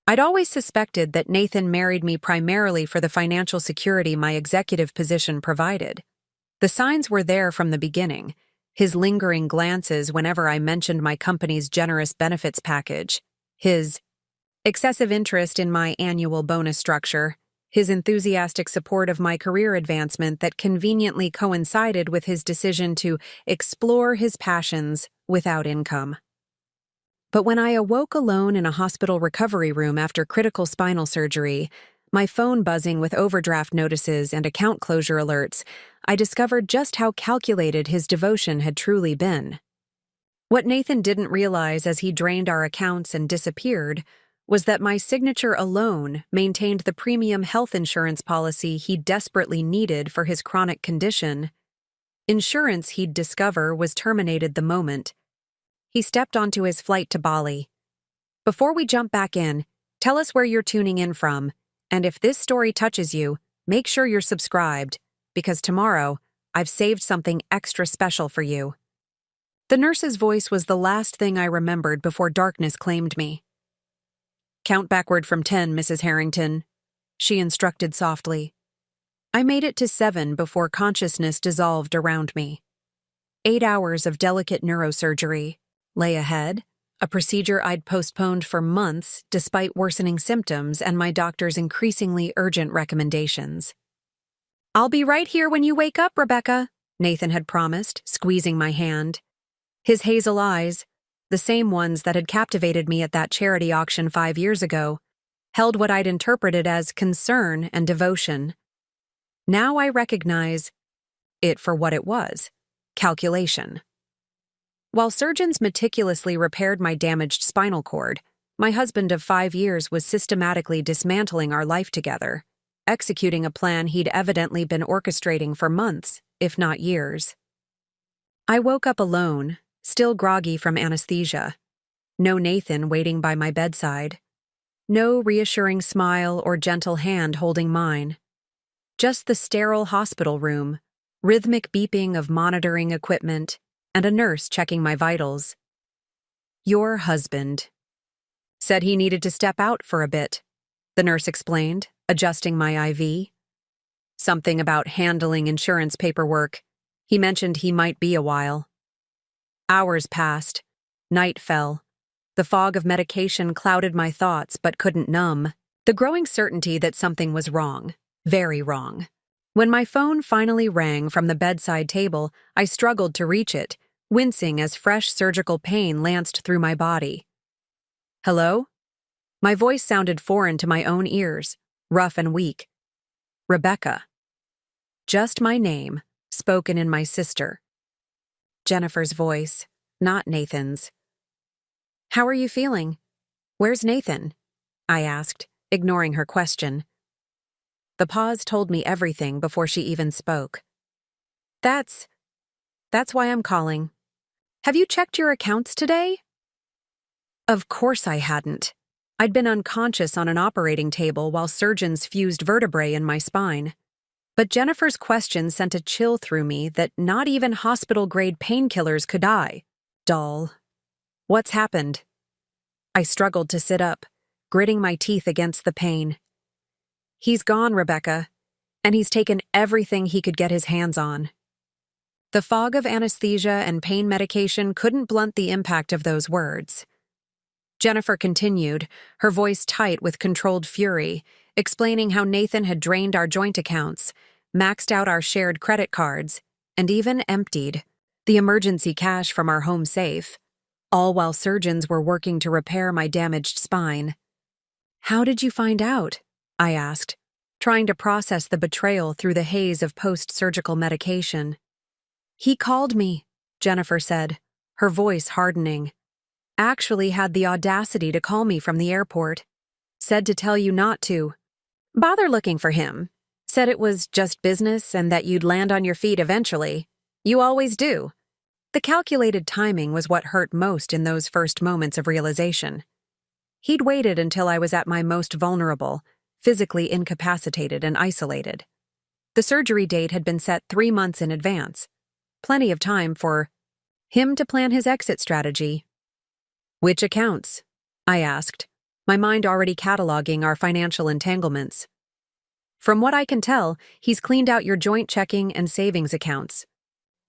I'd always suspected that Nathan married me primarily for the financial security my executive position provided. The signs were there from the beginning, his lingering glances whenever I mentioned my company's generous benefits package, his excessive interest in my annual bonus structure, his enthusiastic support of my career advancement that conveniently coincided with his decision to explore his passions without income. But when I awoke alone in a hospital recovery room after critical spinal surgery, my phone buzzing with overdraft notices and account closure alerts, I discovered just how calculated his devotion had truly been. What Nathan didn't realize as he drained our accounts and disappeared was that my signature alone maintained the premium health insurance policy he desperately needed for his chronic condition. Insurance, he'd discover, was terminated the moment he stepped onto his flight to Bali. Before we jump back in, tell us where you're tuning in from, and if this story touches you, make sure you're subscribed, because tomorrow, I've saved something extra special for you. The nurse's voice was the last thing I remembered before darkness claimed me. "Count backward from 10, Mrs. Harrington," she instructed softly. I made it to 7 before consciousness dissolved around me. 8 hours of delicate neurosurgery lay ahead, a procedure I'd postponed for months despite worsening symptoms and my doctor's increasingly urgent recommendations. "I'll be right here when you wake up, Rebecca," Nathan had promised, squeezing my hand. His hazel eyes, the same ones that had captivated me at that charity auction 5 years ago, held what I'd interpreted as concern and devotion. Now I recognize it for what it was: calculation. While surgeons meticulously repaired my damaged spinal cord, my husband of 5 years was systematically dismantling our life together, executing a plan he'd evidently been orchestrating for months, if not years. I woke up alone, still groggy from anesthesia. No Nathan waiting by my bedside. No reassuring smile or gentle hand holding mine. Just the sterile hospital room, rhythmic beeping of monitoring equipment, and a nurse checking my vitals. "Your husband said he needed to step out for a bit," the nurse explained, adjusting my IV. "Something about handling insurance paperwork. He mentioned he might be a while." Hours passed. Night fell. The fog of medication clouded my thoughts but couldn't numb the growing certainty that something was wrong, very wrong. When my phone finally rang from the bedside table, I struggled to reach it, wincing as fresh surgical pain lanced through my body. "Hello?" My voice sounded foreign to my own ears, rough and weak. "Rebecca." Just my name, spoken in my sister. Jennifer's voice, not Nathan's. "How are you feeling? Where's Nathan?" I asked, ignoring her question. The pause told me everything before she even spoke. That's why I'm calling. Have you checked your accounts today?" Of course I hadn't. I'd been unconscious on an operating table while surgeons fused vertebrae in my spine. But Jennifer's question sent a chill through me that not even hospital-grade painkillers could dull. "What's happened?" I struggled to sit up, gritting my teeth against the pain. "He's gone, Rebecca, and he's taken everything he could get his hands on." The fog of anesthesia and pain medication couldn't blunt the impact of those words. Jennifer continued, her voice tight with controlled fury, explaining how Nathan had drained our joint accounts, maxed out our shared credit cards, and even emptied the emergency cash from our home safe, all while surgeons were working to repair my damaged spine. "How did you find out?" I asked, trying to process the betrayal through the haze of post-surgical medication. "He called me," Jennifer said, her voice hardening. "Actually had the audacity to call me from the airport. Said to tell you not to bother looking for him. Said it was just business and that you'd land on your feet eventually. You always do." The calculated timing was what hurt most in those first moments of realization. He'd waited until I was at my most vulnerable, physically incapacitated and isolated. The surgery date had been set 3 months in advance. Plenty of time for him to plan his exit strategy. "Which accounts?" I asked, my mind already cataloging our financial entanglements. From what I can tell, he's cleaned out your joint checking and savings accounts.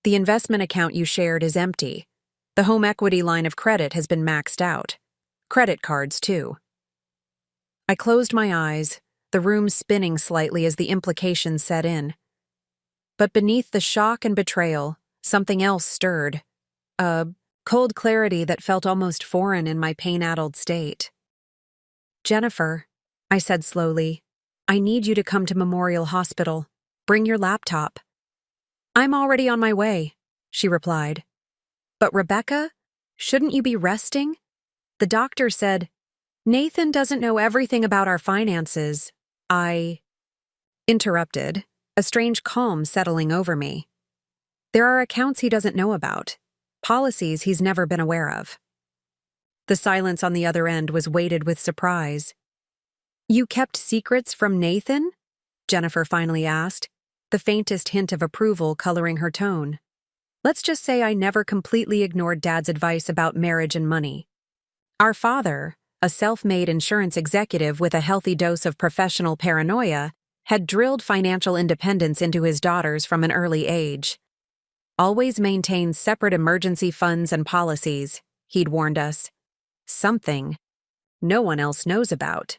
The investment account you shared is empty. The home equity line of credit has been maxed out. Credit cards, too. I closed my eyes, the room spinning slightly as the implications set in. But beneath the shock and betrayal, something else stirred. A cold clarity that felt almost foreign in my pain-addled state. "Jennifer," I said slowly, "I need you to come to Memorial Hospital. Bring your laptop." "I'm already on my way," she replied. "But Rebecca, shouldn't you be resting? The doctor said, Nathan doesn't know everything about our finances." I interrupted, a strange calm settling over me. There are accounts he doesn't know about, policies he's never been aware of. The silence on the other end was weighted with surprise. "You kept secrets from Nathan?" Jennifer finally asked, the faintest hint of approval coloring her tone. "Let's just say I never completely ignored Dad's advice about marriage and money. Our father, a self-made insurance executive with a healthy dose of professional paranoia, had drilled financial independence into his daughters from an early age. Always maintain separate emergency funds and policies, he'd warned us. Something no one else knows about."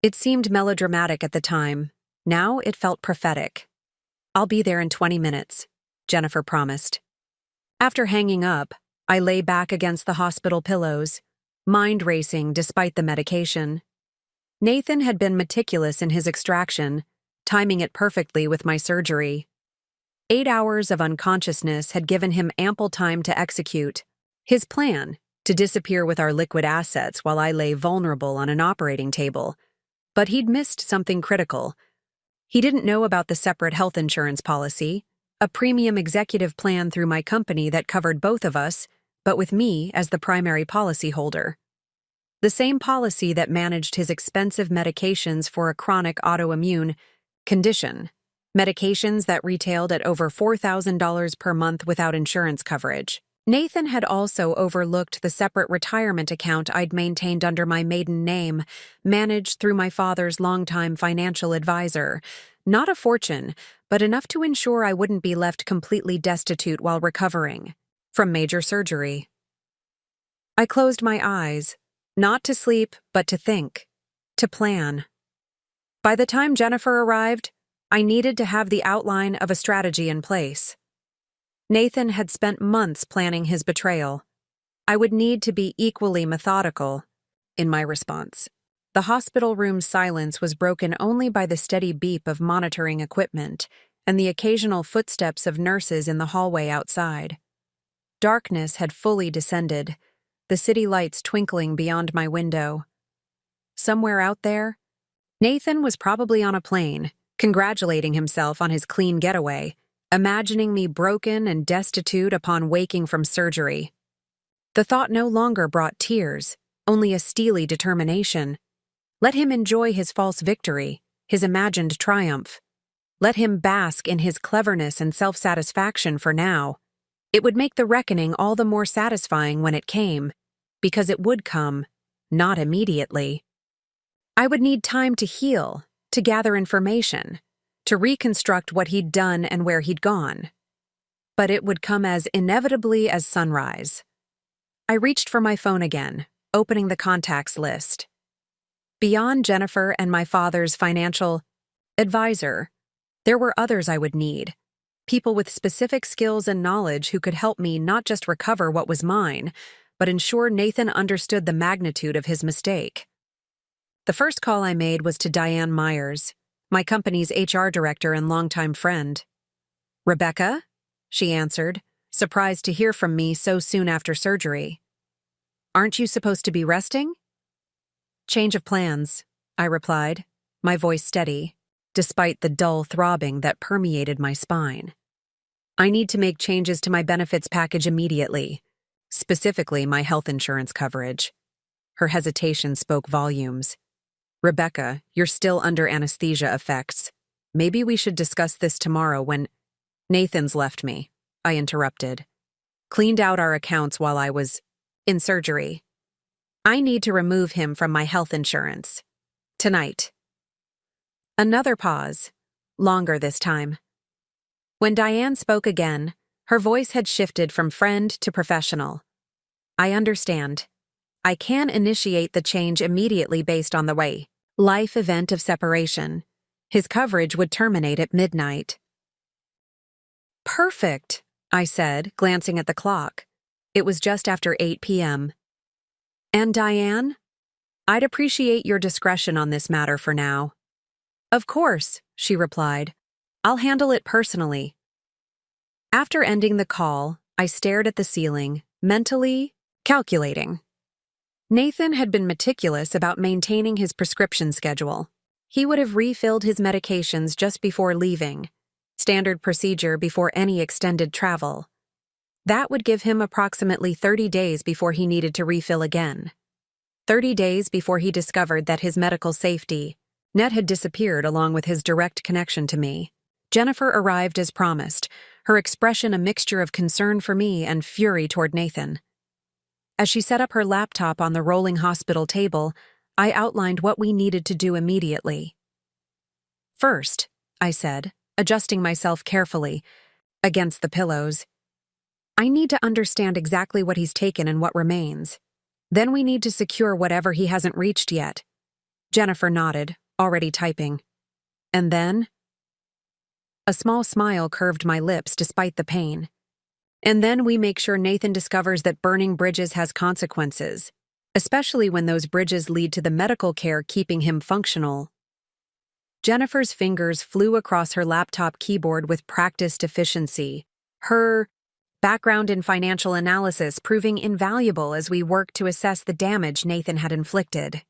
It seemed melodramatic at the time. Now it felt prophetic. "I'll be there in 20 minutes, Jennifer promised. After hanging up, I lay back against the hospital pillows, mind racing despite the medication. Nathan had been meticulous in his extraction, timing it perfectly with my surgery. 8 hours of unconsciousness had given him ample time to execute his plan to disappear with our liquid assets while I lay vulnerable on an operating table. But he'd missed something critical. He didn't know about the separate health insurance policy, a premium executive plan through my company that covered both of us, but with me as the primary policyholder. The same policy that managed his expensive medications for a chronic autoimmune condition, medications that retailed at over $4,000 per month without insurance coverage. Nathan had also overlooked the separate retirement account I'd maintained under my maiden name, managed through my father's longtime financial advisor. Not a fortune, but enough to ensure I wouldn't be left completely destitute while recovering from major surgery. I closed my eyes, not to sleep, but to think, to plan. By the time Jennifer arrived, I needed to have the outline of a strategy in place. Nathan had spent months planning his betrayal. I would need to be equally methodical in my response. The hospital room's silence was broken only by the steady beep of monitoring equipment and the occasional footsteps of nurses in the hallway outside. Darkness had fully descended, the city lights twinkling beyond my window. Somewhere out there, Nathan was probably on a plane, congratulating himself on his clean getaway, imagining me broken and destitute upon waking from surgery. The thought no longer brought tears, only a steely determination. Let him enjoy his false victory, his imagined triumph. Let him bask in his cleverness and self-satisfaction for now. It would make the reckoning all the more satisfying when it came, because it would come, not immediately. I would need time to heal, to gather information, to reconstruct what he'd done and where he'd gone. But it would come as inevitably as sunrise. I reached for my phone again, opening the contacts list. Beyond Jennifer and my father's financial advisor, there were others I would need, people with specific skills and knowledge who could help me not just recover what was mine, but ensure Nathan understood the magnitude of his mistake. The first call I made was to Diane Myers, my company's HR director and longtime friend. "Rebecca?" she answered, surprised to hear from me so soon after surgery. "Aren't you supposed to be resting?" "Change of plans," I replied, my voice steady, despite the dull throbbing that permeated my spine. "I need to make changes to my benefits package immediately, specifically my health insurance coverage." Her hesitation spoke volumes. "Rebecca, you're still under anesthesia effects. Maybe we should discuss this tomorrow when—" "Nathan's left me," I interrupted. "Cleaned out our accounts while I was in surgery. I need to remove him from my health insurance. Tonight. Another pause, longer this time. When Diane spoke again, her voice had shifted from friend to professional. I understand. I can initiate the change immediately based on the life event of separation. His coverage would terminate at midnight. Perfect, I said, glancing at the clock. It was just after 8 p.m. And Diane? I'd appreciate your discretion on this matter for now. Of course, she replied. I'll handle it personally. After ending the call, I stared at the ceiling, mentally calculating. Nathan had been meticulous about maintaining his prescription schedule. He would have refilled his medications just before leaving, standard procedure before any extended travel. That would give him approximately 30 days before he needed to refill again. 30 days before he discovered that his medical safety net had disappeared along with his direct connection to me. Jennifer arrived as promised, her expression a mixture of concern for me and fury toward Nathan. As she set up her laptop on the rolling hospital table, I outlined what we needed to do immediately. First, I said, adjusting myself carefully against the pillows, I need to understand exactly what he's taken and what remains. Then we need to secure whatever he hasn't reached yet. Jennifer nodded, already typing. And then? A small smile curved my lips despite the pain. And then we make sure Nathan discovers that burning bridges has consequences, especially when those bridges lead to the medical care keeping him functional. Jennifer's fingers flew across her laptop keyboard with practiced efficiency, her background in financial analysis proving invaluable as we worked to assess the damage Nathan had inflicted.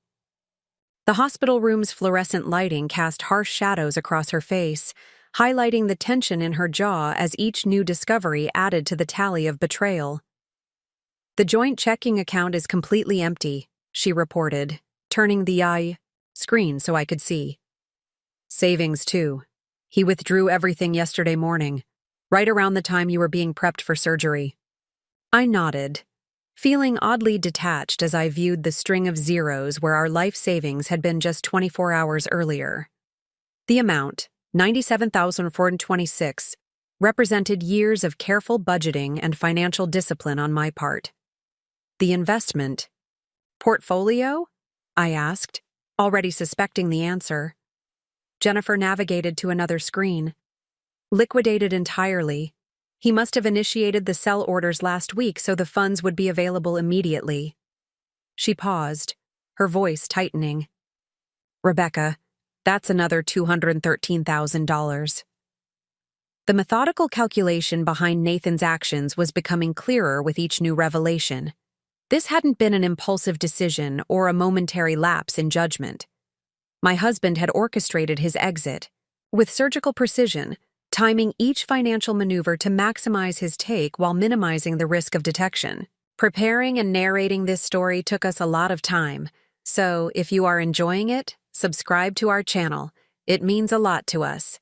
The hospital room's fluorescent lighting cast harsh shadows across her face, highlighting the tension in her jaw as each new discovery added to the tally of betrayal. The joint checking account is completely empty, she reported, turning the screen so I could see. Savings, too. He withdrew everything yesterday morning, right around the time you were being prepped for surgery. I nodded, feeling oddly detached as I viewed the string of zeros where our life savings had been just 24 hours earlier. The amount, $97,426, represented years of careful budgeting and financial discipline on my part. The investment. Portfolio? I asked, already suspecting the answer. Jennifer navigated to another screen. Liquidated entirely. He must have initiated the sell orders last week so the funds would be available immediately. She paused, her voice tightening. Rebecca, that's another $213,000. The methodical calculation behind Nathan's actions was becoming clearer with each new revelation. This hadn't been an impulsive decision or a momentary lapse in judgment. My husband had orchestrated his exit, with surgical precision, timing each financial maneuver to maximize his take while minimizing the risk of detection. Preparing and narrating this story took us a lot of time, so if you are enjoying it, subscribe to our channel. It means a lot to us.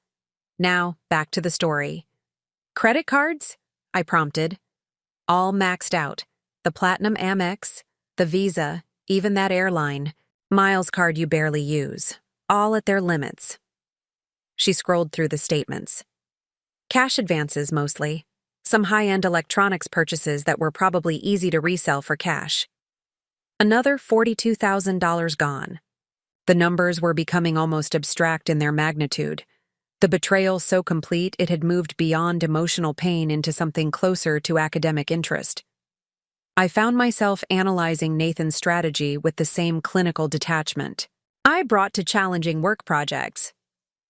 Now, back to the story. Credit cards? I prompted. All maxed out. The Platinum Amex, the Visa, even that airline, miles card you barely use, all at their limits. She scrolled through the statements. Cash advances mostly, some high-end electronics purchases that were probably easy to resell for cash. Another $42,000 gone. The numbers were becoming almost abstract in their magnitude. The betrayal so complete it had moved beyond emotional pain into something closer to academic interest. I found myself analyzing Nathan's strategy with the same clinical detachment I brought to challenging work projects.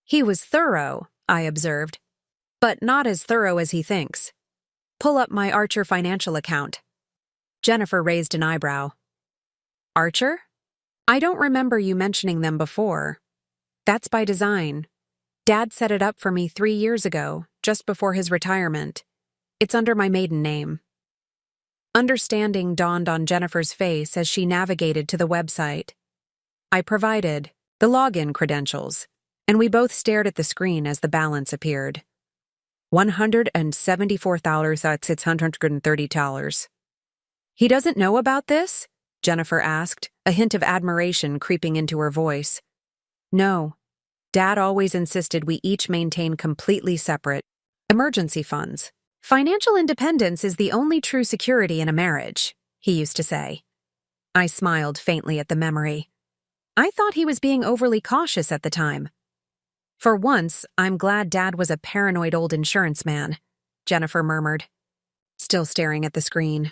He was thorough, I observed, but not as thorough as he thinks. Pull up my Archer financial account. Jennifer raised an eyebrow. Archer? I don't remember you mentioning them before. That's by design. Dad set it up for me 3 years ago, just before his retirement. It's under my maiden name. Understanding dawned on Jennifer's face as she navigated to the website. I provided the login credentials, and we both stared at the screen as the balance appeared. $174,630. He doesn't know about this? Jennifer asked, a hint of admiration creeping into her voice. No. Dad always insisted we each maintain completely separate emergency funds. Financial independence is the only true security in a marriage, he used to say. I smiled faintly at the memory. I thought he was being overly cautious at the time. For once, I'm glad Dad was a paranoid old insurance man, Jennifer murmured, still staring at the screen.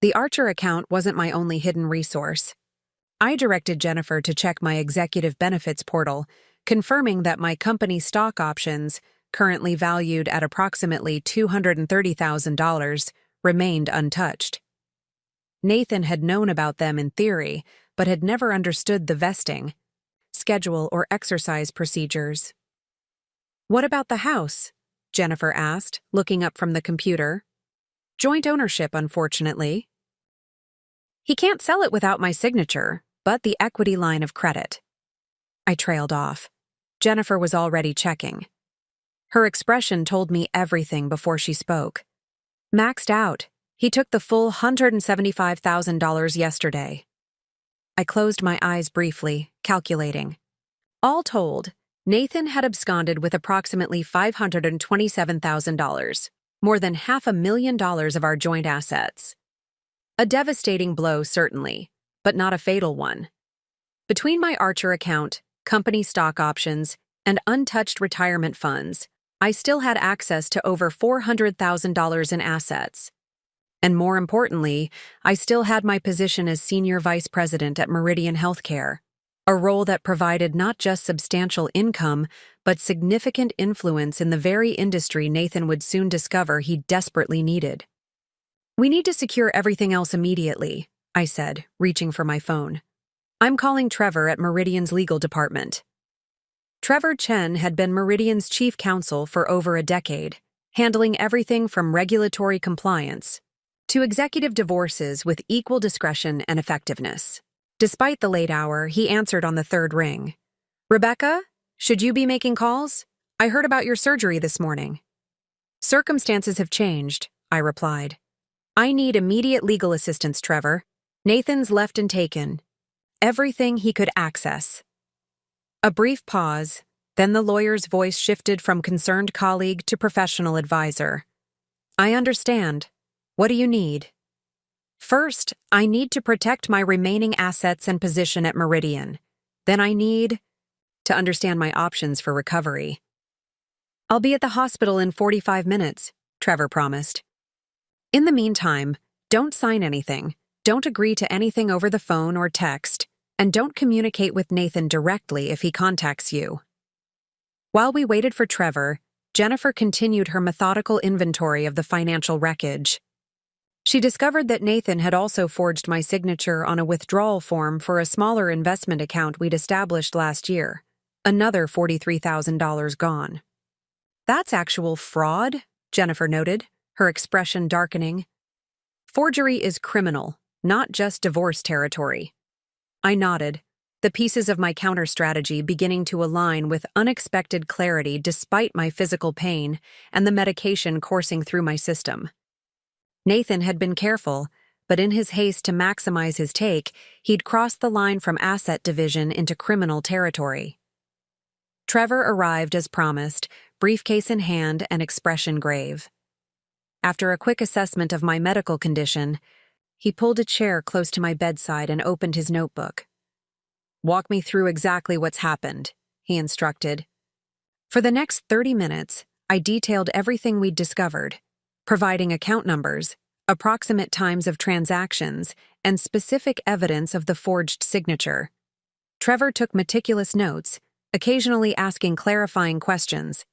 The Archer account wasn't my only hidden resource. I directed Jennifer to check my executive benefits portal, confirming that my company stock options, currently valued at approximately $230,000, remained untouched. Nathan had known about them in theory, but had never understood the vesting, schedule, or exercise procedures. What about the house? Jennifer asked, looking up from the computer. Joint ownership, unfortunately. He can't sell it without my signature, but the equity line of credit. I trailed off. Jennifer was already checking. Her expression told me everything before she spoke. Maxed out. He took the full $175,000 yesterday. I closed my eyes briefly, calculating. All told, Nathan had absconded with approximately $527,000, more than $500,000 of our joint assets. A devastating blow, certainly, but not a fatal one. Between my Archer account, company stock options, and untouched retirement funds, I still had access to over $400,000 in assets. And more importantly, I still had my position as Senior Vice President at Meridian Healthcare, a role that provided not just substantial income, but significant influence in the very industry Nathan would soon discover he desperately needed. We need to secure everything else immediately, I said, reaching for my phone. I'm calling Trevor at Meridian's legal department. Trevor Chen had been Meridian's chief counsel for over a decade, handling everything from regulatory compliance to executive divorces with equal discretion and effectiveness. Despite the late hour, he answered on the third ring. Rebecca, should you be making calls? I heard about your surgery this morning. Circumstances have changed, I replied. I need immediate legal assistance, Trevor. Nathan's left and taken. Everything he could access. A brief pause, then the lawyer's voice shifted from concerned colleague to professional advisor. I understand. What do you need? First, I need to protect my remaining assets and position at Meridian. Then I need to understand my options for recovery. I'll be at the hospital in 45 minutes, Trevor promised. In the meantime, don't sign anything, don't agree to anything over the phone or text, and don't communicate with Nathan directly if he contacts you. While we waited for Trevor, Jennifer continued her methodical inventory of the financial wreckage. She discovered that Nathan had also forged my signature on a withdrawal form for a smaller investment account we'd established last year. Another $43,000 gone. That's actual fraud, Jennifer noted, her expression darkening. Forgery is criminal, not just divorce territory. I nodded, the pieces of my counter-strategy beginning to align with unexpected clarity despite my physical pain and the medication coursing through my system. Nathan had been careful, but in his haste to maximize his take, he'd crossed the line from asset division into criminal territory. Trevor arrived as promised, briefcase in hand and expression grave. After a quick assessment of my medical condition, he pulled a chair close to my bedside and opened his notebook. Walk me through exactly what's happened, he instructed. For the next 30 minutes, I detailed everything we'd discovered, providing account numbers, approximate times of transactions, and specific evidence of the forged signature. Trevor took meticulous notes, occasionally asking clarifying questions.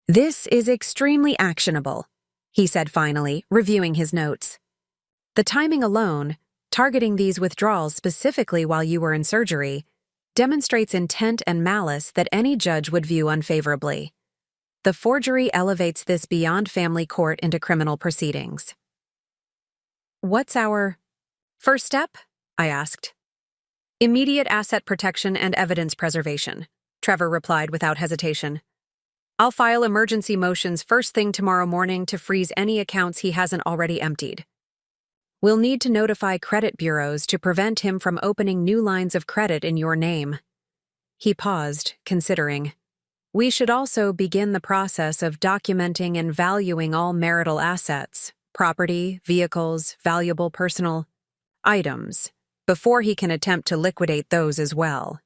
This is extremely actionable, he said finally, reviewing his notes. The timing alone, targeting these withdrawals specifically while you were in surgery, demonstrates intent and malice that any judge would view unfavorably. The forgery elevates this beyond family court into criminal proceedings. What's our first step? I asked. Immediate asset protection and evidence preservation, Trevor replied without hesitation. I'll file emergency motions first thing tomorrow morning to freeze any accounts he hasn't already emptied. We'll need to notify credit bureaus to prevent him from opening new lines of credit in your name." He paused, considering. "We should also begin the process of documenting and valuing all marital assets, property, vehicles, valuable personal items, before he can attempt to liquidate those as well."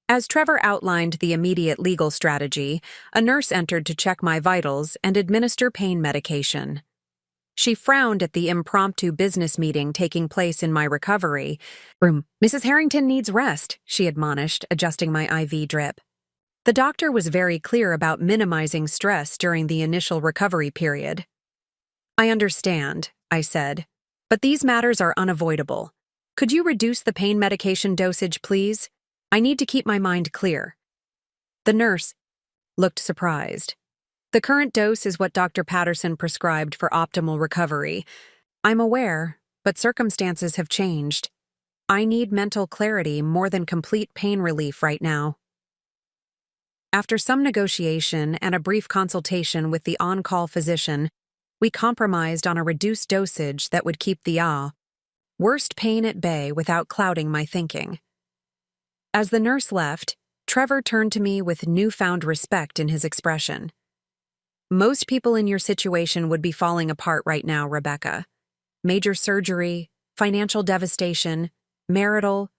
As Trevor outlined the immediate legal strategy, a nurse entered to check my vitals and administer pain medication. She frowned at the impromptu business meeting taking place in my recovery room. "Mrs. Harrington needs rest," she admonished, adjusting my IV drip. The doctor was very clear about minimizing stress during the initial recovery period. "I understand," I said, "but these matters are unavoidable. Could you reduce the pain medication dosage, please? I need to keep my mind clear." The nurse looked surprised. "The current dose is what Dr. Patterson prescribed for optimal recovery. I'm aware, but circumstances have changed. I need mental clarity more than complete pain relief right now." After some negotiation and a brief consultation with the on-call physician, we compromised on a reduced dosage that would keep the worst pain at bay without clouding my thinking. As the nurse left, Trevor turned to me with newfound respect in his expression. "Most people in your situation would be falling apart right now, Rebecca. Major surgery, financial devastation, marital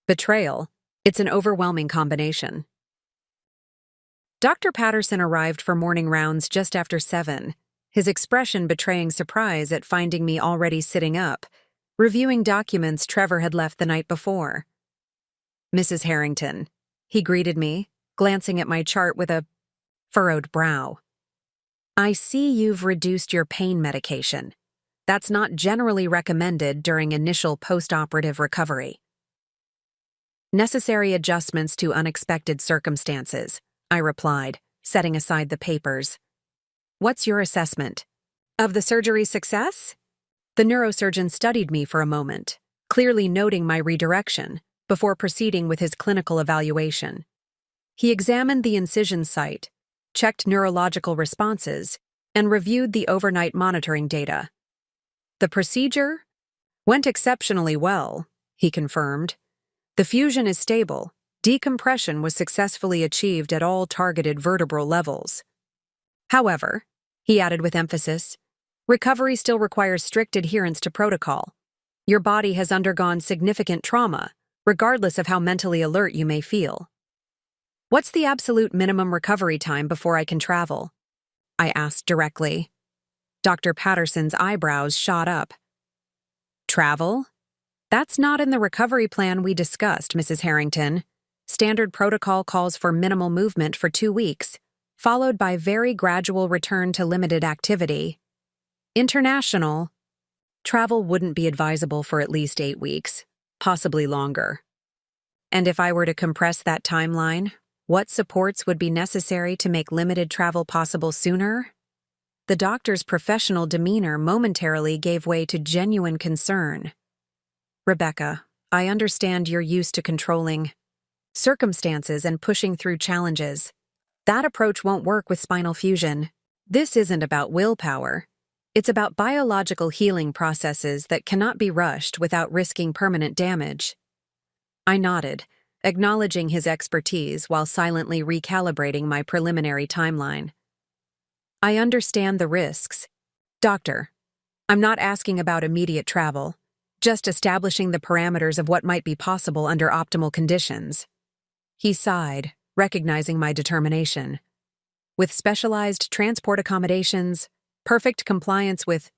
betrayal. It's an overwhelming combination." Dr. Patterson arrived for morning rounds just after 7, his expression betraying surprise at finding me already sitting up, reviewing documents Trevor had left the night before. "Mrs. Harrington," he greeted me, glancing at my chart with a furrowed brow. "I see you've reduced your pain medication. That's not generally recommended during initial post-operative recovery." "Necessary adjustments to unexpected circumstances," I replied, setting aside the papers. "What's your assessment of the surgery's success?" The neurosurgeon studied me for a moment, clearly noting my redirection, before proceeding with his clinical evaluation. He examined the incision site, checked neurological responses, and reviewed the overnight monitoring data. "The procedure went exceptionally well," he confirmed. "The fusion is stable. Decompression was successfully achieved at all targeted vertebral levels. However," he added with emphasis, "recovery still requires strict adherence to protocol. Your body has undergone significant trauma, regardless of how mentally alert you may feel." "What's the absolute minimum recovery time before I can travel?" I asked directly. Dr. Patterson's eyebrows shot up. "Travel? That's not in the recovery plan we discussed, Mrs. Harrington. Standard protocol calls for minimal movement for 2 weeks, followed by very gradual return to limited activity. International travel wouldn't be advisable for at least 8 weeks, possibly longer. And if I were to compress that timeline, what supports would be necessary to make limited travel possible sooner?" The doctor's professional demeanor momentarily gave way to genuine concern. "Rebecca, I understand you're used to controlling circumstances and pushing through challenges. That approach won't work with spinal fusion. This isn't about willpower. It's about biological healing processes that cannot be rushed without risking permanent damage." I nodded, acknowledging his expertise while silently recalibrating my preliminary timeline. "I understand the risks. Doctor, I'm not asking about immediate travel, just establishing the parameters of what might be possible under optimal conditions." He sighed, recognizing my determination. "With specialized transport accommodations, perfect compliance with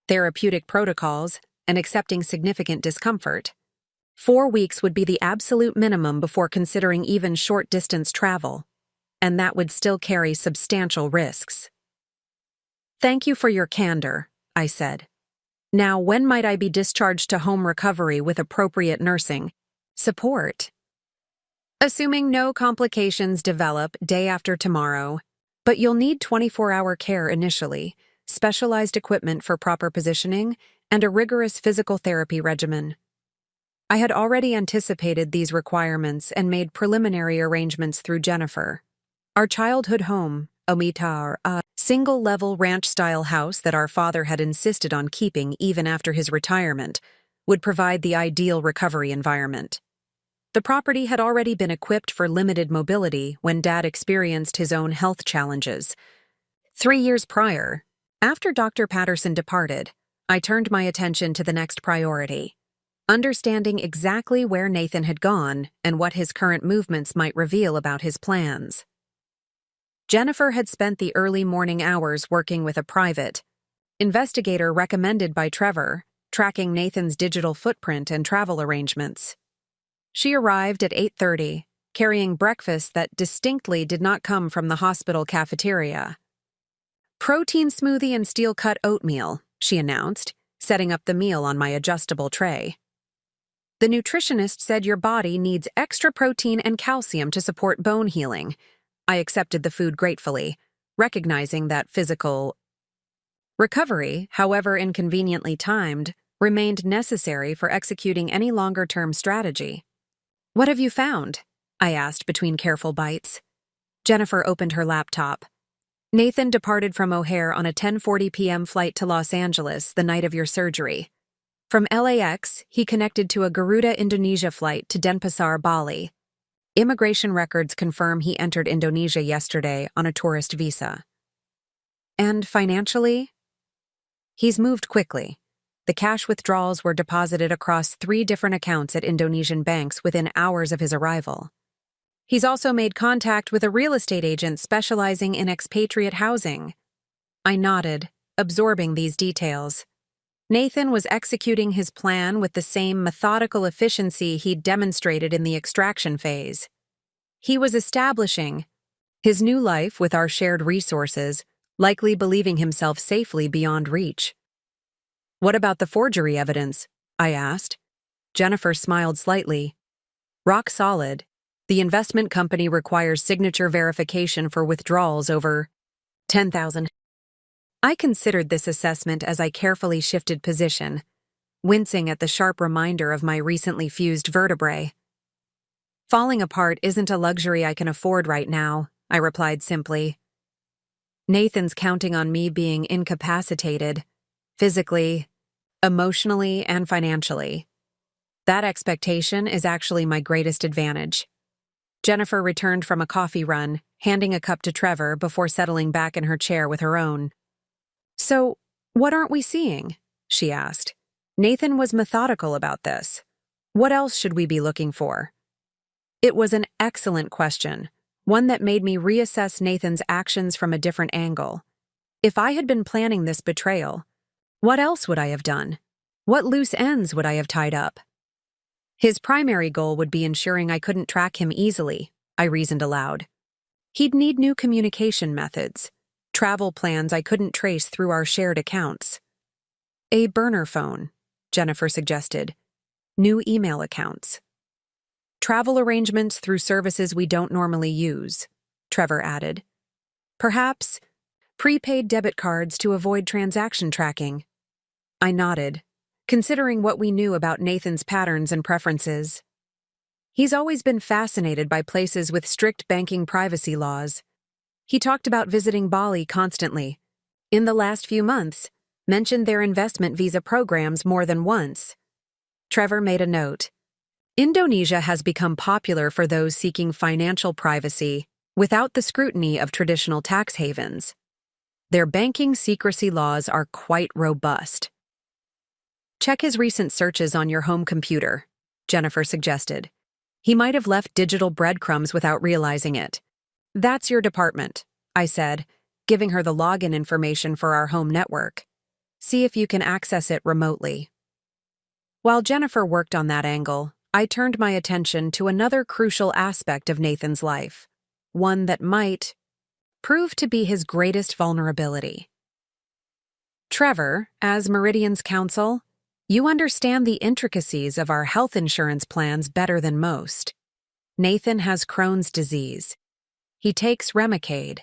therapeutic protocols, and accepting significant discomfort, 4 weeks would be the absolute minimum before considering even short-distance travel, and that would still carry substantial risks." "Thank you for your candor," I said. "Now, when might I be discharged to home recovery with appropriate nursing support?" "Assuming no complications develop day after tomorrow, but you'll need 24-hour care initially, specialized equipment for proper positioning, and a rigorous physical therapy regimen." I had already anticipated these requirements and made preliminary arrangements through Jennifer. Our childhood home, Omitar, a single-level ranch-style house that our father had insisted on keeping even after his retirement, would provide the ideal recovery environment. The property had already been equipped for limited mobility when Dad experienced his own health challenges. 3 years prior, after Dr. Patterson departed, I turned my attention to the next priority: understanding exactly where Nathan had gone and what his current movements might reveal about his plans. Jennifer had spent the early morning hours working with a private investigator recommended by Trevor, tracking Nathan's digital footprint and travel arrangements. She arrived at 8:30, carrying breakfast that distinctly did not come from the hospital cafeteria. "Protein smoothie and steel-cut oatmeal," she announced, setting up the meal on my adjustable tray. "The nutritionist said your body needs extra protein and calcium to support bone healing." I accepted the food gratefully, recognizing that physical recovery, however inconveniently timed, remained necessary for executing any longer-term strategy. "What have you found?" I asked between careful bites. Jennifer opened her laptop. "Nathan departed from O'Hare on a 10:40 p.m. flight to Los Angeles the night of your surgery. From LAX, he connected to a Garuda Indonesia flight to Denpasar, Bali. Immigration records confirm he entered Indonesia yesterday on a tourist visa." "And financially?" "He's moved quickly. The cash withdrawals were deposited across 3 different accounts at Indonesian banks within hours of his arrival. He's also made contact with a real estate agent specializing in expatriate housing." I nodded, absorbing these details. Nathan was executing his plan with the same methodical efficiency he'd demonstrated in the extraction phase. He was establishing his new life with our shared resources, likely believing himself safely beyond reach. "What about the forgery evidence?" I asked. Jennifer smiled slightly. "Rock solid. The investment company requires signature verification for withdrawals over 10,000. I considered this assessment as I carefully shifted position, wincing at the sharp reminder of my recently fused vertebrae. "Falling apart isn't a luxury I can afford right now," I replied simply. "Nathan's counting on me being incapacitated, physically, emotionally, and financially. That expectation is actually my greatest advantage." Jennifer returned from a coffee run, handing a cup to Trevor before settling back in her chair with her own. "So, what aren't we seeing?" she asked. Nathan was methodical about this. "What else should we be looking for?" It was an excellent question, one that made me reassess Nathan's actions from a different angle. If I had been planning this betrayal, what else would I have done? What loose ends would I have tied up? His primary goal would be ensuring I couldn't track him easily, I reasoned aloud. He'd need new communication methods, travel plans I couldn't trace through our shared accounts. "A burner phone," Jennifer suggested. "New email accounts. Travel arrangements through services we don't normally use," Trevor added. "Perhaps prepaid debit cards to avoid transaction tracking." I nodded, considering what we knew about Nathan's patterns and preferences. He's always been fascinated by places with strict banking privacy laws. He talked about visiting Bali constantly. In the last few months, mentioned their investment visa programs more than once. Trevor made a note. "Indonesia has become popular for those seeking financial privacy without the scrutiny of traditional tax havens. Their banking secrecy laws are quite robust." "Check his recent searches on your home computer," Jennifer suggested. "He might have left digital breadcrumbs without realizing it." "That's your department," I said, giving her the login information for our home network. "See if you can access it remotely." While Jennifer worked on that angle, I turned my attention to another crucial aspect of Nathan's life, one that might prove to be his greatest vulnerability. "Trevor, as Meridian's counsel, you understand the intricacies of our health insurance plans better than most. Nathan has Crohn's disease. He takes Remicade,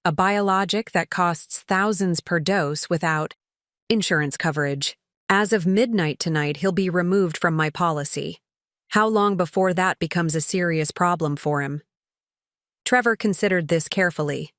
a biologic that costs thousands per dose without insurance coverage. As of midnight tonight, he'll be removed from my policy. How long before that becomes a serious problem for him?" Trevor considered this carefully.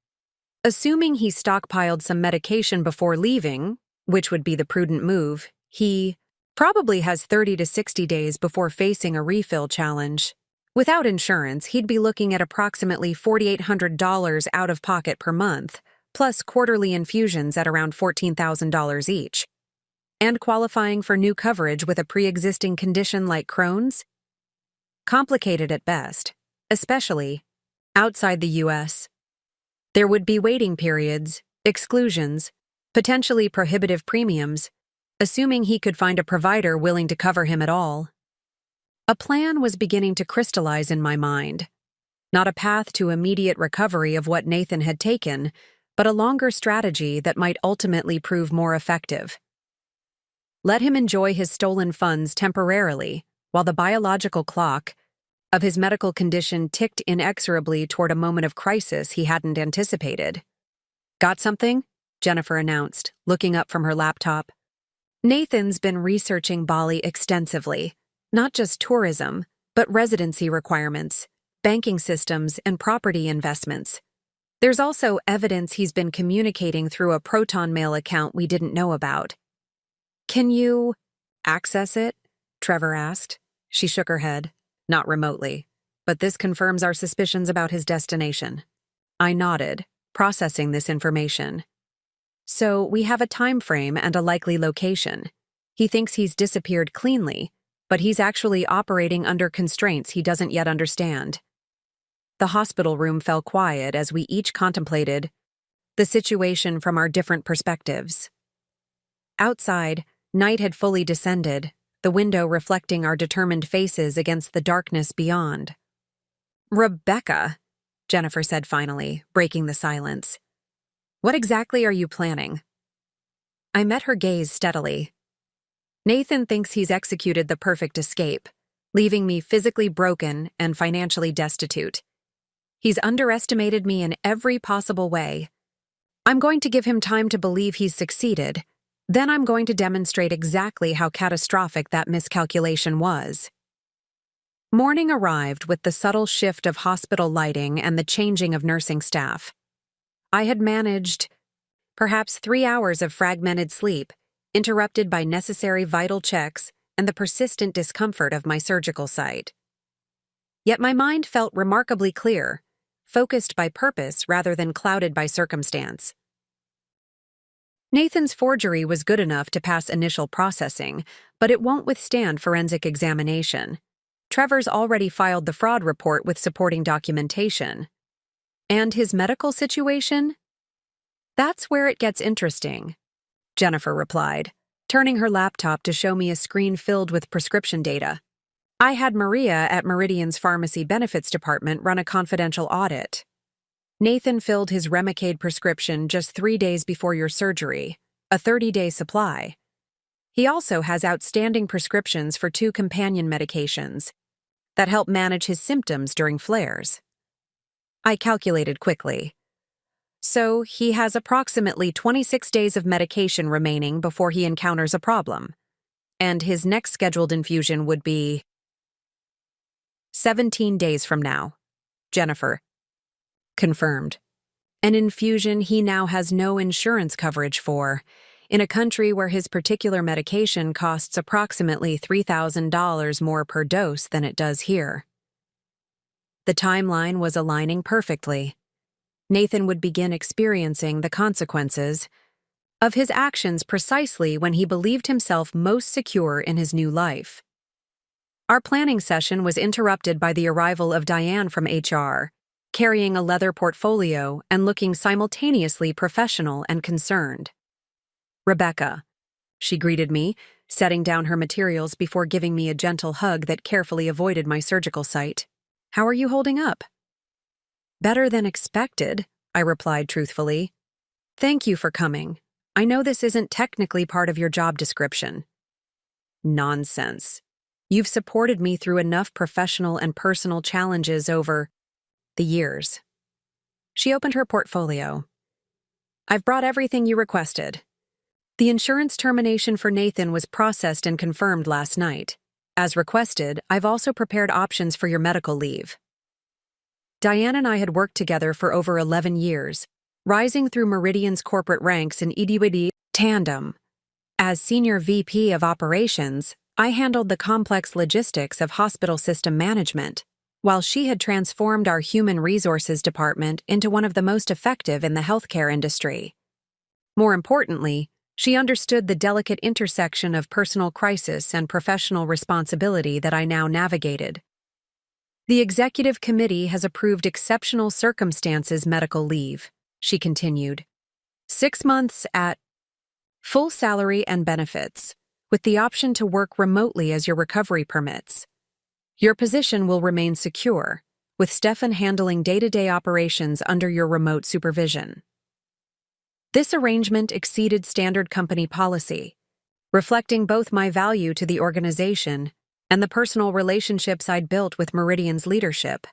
Assuming he stockpiled some medication before leaving, which would be the prudent move, he probably has 30 to 60 days before facing a refill challenge. Without insurance, he'd be looking at approximately $4,800 out of pocket per month, plus quarterly infusions at around $14,000 each. And qualifying for new coverage with a pre-existing condition like Crohn's? Complicated at best, especially outside the U.S. There would be waiting periods, exclusions, potentially prohibitive premiums, assuming he could find a provider willing to cover him at all. A plan was beginning to crystallize in my mind. Not a path to immediate recovery of what Nathan had taken, but a longer strategy that might ultimately prove more effective. Let him enjoy his stolen funds temporarily, while the biological clock of his medical condition ticked inexorably toward a moment of crisis he hadn't anticipated. "Got something?" Jennifer announced, looking up from her laptop. Nathan's been researching Bali extensively, not just tourism, but residency requirements, banking systems, and property investments. There's also evidence he's been communicating through a Proton Mail account we didn't know about. "Can you access it?" Trevor asked. She shook her head. "Not remotely, but this confirms our suspicions about his destination." I nodded, processing this information. "So we have a time frame and a likely location. He thinks he's disappeared cleanly, but he's actually operating under constraints he doesn't yet understand." The hospital room fell quiet as we each contemplated the situation from our different perspectives. Outside, night had fully descended, the window reflecting our determined faces against the darkness beyond. "Rebecca," Jennifer said finally, breaking the silence. "What exactly are you planning?" I met her gaze steadily. "Nathan thinks he's executed the perfect escape, leaving me physically broken and financially destitute. He's underestimated me in every possible way. I'm going to give him time to believe he's succeeded. Then I'm going to demonstrate exactly how catastrophic that miscalculation was." Morning arrived with the subtle shift of hospital lighting and the changing of nursing staff. I had managed perhaps 3 hours of fragmented sleep, interrupted by necessary vital checks and the persistent discomfort of my surgical site. Yet my mind felt remarkably clear, focused by purpose rather than clouded by circumstance. Nathan's forgery was good enough to pass initial processing, but it won't withstand forensic examination. Trevor's already filed the fraud report with supporting documentation. And his medical situation? "That's where it gets interesting," Jennifer replied, turning her laptop to show me a screen filled with prescription data. I had Maria at Meridian's Pharmacy Benefits Department run a confidential audit. "Nathan filled his Remicade prescription just 3 days before your surgery, a 30-day supply. He also has outstanding prescriptions for 2 companion medications that help manage his symptoms during flares." I calculated quickly. So he has approximately 26 days of medication remaining before he encounters a problem, and his next scheduled infusion would be 17 days from now, Jennifer confirmed. An infusion he now has no insurance coverage for, in a country where his particular medication costs approximately $3,000 more per dose than it does here. The timeline was aligning perfectly. Nathan would begin experiencing the consequences of his actions precisely when he believed himself most secure in his new life. Our planning session was interrupted by the arrival of Diane from HR, carrying a leather portfolio and looking simultaneously professional and concerned. "Rebecca," she greeted me, setting down her materials before giving me a gentle hug that carefully avoided my surgical site. "How are you holding up?" "Better than expected," I replied truthfully. "Thank you for coming. I know this isn't technically part of your job description." "Nonsense. You've supported me through enough professional and personal challenges over the years." She opened her portfolio. "I've brought everything you requested. The insurance termination for Nathan was processed and confirmed last night. As requested, I've also prepared options for your medical leave." Diane and I had worked together for over 11 years, rising through Meridian's corporate ranks in EDWD tandem. As Senior VP of Operations, I handled the complex logistics of hospital system management, while she had transformed our human resources department into one of the most effective in the healthcare industry. More importantly, she understood the delicate intersection of personal crisis and professional responsibility that I now navigated. The executive committee has approved exceptional circumstances medical leave, she continued. 6 months at full salary and benefits, with the option to work remotely as your recovery permits. Your position will remain secure, with Stefan handling day-to-day operations under your remote supervision. This arrangement exceeded standard company policy, reflecting both my value to the organization and the personal relationships I'd built with Meridian's leadership.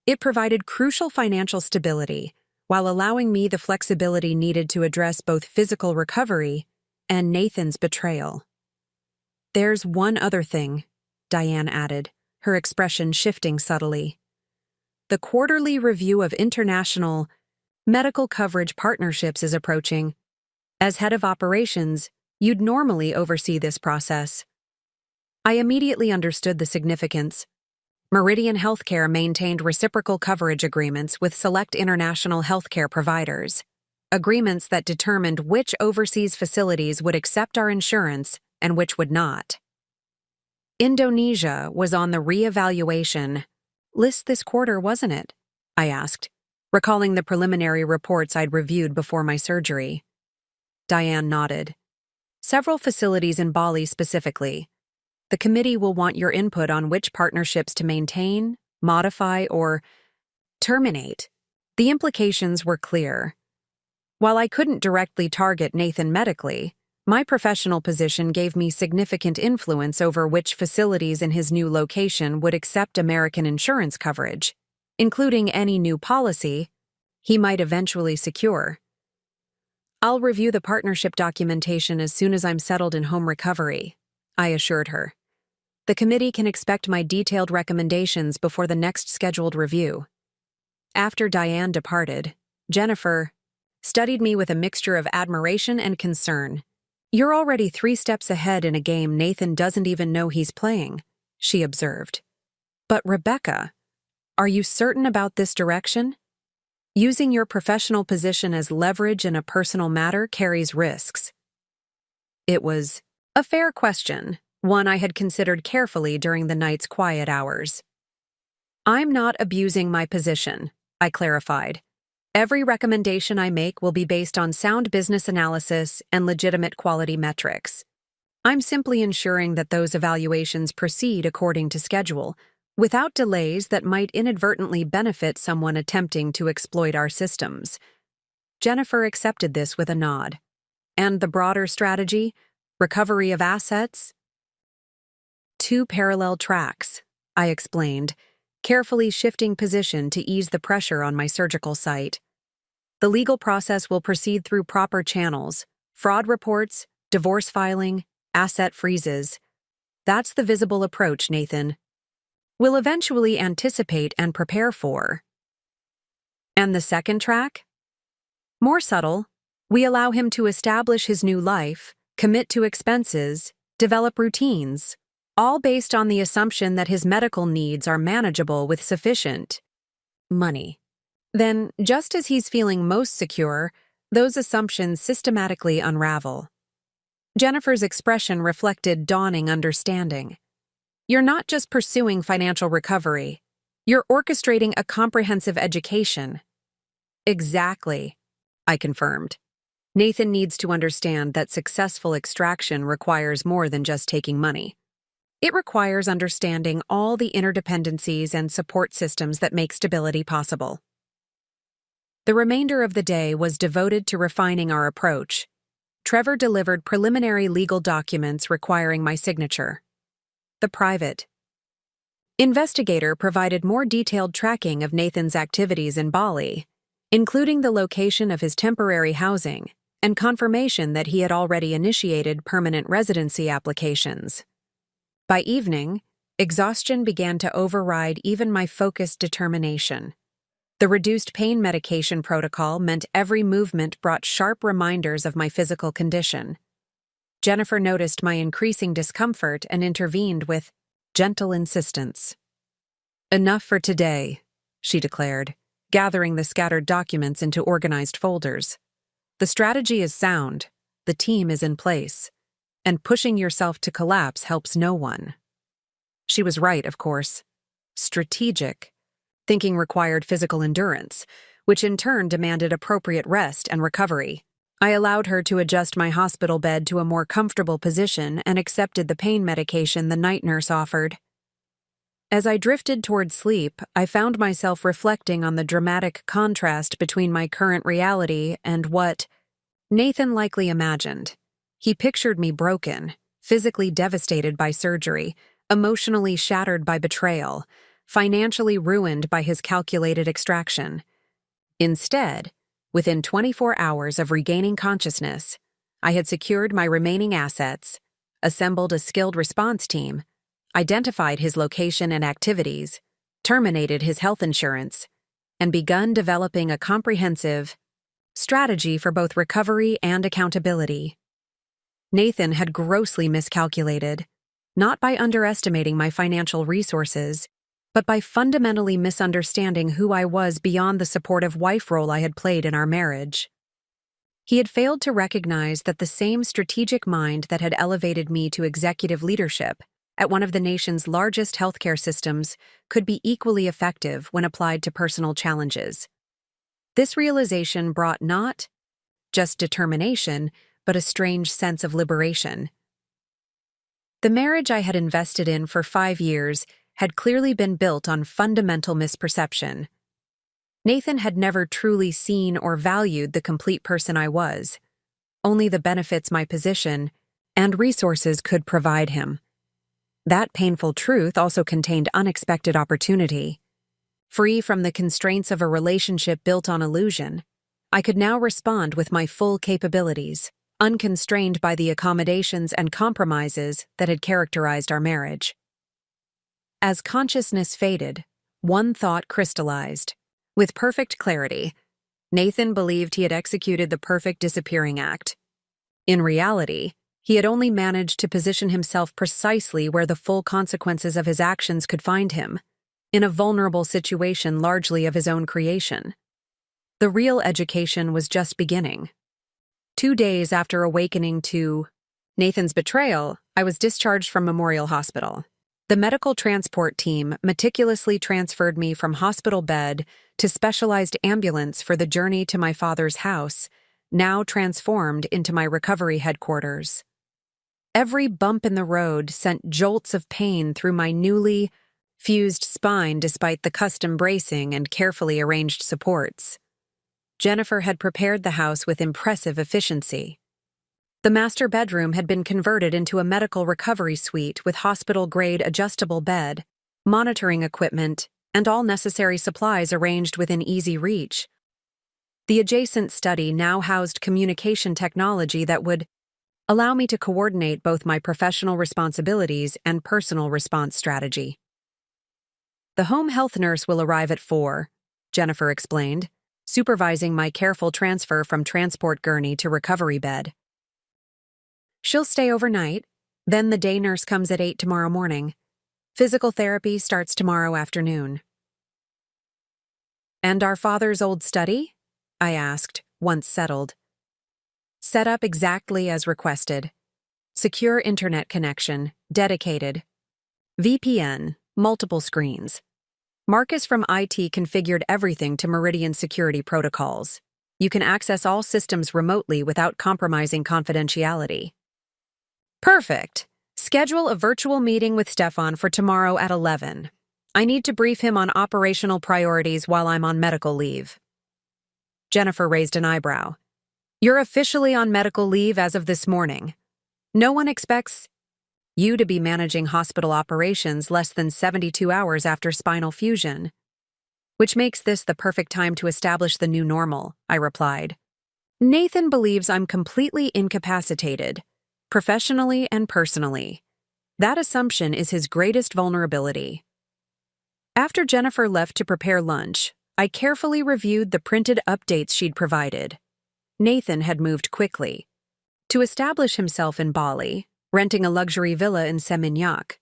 It provided crucial financial stability while allowing me the flexibility needed to address both physical recovery and Nathan's betrayal. There's one other thing, Diane added, her expression shifting subtly. The quarterly review of international medical coverage partnerships is approaching. As head of operations, you'd normally oversee this process. I immediately understood the significance. Meridian Healthcare maintained reciprocal coverage agreements with select international healthcare providers, agreements that determined which overseas facilities would accept our insurance and which would not. Indonesia was on the re-evaluation list this quarter, wasn't it? I asked, recalling the preliminary reports I'd reviewed before my surgery. Diane nodded. Several facilities in Bali specifically. The committee will want your input on which partnerships to maintain, modify, or terminate. The implications were clear. While I couldn't directly target Nathan medically, my professional position gave me significant influence over which facilities in his new location would accept American insurance coverage, including any new policy he might eventually secure. I'll review the partnership documentation as soon as I'm settled in home recovery, I assured her. The committee can expect my detailed recommendations before the next scheduled review. After Diane departed, Jennifer studied me with a mixture of admiration and concern. You're already 3 steps ahead in a game Nathan doesn't even know he's playing, she observed. But Rebecca, are you certain about this direction? Using your professional position as leverage in a personal matter carries risks. It was a fair question, one I had considered carefully during the night's quiet hours. I'm not abusing my position, I clarified. Every recommendation I make will be based on sound business analysis and legitimate quality metrics. I'm simply ensuring that those evaluations proceed according to schedule, without delays that might inadvertently benefit someone attempting to exploit our systems. Jennifer accepted this with a nod. And the broader strategy? Recovery of assets? 2 parallel tracks, I explained, carefully shifting position to ease the pressure on my surgical site. The legal process will proceed through proper channels: fraud reports, divorce filing, asset freezes. That's the visible approach, Nathan. We'll eventually anticipate and prepare for. And the second track? More subtle. We allow him to establish his new life, commit to expenses, develop routines, all based on the assumption that his medical needs are manageable with sufficient money. Then, just as he's feeling most secure, those assumptions systematically unravel. Jennifer's expression reflected dawning understanding. You're not just pursuing financial recovery. You're orchestrating a comprehensive education. Exactly, I confirmed. Nathan needs to understand that successful extraction requires more than just taking money. It requires understanding all the interdependencies and support systems that make stability possible. The remainder of the day was devoted to refining our approach. Trevor delivered preliminary legal documents requiring my signature. The private investigator provided more detailed tracking of Nathan's activities in Bali, including the location of his temporary housing and confirmation that he had already initiated permanent residency applications. By evening, exhaustion began to override even my focused determination. The reduced pain medication protocol meant every movement brought sharp reminders of my physical condition. Jennifer noticed my increasing discomfort and intervened with gentle insistence. "Enough for today," she declared, gathering the scattered documents into organized folders. "The strategy is sound, the team is in place, and pushing yourself to collapse helps no one." She was right, of course. Strategic thinking required physical endurance, which in turn demanded appropriate rest and recovery. I allowed her to adjust my hospital bed to a more comfortable position and accepted the pain medication the night nurse offered. As I drifted toward sleep, I found myself reflecting on the dramatic contrast between my current reality and what Nathan likely imagined. He pictured me broken, physically devastated by surgery, emotionally shattered by betrayal, financially ruined by his calculated extraction. Instead, within 24 hours of regaining consciousness, I had secured my remaining assets, assembled a skilled response team, identified his location and activities, terminated his health insurance, and begun developing a comprehensive strategy for both recovery and accountability. Nathan had grossly miscalculated, not by underestimating my financial resources, but by fundamentally misunderstanding who I was beyond the supportive wife role I had played in our marriage. He had failed to recognize that the same strategic mind that had elevated me to executive leadership at one of the nation's largest healthcare systems could be equally effective when applied to personal challenges. This realization brought not just determination, but a strange sense of liberation. The marriage I had invested in for 5 years had clearly been built on fundamental misperception. Nathan had never truly seen or valued the complete person I was, only the benefits my position and resources could provide him. That painful truth also contained unexpected opportunity. Free from the constraints of a relationship built on illusion, I could now respond with my full capabilities, unconstrained by the accommodations and compromises that had characterized our marriage. As consciousness faded, one thought crystallized. With perfect clarity, Nathan believed he had executed the perfect disappearing act. In reality, he had only managed to position himself precisely where the full consequences of his actions could find him, in a vulnerable situation largely of his own creation. The real education was just beginning. 2 days after awakening to Nathan's betrayal, I was discharged from Memorial Hospital. The medical transport team meticulously transferred me from hospital bed to specialized ambulance for the journey to my father's house, now transformed into my recovery headquarters. Every bump in the road sent jolts of pain through my newly fused spine despite the custom bracing and carefully arranged supports. Jennifer had prepared the house with impressive efficiency. The master bedroom had been converted into a medical recovery suite with hospital-grade adjustable bed, monitoring equipment, and all necessary supplies arranged within easy reach. The adjacent study now housed communication technology that would allow me to coordinate both my professional responsibilities and personal response strategy. "The home health nurse will arrive at 4, Jennifer explained, supervising my careful transfer from transport gurney to recovery bed. "She'll stay overnight, then the day nurse comes at 8 tomorrow morning. Physical therapy starts tomorrow afternoon." "And our father's old study?" I asked, once settled. "Set up exactly as requested. Secure internet connection, dedicated. VPN, multiple screens. Marcus from IT configured everything to Meridian security protocols. You can access all systems remotely without compromising confidentiality." "Perfect. Schedule a virtual meeting with Stefan for tomorrow at 11. I need to brief him on operational priorities while I'm on medical leave." Jennifer raised an eyebrow. "You're officially on medical leave as of this morning. No one expects you to be managing hospital operations less than 72 hours after spinal fusion, which makes this the perfect time to establish the new normal," I replied. "Nathan believes I'm completely incapacitated, professionally and personally. That assumption is his greatest vulnerability." After Jennifer left to prepare lunch, I carefully reviewed the printed updates she'd provided. Nathan had moved quickly to establish himself in Bali, renting a luxury villa in Seminyak,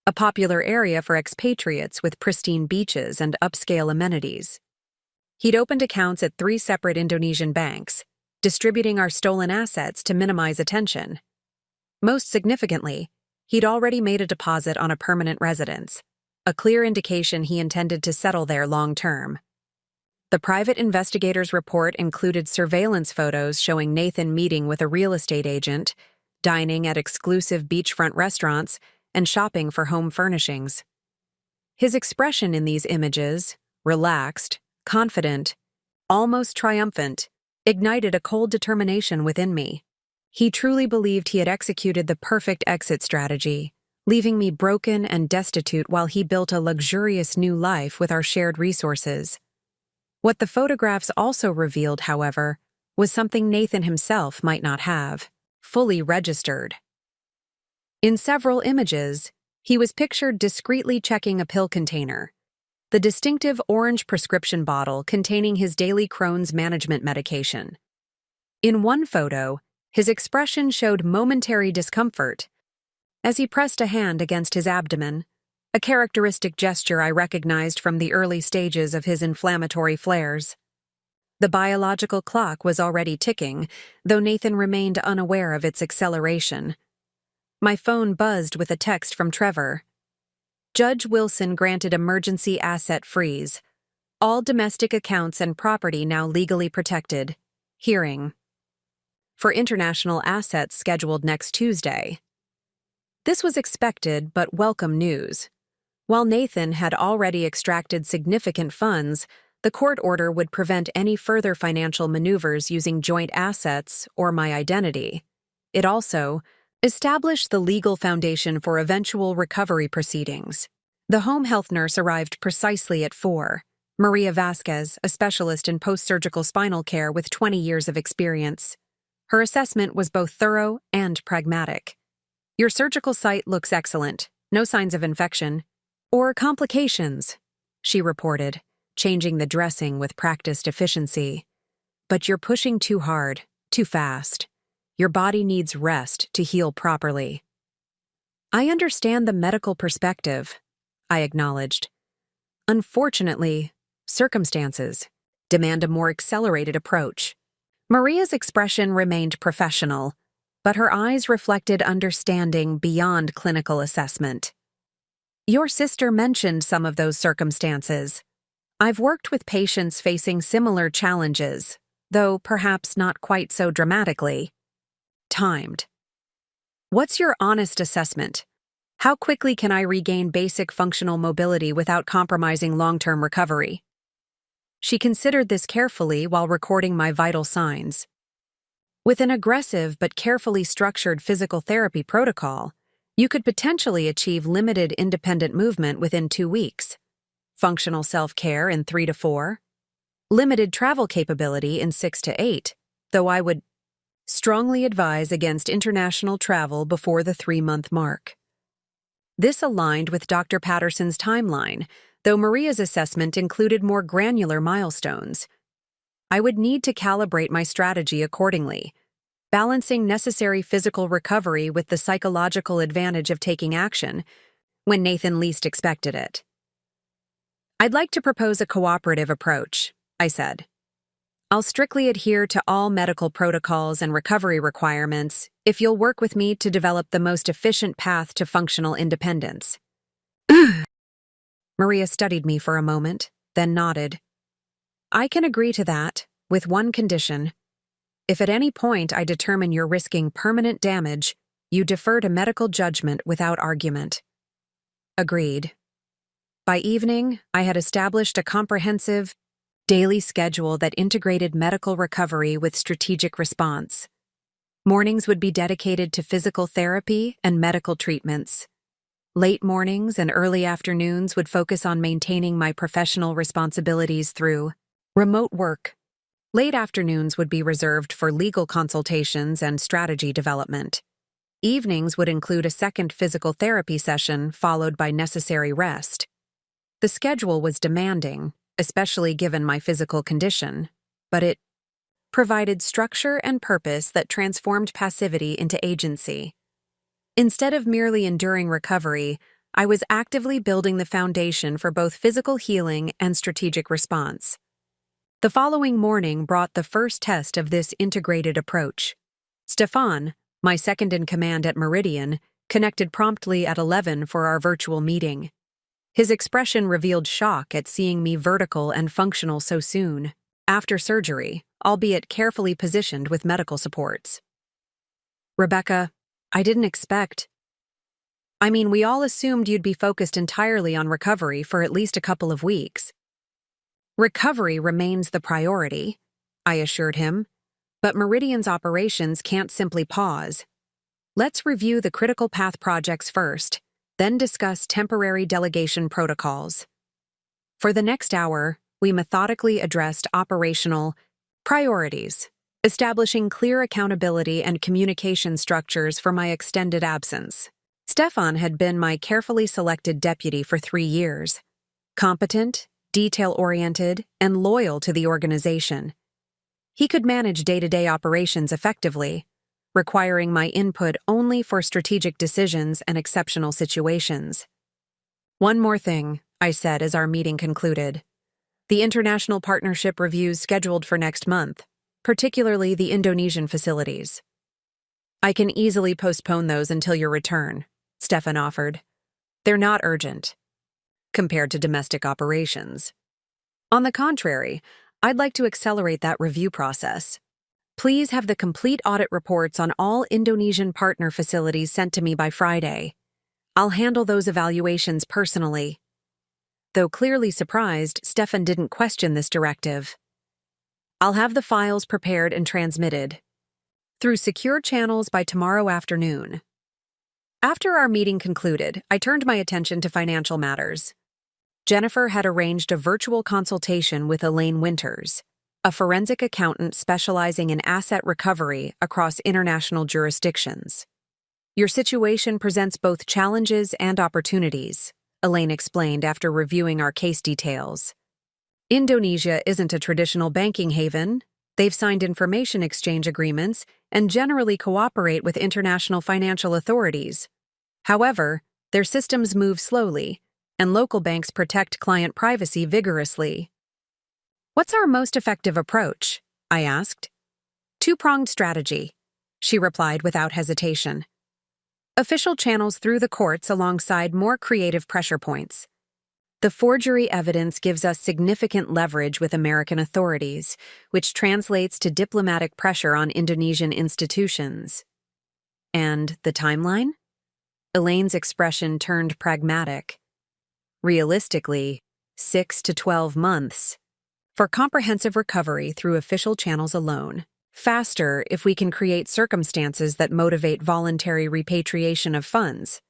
a popular area for expatriates with pristine beaches and upscale amenities. He'd opened accounts at 3 separate Indonesian banks, distributing our stolen assets to minimize attention. Most significantly, he'd already made a deposit on a permanent residence, a clear indication he intended to settle there long-term. The private investigator's report included surveillance photos showing Nathan meeting with a real estate agent, dining at exclusive beachfront restaurants, and shopping for home furnishings. His expression in these images, relaxed, confident, almost triumphant, ignited a cold determination within me. He truly believed he had executed the perfect exit strategy, leaving me broken and destitute while he built a luxurious new life with our shared resources. What the photographs also revealed, however, was something Nathan himself might not have fully registered. In several images, he was pictured discreetly checking a pill container, the distinctive orange prescription bottle containing his daily Crohn's management medication. In one photo, his expression showed momentary discomfort as he pressed a hand against his abdomen, a characteristic gesture I recognized from the early stages of his inflammatory flares. The biological clock was already ticking, though Nathan remained unaware of its acceleration. My phone buzzed with a text from Trevor. Judge Wilson granted emergency asset freeze. All domestic accounts and property now legally protected. Hearing. For international assets scheduled next Tuesday. This was expected but welcome news. While Nathan had already extracted significant funds, the court order would prevent any further financial maneuvers using joint assets or my identity. It also established the legal foundation for eventual recovery proceedings. The home health nurse arrived precisely at 4. Maria Vasquez, a specialist in post-surgical spinal care with 20 years of experience. Her assessment was both thorough and pragmatic. Your surgical site looks excellent, no signs of infection or complications, she reported, changing the dressing with practiced efficiency. But you're pushing too hard, too fast. Your body needs rest to heal properly. I understand the medical perspective, I acknowledged. Unfortunately, circumstances demand a more accelerated approach. Maria's expression remained professional, but her eyes reflected understanding beyond clinical assessment. Your sister mentioned some of those circumstances. I've worked with patients facing similar challenges, though perhaps not quite so dramatically. Timed. What's your honest assessment? How quickly can I regain basic functional mobility without compromising long-term recovery? She considered this carefully while recording my vital signs. With an aggressive but carefully structured physical therapy protocol, you could potentially achieve limited independent movement within 2 weeks, functional self-care in 3 to 4, limited travel capability in 6 to 8, though I would strongly advise against international travel before the 3-month mark. This aligned with Dr. Patterson's timeline, though Maria's assessment included more granular milestones. I would need to calibrate my strategy accordingly, balancing necessary physical recovery with the psychological advantage of taking action when Nathan least expected it. I'd like to propose a cooperative approach, I said. I'll strictly adhere to all medical protocols and recovery requirements if you'll work with me to develop the most efficient path to functional independence. Maria studied me for a moment, then nodded. I can agree to that, with one condition. If at any point I determine you're risking permanent damage, you defer to medical judgment without argument. Agreed. By evening, I had established a comprehensive daily schedule that integrated medical recovery with strategic response. Mornings would be dedicated to physical therapy and medical treatments. Late mornings and early afternoons would focus on maintaining my professional responsibilities through remote work. Late afternoons would be reserved for legal consultations and strategy development. Evenings would include a second physical therapy session followed by necessary rest. The schedule was demanding, especially given my physical condition, but it provided structure and purpose that transformed passivity into agency. Instead of merely enduring recovery, I was actively building the foundation for both physical healing and strategic response. The following morning brought the first test of this integrated approach. Stefan, my second-in-command at Meridian, connected promptly at 11 for our virtual meeting. His expression revealed shock at seeing me vertical and functional so soon, after surgery, albeit carefully positioned with medical supports. "Rebecca, I didn't expect. We all assumed you'd be focused entirely on recovery for at least a couple of weeks." "Recovery remains the priority," I assured him, "but Meridian's operations can't simply pause. Let's review the critical path projects first, then discuss temporary delegation protocols." For the next hour, we methodically addressed operational priorities, establishing clear accountability and communication structures for my extended absence. Stefan had been my carefully selected deputy for 3 years, competent, detail-oriented, and loyal to the organization. He could manage day-to-day operations effectively, requiring my input only for strategic decisions and exceptional situations. "One more thing," I said as our meeting concluded. "The international partnership reviews scheduled for next month, particularly the Indonesian facilities." "I can easily postpone those until your return," Stefan offered. "They're not urgent compared to domestic operations. On the contrary, I'd like to accelerate that review process. Please have the complete audit reports on all Indonesian partner facilities sent to me by Friday. I'll handle those evaluations personally." Though clearly surprised, Stefan didn't question this directive. "I'll have the files prepared and transmitted through secure channels by tomorrow afternoon." After our meeting concluded, I turned my attention to financial matters. Jennifer had arranged a virtual consultation with Elaine Winters, a forensic accountant specializing in asset recovery across international jurisdictions. "Your situation presents both challenges and opportunities," Elaine explained after reviewing our case details. "Indonesia isn't a traditional banking haven. They've signed information exchange agreements and generally cooperate with international financial authorities. However, their systems move slowly, and local banks protect client privacy vigorously." "What's our most effective approach?" I asked. "Two-pronged strategy," she replied without hesitation. "Official channels through the courts alongside more creative pressure points. The forgery evidence gives us significant leverage with American authorities, which translates to diplomatic pressure on Indonesian institutions." "And the timeline?" Elaine's expression turned pragmatic. "Realistically, 6 to 12 months. For comprehensive recovery through official channels alone. Faster if we can create circumstances that motivate voluntary repatriation of funds.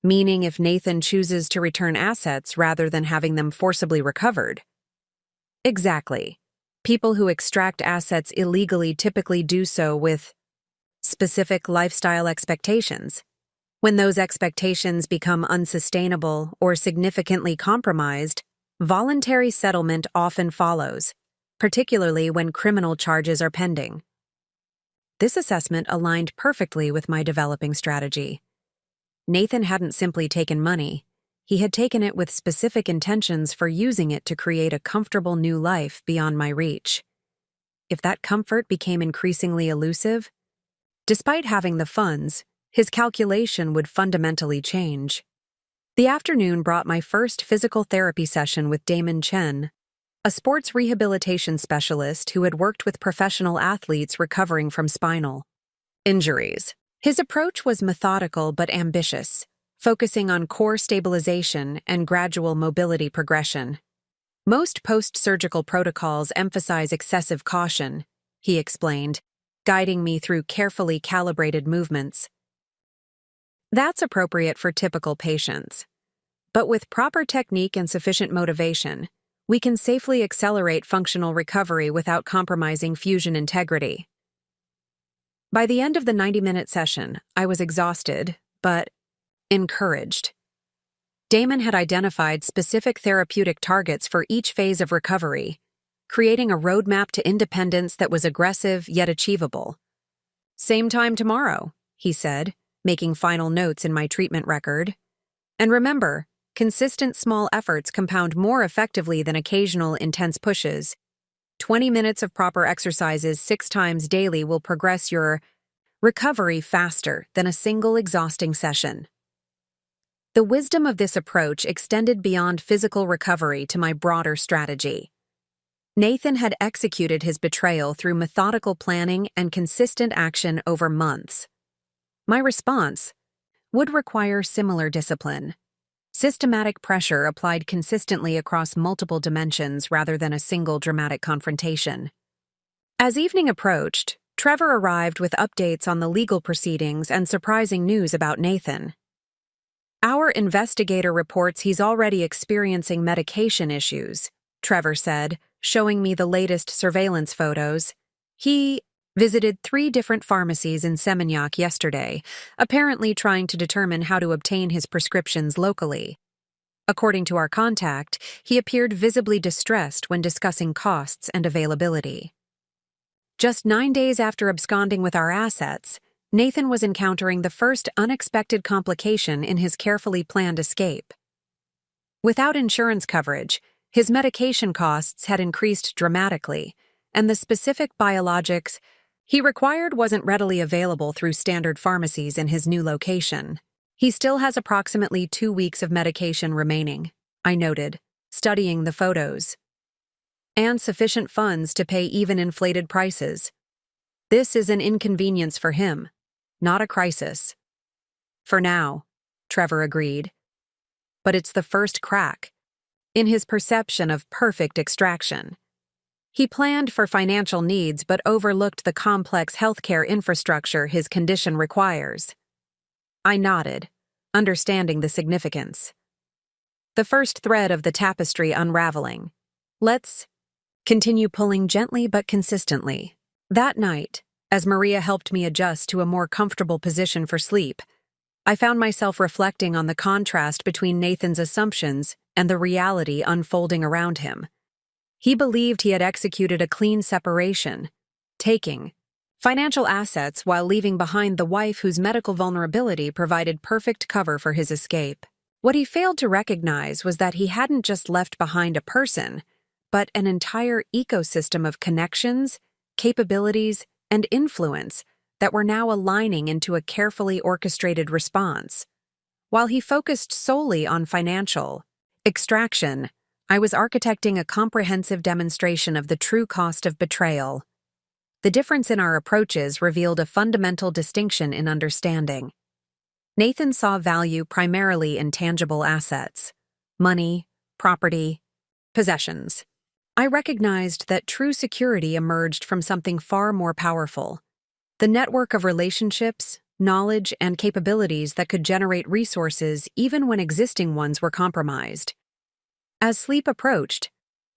Meaning if Nathan chooses to return assets rather than having them forcibly recovered." "Exactly. People who extract assets illegally typically do so with specific lifestyle expectations. When those expectations become unsustainable or significantly compromised, voluntary settlement often follows, particularly when criminal charges are pending." This assessment aligned perfectly with my developing strategy. Nathan hadn't simply taken money, he had taken it with specific intentions for using it to create a comfortable new life beyond my reach. If that comfort became increasingly elusive, despite having the funds, his calculation would fundamentally change. The afternoon brought my first physical therapy session with Damon Chen, a sports rehabilitation specialist who had worked with professional athletes recovering from spinal injuries. His approach was methodical but ambitious, focusing on core stabilization and gradual mobility progression. "Most post-surgical protocols emphasize excessive caution," he explained, guiding me through carefully calibrated movements. "That's appropriate for typical patients. But with proper technique and sufficient motivation, we can safely accelerate functional recovery without compromising fusion integrity." By the end of the 90-minute session, I was exhausted, but encouraged. Damon had identified specific therapeutic targets for each phase of recovery, creating a roadmap to independence that was aggressive yet achievable. "Same time tomorrow," he said, making final notes in my treatment record. "And remember, consistent small efforts compound more effectively than occasional intense pushes. 20 minutes of proper exercises 6 times daily will progress your recovery faster than a single exhausting session." The wisdom of this approach extended beyond physical recovery to my broader strategy. Nathan had executed his betrayal through methodical planning and consistent action over months. My response would require similar discipline. Systematic pressure applied consistently across multiple dimensions rather than a single dramatic confrontation. As evening approached, Trevor arrived with updates on the legal proceedings and surprising news about Nathan. "Our investigator reports he's already experiencing medication issues," Trevor said, showing me the latest surveillance photos. "He visited 3 different pharmacies in Seminyak yesterday, apparently trying to determine how to obtain his prescriptions locally. According to our contact, he appeared visibly distressed when discussing costs and availability." Just 9 days after absconding with our assets, Nathan was encountering the first unexpected complication in his carefully planned escape. Without insurance coverage, his medication costs had increased dramatically, and the specific biologics he required wasn't readily available through standard pharmacies in his new location. "He still has approximately 2 weeks of medication remaining," I noted, studying the photos. "And sufficient funds to pay even inflated prices. This is an inconvenience for him, not a crisis." "For now," Trevor agreed. "But it's the first crack in his perception of perfect extraction. He planned for financial needs but overlooked the complex healthcare infrastructure his condition requires." I nodded, understanding the significance. "The first thread of the tapestry unraveling. Let's continue pulling gently but consistently." That night, as Maria helped me adjust to a more comfortable position for sleep, I found myself reflecting on the contrast between Nathan's assumptions and the reality unfolding around him. He believed he had executed a clean separation, taking financial assets while leaving behind the wife whose medical vulnerability provided perfect cover for his escape. What he failed to recognize was that he hadn't just left behind a person, but an entire ecosystem of connections, capabilities, and influence that were now aligning into a carefully orchestrated response. While he focused solely on financial extraction, I was architecting a comprehensive demonstration of the true cost of betrayal. The difference in our approaches revealed a fundamental distinction in understanding. Nathan saw value primarily in tangible assets: money, property, possessions. I recognized that true security emerged from something far more powerful: the network of relationships, knowledge, and capabilities that could generate resources even when existing ones were compromised. As sleep approached,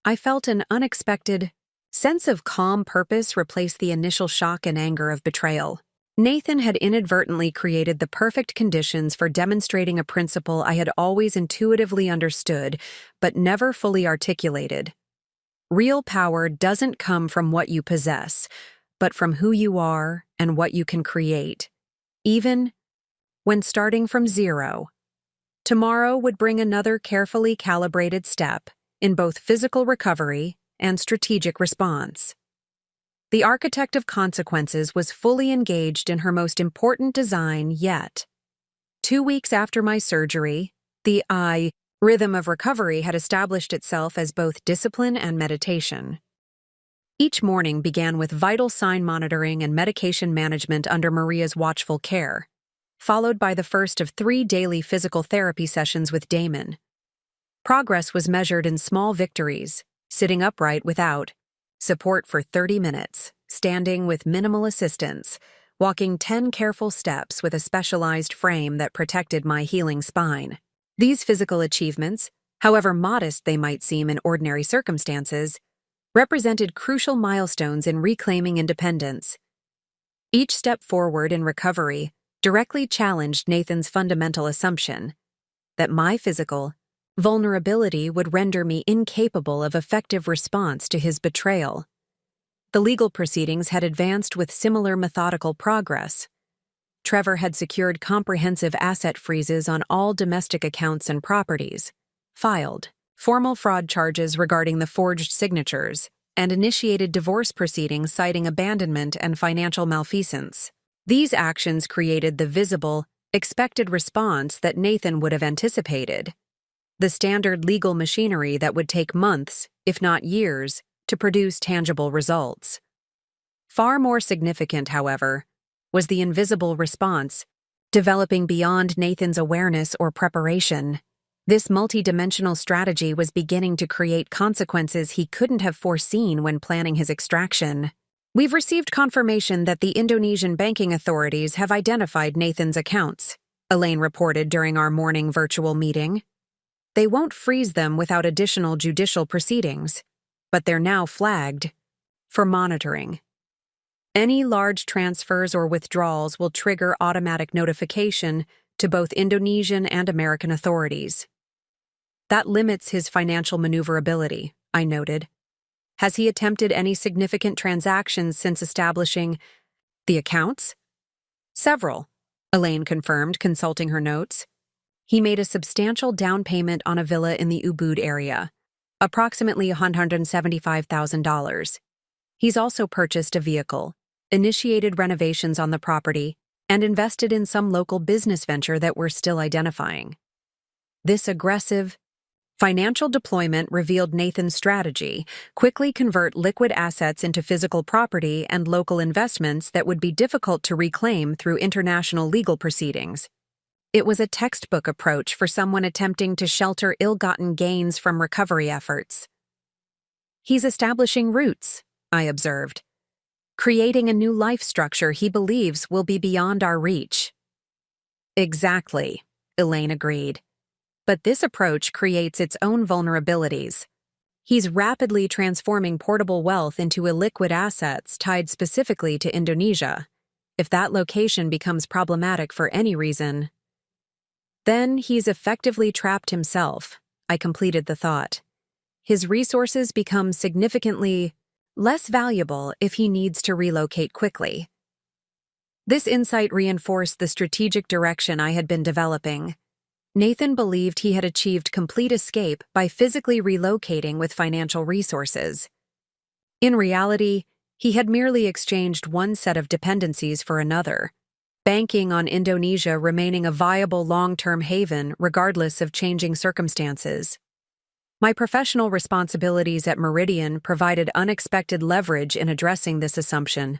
I felt an unexpected sense of calm purpose replace the initial shock and anger of betrayal. Nathan had inadvertently created the perfect conditions for demonstrating a principle I had always intuitively understood but never fully articulated. Real power doesn't come from what you possess, but from who you are and what you can create, even when starting from zero. Tomorrow would bring another carefully calibrated step in both physical recovery and strategic response. The architect of consequences was fully engaged in her most important design yet. 2 weeks after my surgery, the rhythm of recovery had established itself as both discipline and meditation. Each morning began with vital sign monitoring and medication management under Maria's watchful care, followed by the first of 3 daily physical therapy sessions with Damon. Progress was measured in small victories: sitting upright without support for 30 minutes, standing with minimal assistance, walking 10 careful steps with a specialized frame that protected my healing spine. These physical achievements, however modest they might seem in ordinary circumstances, represented crucial milestones in reclaiming independence. Each step forward in recovery directly challenged Nathan's fundamental assumption: that my physical vulnerability would render me incapable of effective response to his betrayal. The legal proceedings had advanced with similar methodical progress. Trevor had secured comprehensive asset freezes on all domestic accounts and properties, filed formal fraud charges regarding the forged signatures, and initiated divorce proceedings citing abandonment and financial malfeasance. These actions created the visible, expected response that Nathan would have anticipated, the standard legal machinery that would take months, if not years, to produce tangible results. Far more significant, however, was the invisible response, developing beyond Nathan's awareness or preparation. This multidimensional strategy was beginning to create consequences he couldn't have foreseen when planning his extraction. "We've received confirmation that the Indonesian banking authorities have identified Nathan's accounts," Elaine reported during our morning virtual meeting. "They won't freeze them without additional judicial proceedings, but they're now flagged for monitoring. Any large transfers or withdrawals will trigger automatic notification to both Indonesian and American authorities. That limits his financial maneuverability," I noted. "Has he attempted any significant transactions since establishing the accounts?" "Several," Elaine confirmed, consulting her notes. "He made a substantial down payment on a villa in the Ubud area, approximately $175,000. He's also purchased a vehicle, initiated renovations on the property, and invested in some local business venture that we're still identifying." This aggressive financial deployment revealed Nathan's strategy: quickly convert liquid assets into physical property and local investments that would be difficult to reclaim through international legal proceedings. It was a textbook approach for someone attempting to shelter ill-gotten gains from recovery efforts. "He's establishing roots," I observed, "creating a new life structure he believes will be beyond our reach." "Exactly," Elaine agreed. "But this approach creates its own vulnerabilities. He's rapidly transforming portable wealth into illiquid assets tied specifically to Indonesia. If that location becomes problematic for any reason, then he's effectively trapped himself," I completed the thought. "His resources become significantly less valuable if he needs to relocate quickly." This insight reinforced the strategic direction I had been developing. Nathan believed he had achieved complete escape by physically relocating with financial resources. In reality, he had merely exchanged one set of dependencies for another, banking on Indonesia remaining a viable long-term haven regardless of changing circumstances. My professional responsibilities at Meridian provided unexpected leverage in addressing this assumption.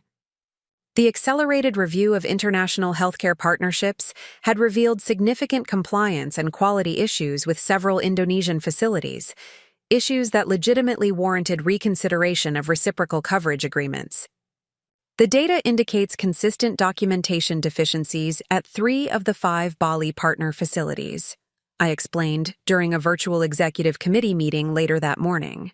The accelerated review of international healthcare partnerships had revealed significant compliance and quality issues with several Indonesian facilities, issues that legitimately warranted reconsideration of reciprocal coverage agreements. The data indicates consistent documentation deficiencies at 3 of the 5 Bali partner facilities, I explained during a virtual executive committee meeting later that morning.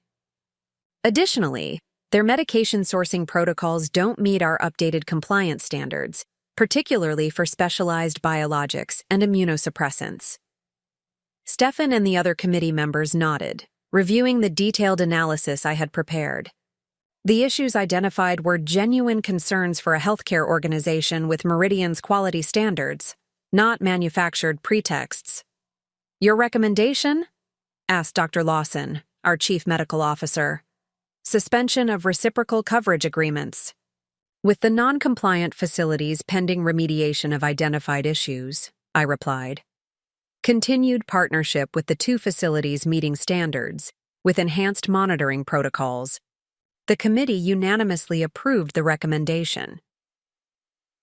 Additionally, their medication sourcing protocols don't meet our updated compliance standards, particularly for specialized biologics and immunosuppressants. Stefan and the other committee members nodded, reviewing the detailed analysis I had prepared. The issues identified were genuine concerns for a healthcare organization with Meridian's quality standards, not manufactured pretexts. "Your recommendation?" asked Dr. Lawson, our chief medical officer. "Suspension of reciprocal coverage agreements. With the non-compliant facilities pending remediation of identified issues," I replied. "Continued partnership with the 2 facilities meeting standards, with enhanced monitoring protocols." The committee unanimously approved the recommendation.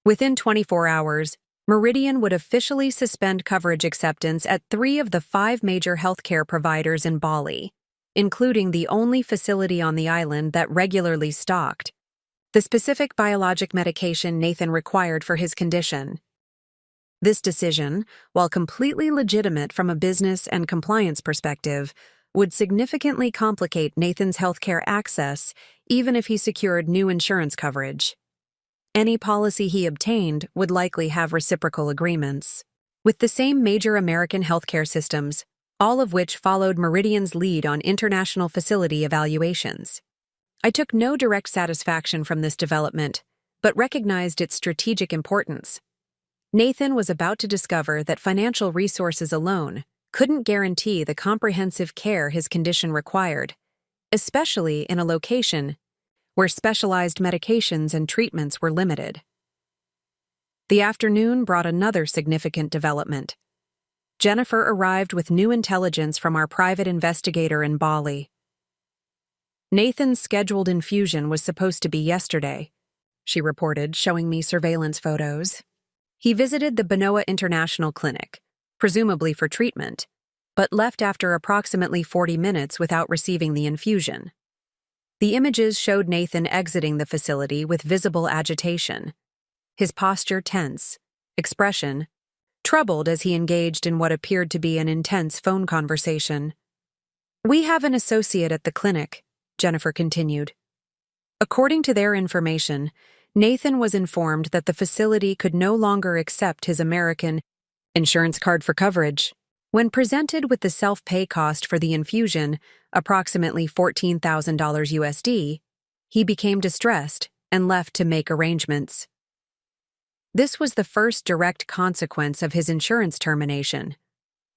Within 24 hours, Meridian would officially suspend coverage acceptance at 3 of the 5 major healthcare providers in Bali, including the only facility on the island that regularly stocked the specific biologic medication Nathan required for his condition. This decision, while completely legitimate from a business and compliance perspective, would significantly complicate Nathan's healthcare access even if he secured new insurance coverage. Any policy he obtained would likely have reciprocal agreements. with the same major American healthcare systems, all of which followed Meridian's lead on international facility evaluations. I took no direct satisfaction from this development, but recognized its strategic importance. Nathan was about to discover that financial resources alone couldn't guarantee the comprehensive care his condition required, especially in a location where specialized medications and treatments were limited. The afternoon brought another significant development. Jennifer arrived with new intelligence from our private investigator in Bali. Nathan's scheduled infusion was supposed to be yesterday, she reported, showing me surveillance photos. He visited the Benoa International Clinic, presumably for treatment, but left after approximately 40 minutes without receiving the infusion. The images showed Nathan exiting the facility with visible agitation, his posture tense, expression troubled as he engaged in what appeared to be an intense phone conversation. "We have an associate at the clinic," Jennifer continued. According to their information, Nathan was informed that the facility could no longer accept his American insurance card for coverage. When presented with the self-pay cost for the infusion, approximately $14,000 USD, he became distressed and left to make arrangements. This was the first direct consequence of his insurance termination.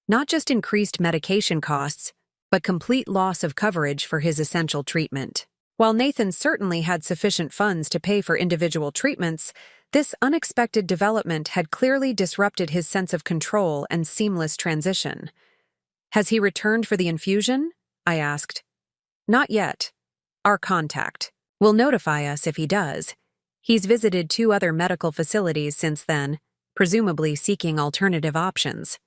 Not just increased medication costs, but complete loss of coverage for his essential treatment. While Nathan certainly had sufficient funds to pay for individual treatments, this unexpected development had clearly disrupted his sense of control and seamless transition. "Has he returned for the infusion?" I asked. "Not yet. Our contact will notify us if he does. He's visited 2 other medical facilities since then, presumably seeking alternative options."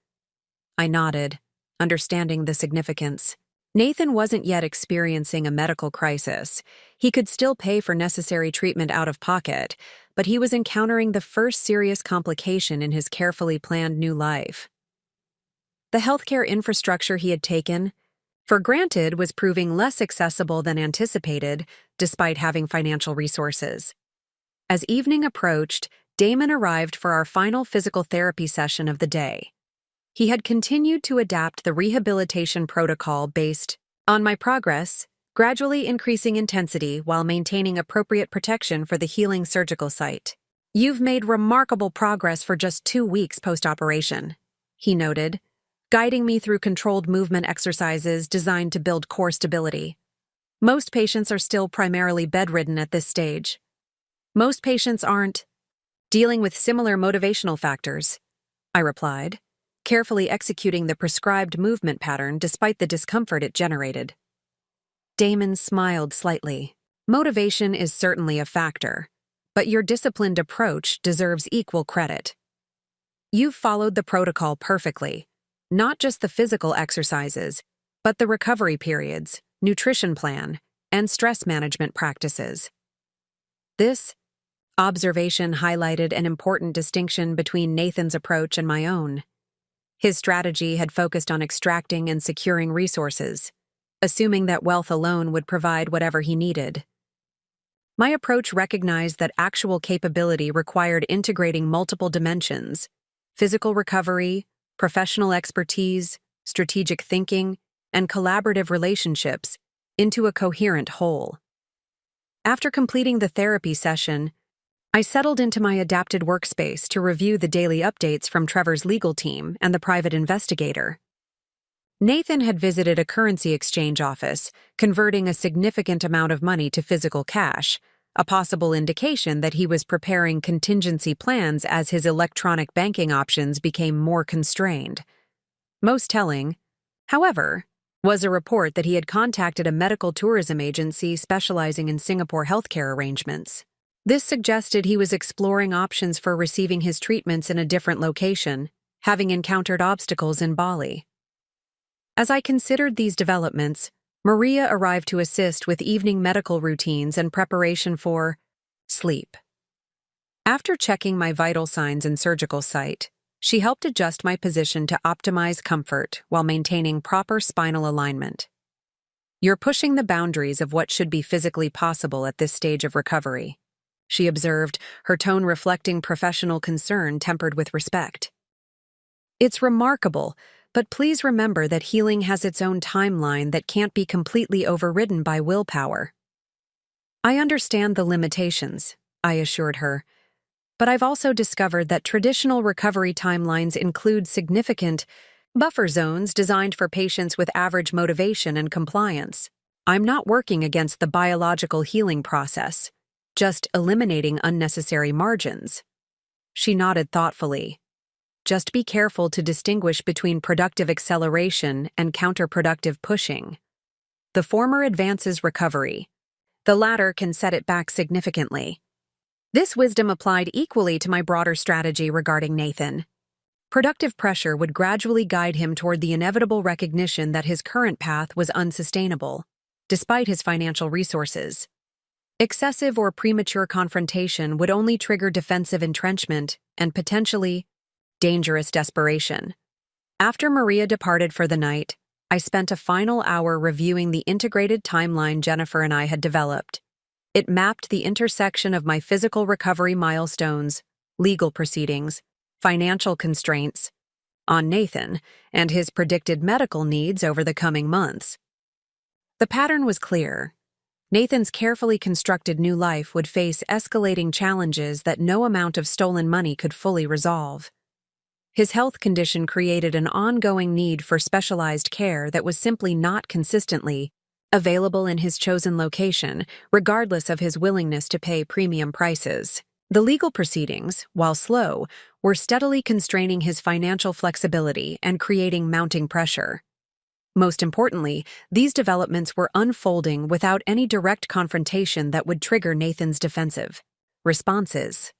I nodded, understanding the significance. Nathan wasn't yet experiencing a medical crisis. He could still pay for necessary treatment out of pocket, but he was encountering the first serious complication in his carefully planned new life. The healthcare infrastructure he had taken for granted was proving less accessible than anticipated, despite having financial resources. As evening approached, Damon arrived for our final physical therapy session of the day. He had continued to adapt the rehabilitation protocol based on my progress, gradually increasing intensity while maintaining appropriate protection for the healing surgical site. "You've made remarkable progress for just 2 weeks post-operation," he noted, guiding me through controlled movement exercises designed to build core stability. "Most patients are still primarily bedridden at this stage. Most patients aren't dealing with similar motivational factors," I replied, carefully executing the prescribed movement pattern despite the discomfort it generated. Damon smiled slightly. "Motivation is certainly a factor, but your disciplined approach deserves equal credit. You've followed the protocol perfectly, not just the physical exercises, but the recovery periods, nutrition plan, and stress management practices." This observation highlighted an important distinction between Nathan's approach and my own. His strategy had focused on extracting and securing resources, assuming that wealth alone would provide whatever he needed. My approach recognized that actual capability required integrating multiple dimensions: physical recovery, professional expertise, strategic thinking, and collaborative relationships into a coherent whole. After completing the therapy session, I settled into my adapted workspace to review the daily updates from Trevor's legal team and the private investigator. Nathan had visited a currency exchange office, converting a significant amount of money to physical cash, a possible indication that he was preparing contingency plans as his electronic banking options became more constrained. Most telling, however, was a report that he had contacted a medical tourism agency specializing in Singapore healthcare arrangements. This suggested he was exploring options for receiving his treatments in a different location, having encountered obstacles in Bali. As I considered these developments, Maria arrived to assist with evening medical routines and preparation for sleep. After checking my vital signs and surgical site, she helped adjust my position to optimize comfort while maintaining proper spinal alignment. "You're pushing the boundaries of what should be physically possible at this stage of recovery," she observed, her tone reflecting professional concern tempered with respect. It's remarkable, but please remember that healing has its own timeline that can't be completely overridden by willpower. I understand the limitations, I assured her, but I've also discovered that traditional recovery timelines include significant buffer zones designed for patients with average motivation and compliance. I'm not working against the biological healing process, just eliminating unnecessary margins. She nodded thoughtfully. Just be careful to distinguish between productive acceleration and counterproductive pushing. The former advances recovery. The latter can set it back significantly. This wisdom applied equally to my broader strategy regarding Nathan. Productive pressure would gradually guide him toward the inevitable recognition that his current path was unsustainable, despite his financial resources. Excessive or premature confrontation would only trigger defensive entrenchment and potentially dangerous desperation. After Maria departed for the night, I spent a final hour reviewing the integrated timeline Jennifer and I had developed. It mapped the intersection of my physical recovery milestones, legal proceedings, financial constraints, on Nathan, and his predicted medical needs over the coming months. The pattern was clear. Nathan's carefully constructed new life would face escalating challenges that no amount of stolen money could fully resolve. His health condition created an ongoing need for specialized care that was simply not consistently available in his chosen location, regardless of his willingness to pay premium prices. The legal proceedings, while slow, were steadily constraining his financial flexibility and creating mounting pressure. Most importantly, these developments were unfolding without any direct confrontation that would trigger Nathan's defensive responses.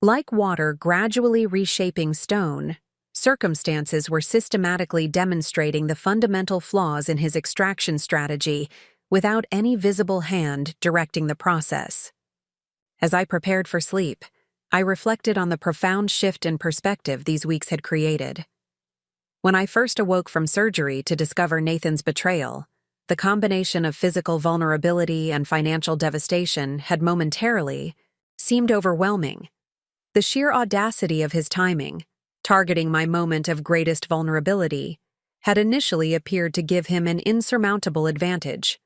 Like water gradually reshaping stone, circumstances were systematically demonstrating the fundamental flaws in his extraction strategy without any visible hand directing the process. As I prepared for sleep, I reflected on the profound shift in perspective these weeks had created. When I first awoke from surgery to discover Nathan's betrayal, the combination of physical vulnerability and financial devastation had momentarily seemed overwhelming. The sheer audacity of his timing, targeting my moment of greatest vulnerability, had initially appeared to give him an insurmountable advantage.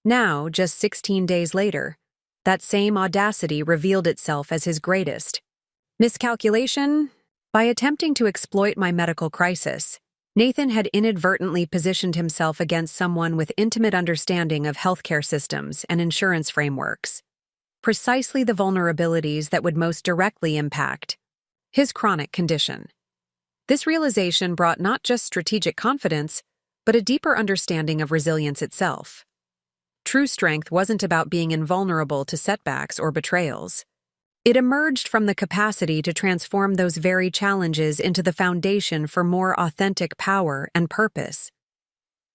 Now, just 16 days later, that same audacity revealed itself as his greatest miscalculation. By attempting to exploit my medical crisis, Nathan had inadvertently positioned himself against someone with intimate understanding of healthcare systems and insurance frameworks. Precisely the vulnerabilities that would most directly impact his chronic condition. This realization brought not just strategic confidence, but a deeper understanding of resilience itself. True strength wasn't about being invulnerable to setbacks or betrayals. It emerged from the capacity to transform those very challenges into the foundation for more authentic power and purpose.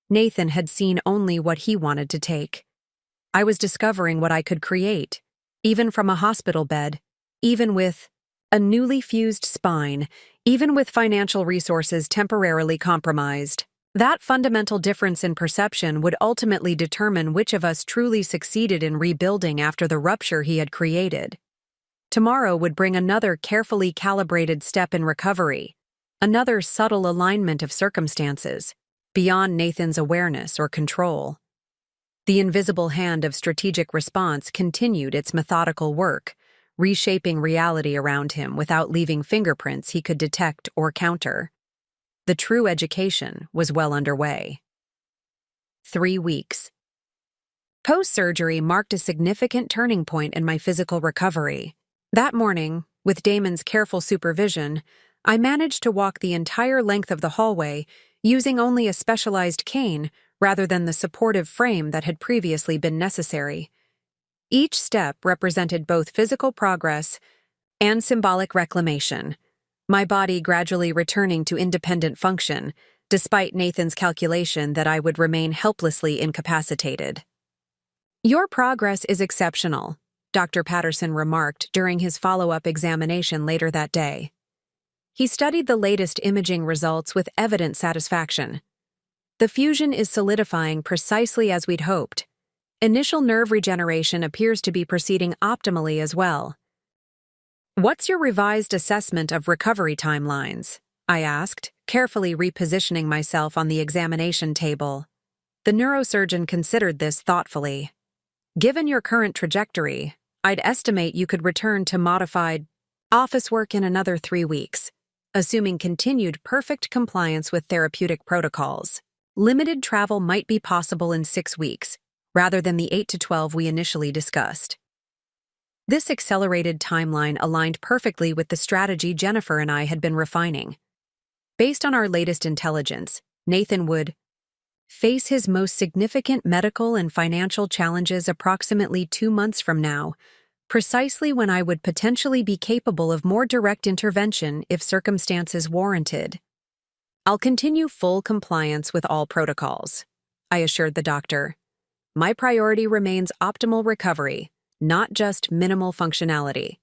Nathan had seen only what he wanted to take. I was discovering what I could create, even from a hospital bed, even with a newly fused spine, even with financial resources temporarily compromised. That fundamental difference in perception would ultimately determine which of us truly succeeded in rebuilding after the rupture he had created. Tomorrow would bring another carefully calibrated step in recovery, another subtle alignment of circumstances, beyond Nathan's awareness or control. The invisible hand of strategic response continued its methodical work, reshaping reality around him without leaving fingerprints he could detect or counter. The true education was well underway. 3 weeks. Post-surgery marked a significant turning point in my physical recovery. That morning, with Damon's careful supervision, I managed to walk the entire length of the hallway using only a specialized cane rather than the supportive frame that had previously been necessary. Each step represented both physical progress and symbolic reclamation, my body gradually returning to independent function, despite Nathan's calculation that I would remain helplessly incapacitated. "Your progress is exceptional," Dr. Patterson remarked during his follow-up examination later that day. He studied the latest imaging results with evident satisfaction. "The fusion is solidifying precisely as we'd hoped. Initial nerve regeneration appears to be proceeding optimally as well. What's your revised assessment of recovery timelines?" I asked, carefully repositioning myself on the examination table. The neurosurgeon considered this thoughtfully. Given your current trajectory, I'd estimate you could return to modified office work in another 3 weeks, assuming continued perfect compliance with therapeutic protocols. Limited travel might be possible in 6 weeks, rather than the 8 to 12 we initially discussed. This accelerated timeline aligned perfectly with the strategy Jennifer and I had been refining. Based on our latest intelligence, Nathan would face his most significant medical and financial challenges approximately 2 months from now, precisely when I would potentially be capable of more direct intervention if circumstances warranted. I'll continue full compliance with all protocols, I assured the doctor. My priority remains optimal recovery, not just minimal functionality.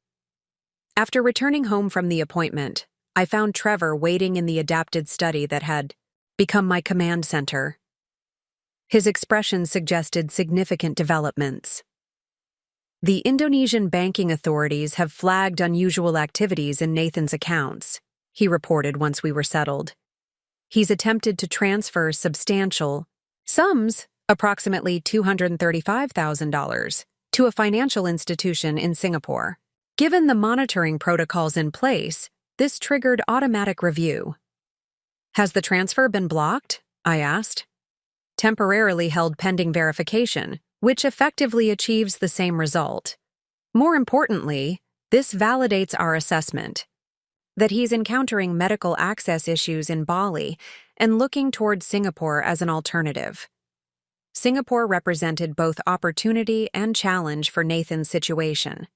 After returning home from the appointment, I found Trevor waiting in the adapted study that had become my command center. His expression suggested significant developments. The Indonesian banking authorities have flagged unusual activities in Nathan's accounts, he reported once we were settled. He's attempted to transfer substantial sums, approximately $235,000, to a financial institution in Singapore. Given the monitoring protocols in place, this triggered automatic review. Has the transfer been blocked? I asked. Temporarily held pending verification, which effectively achieves the same result. More importantly, this validates our assessment that he's encountering medical access issues in Bali and looking toward Singapore as an alternative. Singapore represented both opportunity and challenge for Nathan's situation.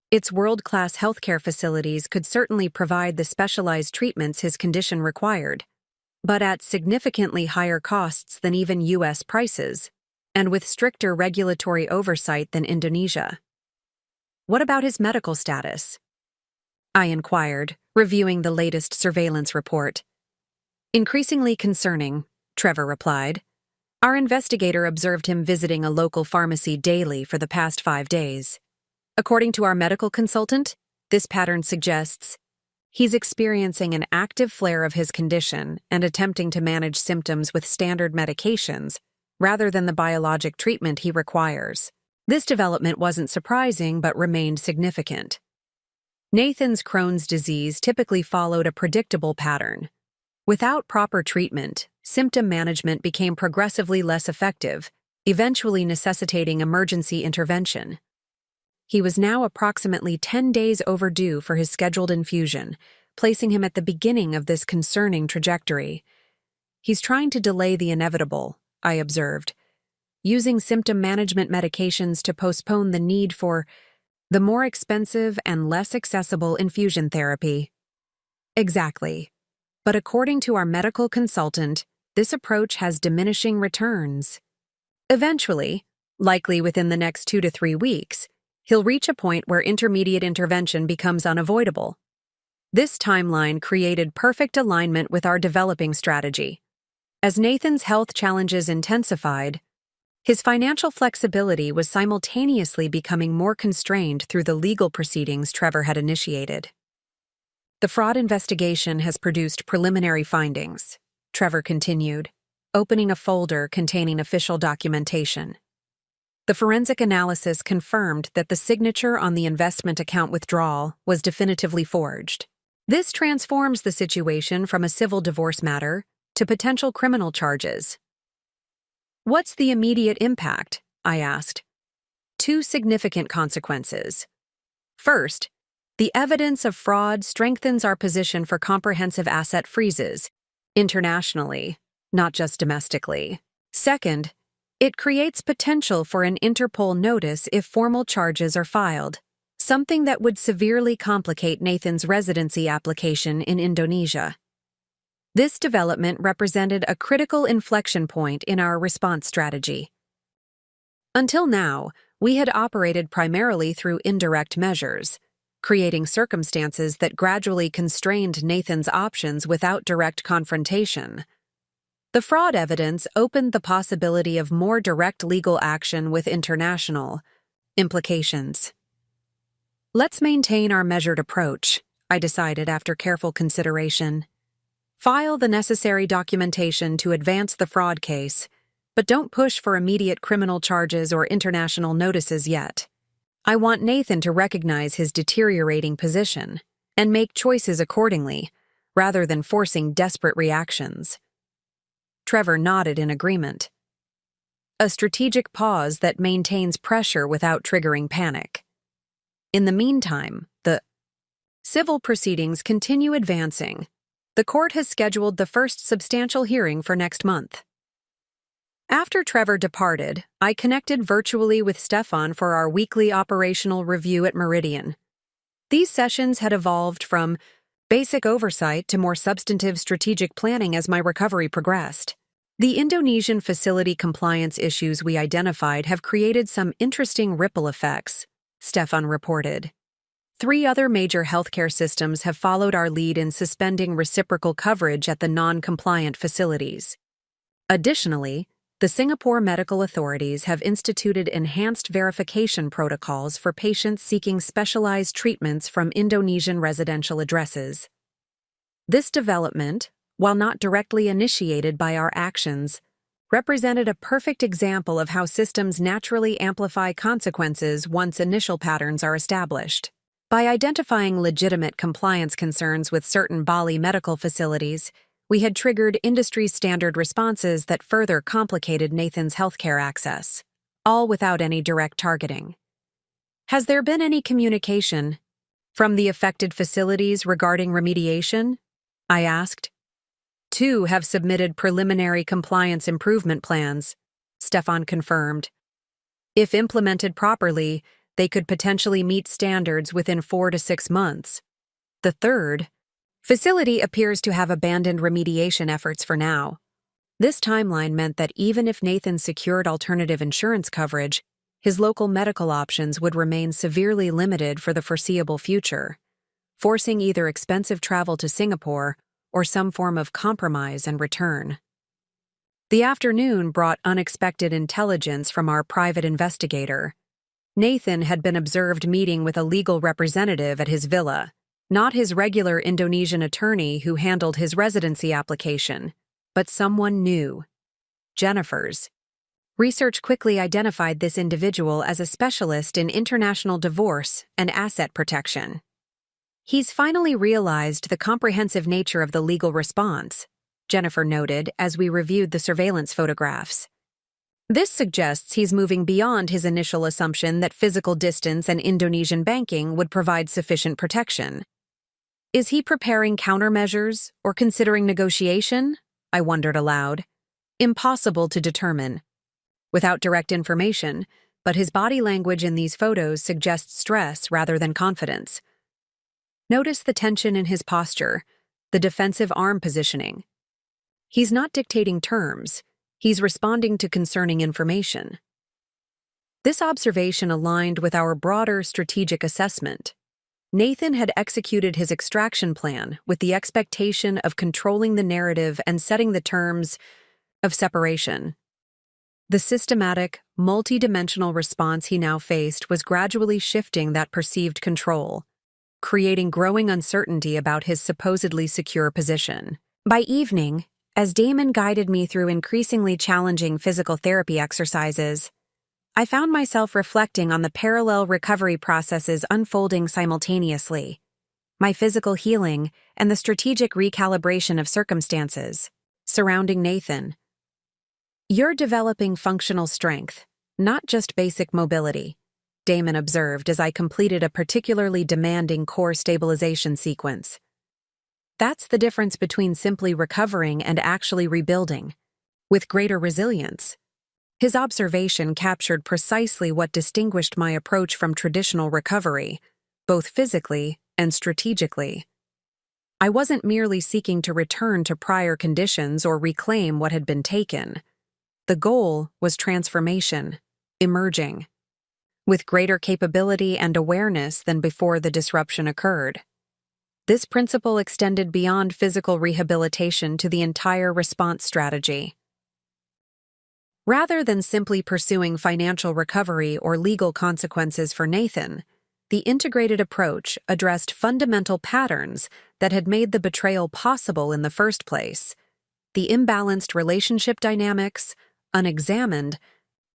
Its world-class healthcare facilities could certainly provide the specialized treatments his condition required, but at significantly higher costs than even U.S. prices, and with stricter regulatory oversight than Indonesia. What about his medical status? I inquired, reviewing the latest surveillance report. Increasingly concerning, Trevor replied. Our investigator observed him visiting a local pharmacy daily for the past 5 days. According to our medical consultant, this pattern suggests he's experiencing an active flare of his condition and attempting to manage symptoms with standard medications rather than the biologic treatment he requires. This development wasn't surprising but remained significant. Nathan's Crohn's disease typically followed a predictable pattern. Without proper treatment, symptom management became progressively less effective, eventually necessitating emergency intervention. He was now approximately 10 days overdue for his scheduled infusion, placing him at the beginning of this concerning trajectory. He's trying to delay the inevitable, I observed, using symptom management medications to postpone the need for the more expensive and less accessible infusion therapy. Exactly. But according to our medical consultant, this approach has diminishing returns. Eventually, likely within the next 2 to 3 weeks, he'll reach a point where intermediate intervention becomes unavoidable. This timeline created perfect alignment with our developing strategy. As Nathan's health challenges intensified, his financial flexibility was simultaneously becoming more constrained through the legal proceedings Trevor had initiated. The fraud investigation has produced preliminary findings, Trevor continued, opening a folder containing official documentation. The forensic analysis confirmed that the signature on the investment account withdrawal was definitively forged. This transforms the situation from a civil divorce matter to potential criminal charges. What's the immediate impact? I asked. 2 significant consequences. First, the evidence of fraud strengthens our position for comprehensive asset freezes, internationally, not just domestically. Second, it creates potential for an Interpol notice if formal charges are filed, something that would severely complicate Nathan's residency application in Indonesia. This development represented a critical inflection point in our response strategy. Until now, we had operated primarily through indirect measures, creating circumstances that gradually constrained Nathan's options without direct confrontation. The fraud evidence opened the possibility of more direct legal action with international implications. Let's maintain our measured approach, I decided after careful consideration. File the necessary documentation to advance the fraud case, but don't push for immediate criminal charges or international notices yet. I want Nathan to recognize his deteriorating position and make choices accordingly, rather than forcing desperate reactions. Trevor nodded in agreement. A strategic pause that maintains pressure without triggering panic. In the meantime, the civil proceedings continue advancing. The court has scheduled the first substantial hearing for next month. After Trevor departed, I connected virtually with Stefan for our weekly operational review at Meridian. These sessions had evolved from basic oversight to more substantive strategic planning as my recovery progressed. The Indonesian facility compliance issues we identified have created some interesting ripple effects, Stefan reported. 3 other major healthcare systems have followed our lead in suspending reciprocal coverage at the non-compliant facilities. Additionally, the Singapore medical authorities have instituted enhanced verification protocols for patients seeking specialized treatments from Indonesian residential addresses. This development, while not directly initiated by our actions, represented a perfect example of how systems naturally amplify consequences once initial patterns are established. By identifying legitimate compliance concerns with certain Bali medical facilities, we had triggered industry-standard responses that further complicated Nathan's healthcare access, all without any direct targeting. Has there been any communication from the affected facilities regarding remediation? I asked. 2 have submitted preliminary compliance improvement plans, Stefan confirmed. If implemented properly, they could potentially meet standards within 4 to 6 months. The 3rd facility appears to have abandoned remediation efforts for now. This timeline meant that even if Nathan secured alternative insurance coverage, his local medical options would remain severely limited for the foreseeable future, forcing either expensive travel to Singapore or some form of compromise and return. The afternoon brought unexpected intelligence from our private investigator. Nathan had been observed meeting with a legal representative at his villa, not his regular Indonesian attorney who handled his residency application, but someone new. Jennifer's. Research quickly identified this individual as a specialist in international divorce and asset protection. He's finally realized the comprehensive nature of the legal response, Jennifer noted as we reviewed the surveillance photographs. This suggests he's moving beyond his initial assumption that physical distance and Indonesian banking would provide sufficient protection. Is he preparing countermeasures or considering negotiation? I wondered aloud. Impossible to determine. Without direct information, but his body language in these photos suggests stress rather than confidence. Notice the tension in his posture, the defensive arm positioning. He's not dictating terms, he's responding to concerning information. This observation aligned with our broader strategic assessment. Nathan had executed his extraction plan with the expectation of controlling the narrative and setting the terms of separation. The systematic, multi-dimensional response he now faced was gradually shifting that perceived control, creating growing uncertainty about his supposedly secure position. By evening, as Damon guided me through increasingly challenging physical therapy exercises, I found myself reflecting on the parallel recovery processes unfolding simultaneously, my physical healing and the strategic recalibration of circumstances surrounding Nathan. You're developing functional strength, not just basic mobility, Damon observed as I completed a particularly demanding core stabilization sequence. That's the difference between simply recovering and actually rebuilding, with greater resilience. His observation captured precisely what distinguished my approach from traditional recovery, both physically and strategically. I wasn't merely seeking to return to prior conditions or reclaim what had been taken. The goal was transformation, emerging, with greater capability and awareness than before the disruption occurred. This principle extended beyond physical rehabilitation to the entire response strategy. Rather than simply pursuing financial recovery or legal consequences for Nathan, The integrated approach addressed fundamental patterns that had made the betrayal possible in the first place: the imbalanced relationship dynamics, unexamined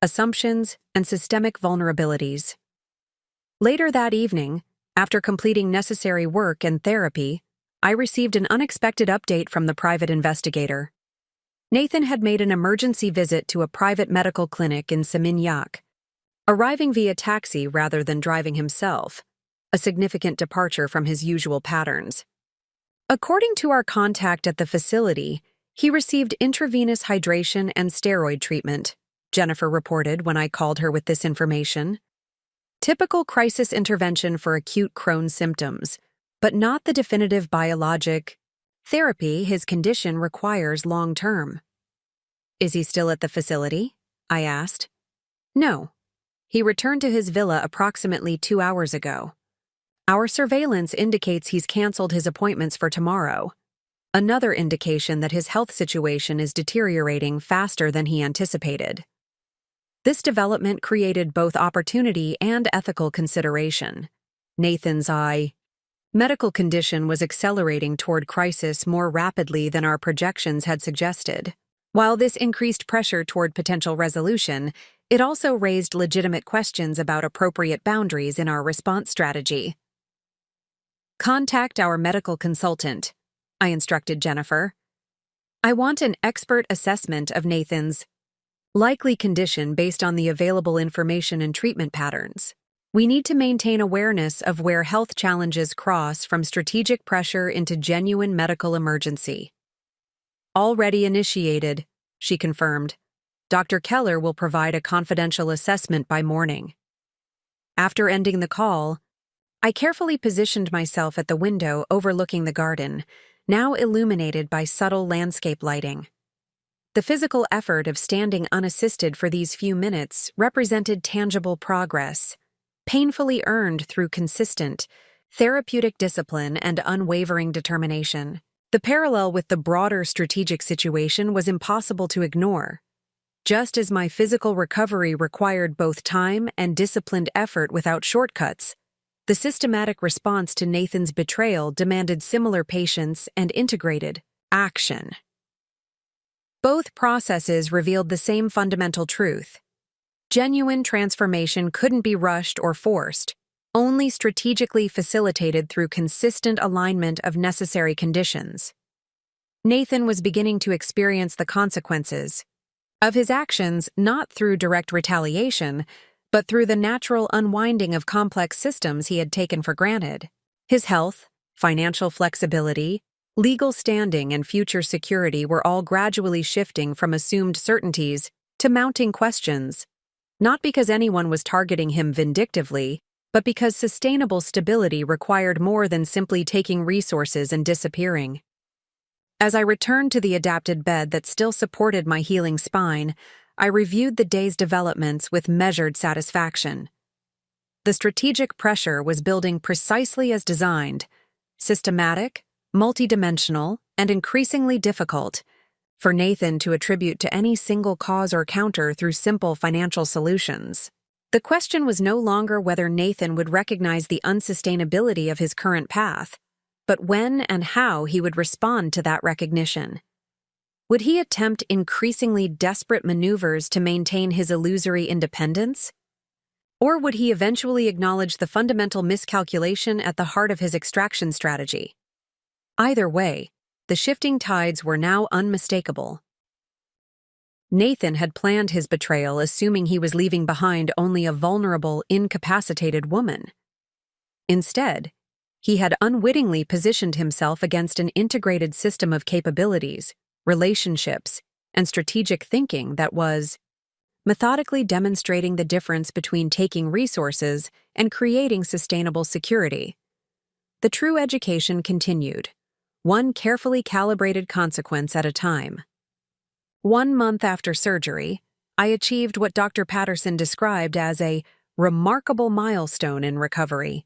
assumptions, and systemic vulnerabilities. Later that evening, after completing necessary work and therapy, I received an unexpected update from the private investigator. Nathan had made an emergency visit to a private medical clinic in Seminyak, arriving via taxi rather than driving himself, a significant departure from his usual patterns. According to our contact at the facility, he received intravenous hydration and steroid treatment, Jennifer reported when I called her with this information. Typical crisis intervention for acute Crohn's symptoms, but not the definitive biologic therapy his condition requires long-term. Is he still at the facility? I asked. No. He returned to his villa approximately 2 hours ago. Our surveillance indicates he's canceled his appointments for tomorrow, another indication that his health situation is deteriorating faster than he anticipated. This development created both opportunity and ethical consideration. Nathan's medical condition was accelerating toward crisis more rapidly than our projections had suggested. While this increased pressure toward potential resolution, it also raised legitimate questions about appropriate boundaries in our response strategy. Contact our medical consultant, I instructed Jennifer. I want an expert assessment of Nathan's likely condition based on the available information and treatment patterns. We need to maintain awareness of where health challenges cross from strategic pressure into genuine medical emergency. Already initiated, she confirmed. Dr. Keller will provide a confidential assessment by morning. After ending the call, I carefully positioned myself at the window overlooking the garden, now illuminated by subtle landscape lighting. The physical effort of standing unassisted for these few minutes represented tangible progress, painfully earned through consistent, therapeutic discipline and unwavering determination. The parallel with the broader strategic situation was impossible to ignore. Just as my physical recovery required both time and disciplined effort without shortcuts, the systematic response to Nathan's betrayal demanded similar patience and integrated action. Both processes revealed the same fundamental truth. Genuine transformation couldn't be rushed or forced, only strategically facilitated through consistent alignment of necessary conditions. Nathan was beginning to experience the consequences of his actions not through direct retaliation, but through the natural unwinding of complex systems he had taken for granted. His health, financial flexibility, legal standing, and future security were all gradually shifting from assumed certainties to mounting questions, not because anyone was targeting him vindictively, but because sustainable stability required more than simply taking resources and disappearing. As I returned to the adapted bed that still supported my healing spine, I reviewed the day's developments with measured satisfaction. The strategic pressure was building precisely as designed: systematic, multidimensional, and increasingly difficult for Nathan to attribute to any single cause or counter through simple financial solutions. The question was no longer whether Nathan would recognize the unsustainability of his current path, but when and how he would respond to that recognition. Would he attempt increasingly desperate maneuvers to maintain his illusory independence? Or would he eventually acknowledge the fundamental miscalculation at the heart of his extraction strategy? Either way, the shifting tides were now unmistakable. Nathan had planned his betrayal assuming he was leaving behind only a vulnerable, incapacitated woman. Instead, he had unwittingly positioned himself against an integrated system of capabilities, relationships, and strategic thinking that was methodically demonstrating the difference between taking resources and creating sustainable security. The true education continued, one carefully calibrated consequence at a time. 1 month after surgery, I achieved what Dr. Patterson described as a remarkable milestone in recovery: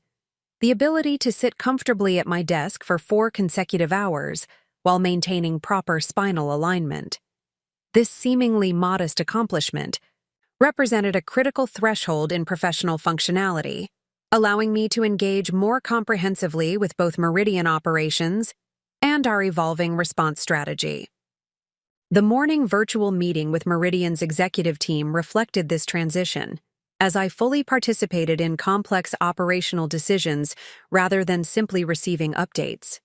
the ability to sit comfortably at my desk for 4 consecutive hours while maintaining proper spinal alignment. This seemingly modest accomplishment represented a critical threshold in professional functionality. allowing me to engage more comprehensively with both Meridian operations and our evolving response strategy. The morning virtual meeting with Meridian's executive team reflected this transition, as I fully participated in complex operational decisions rather than simply receiving updates.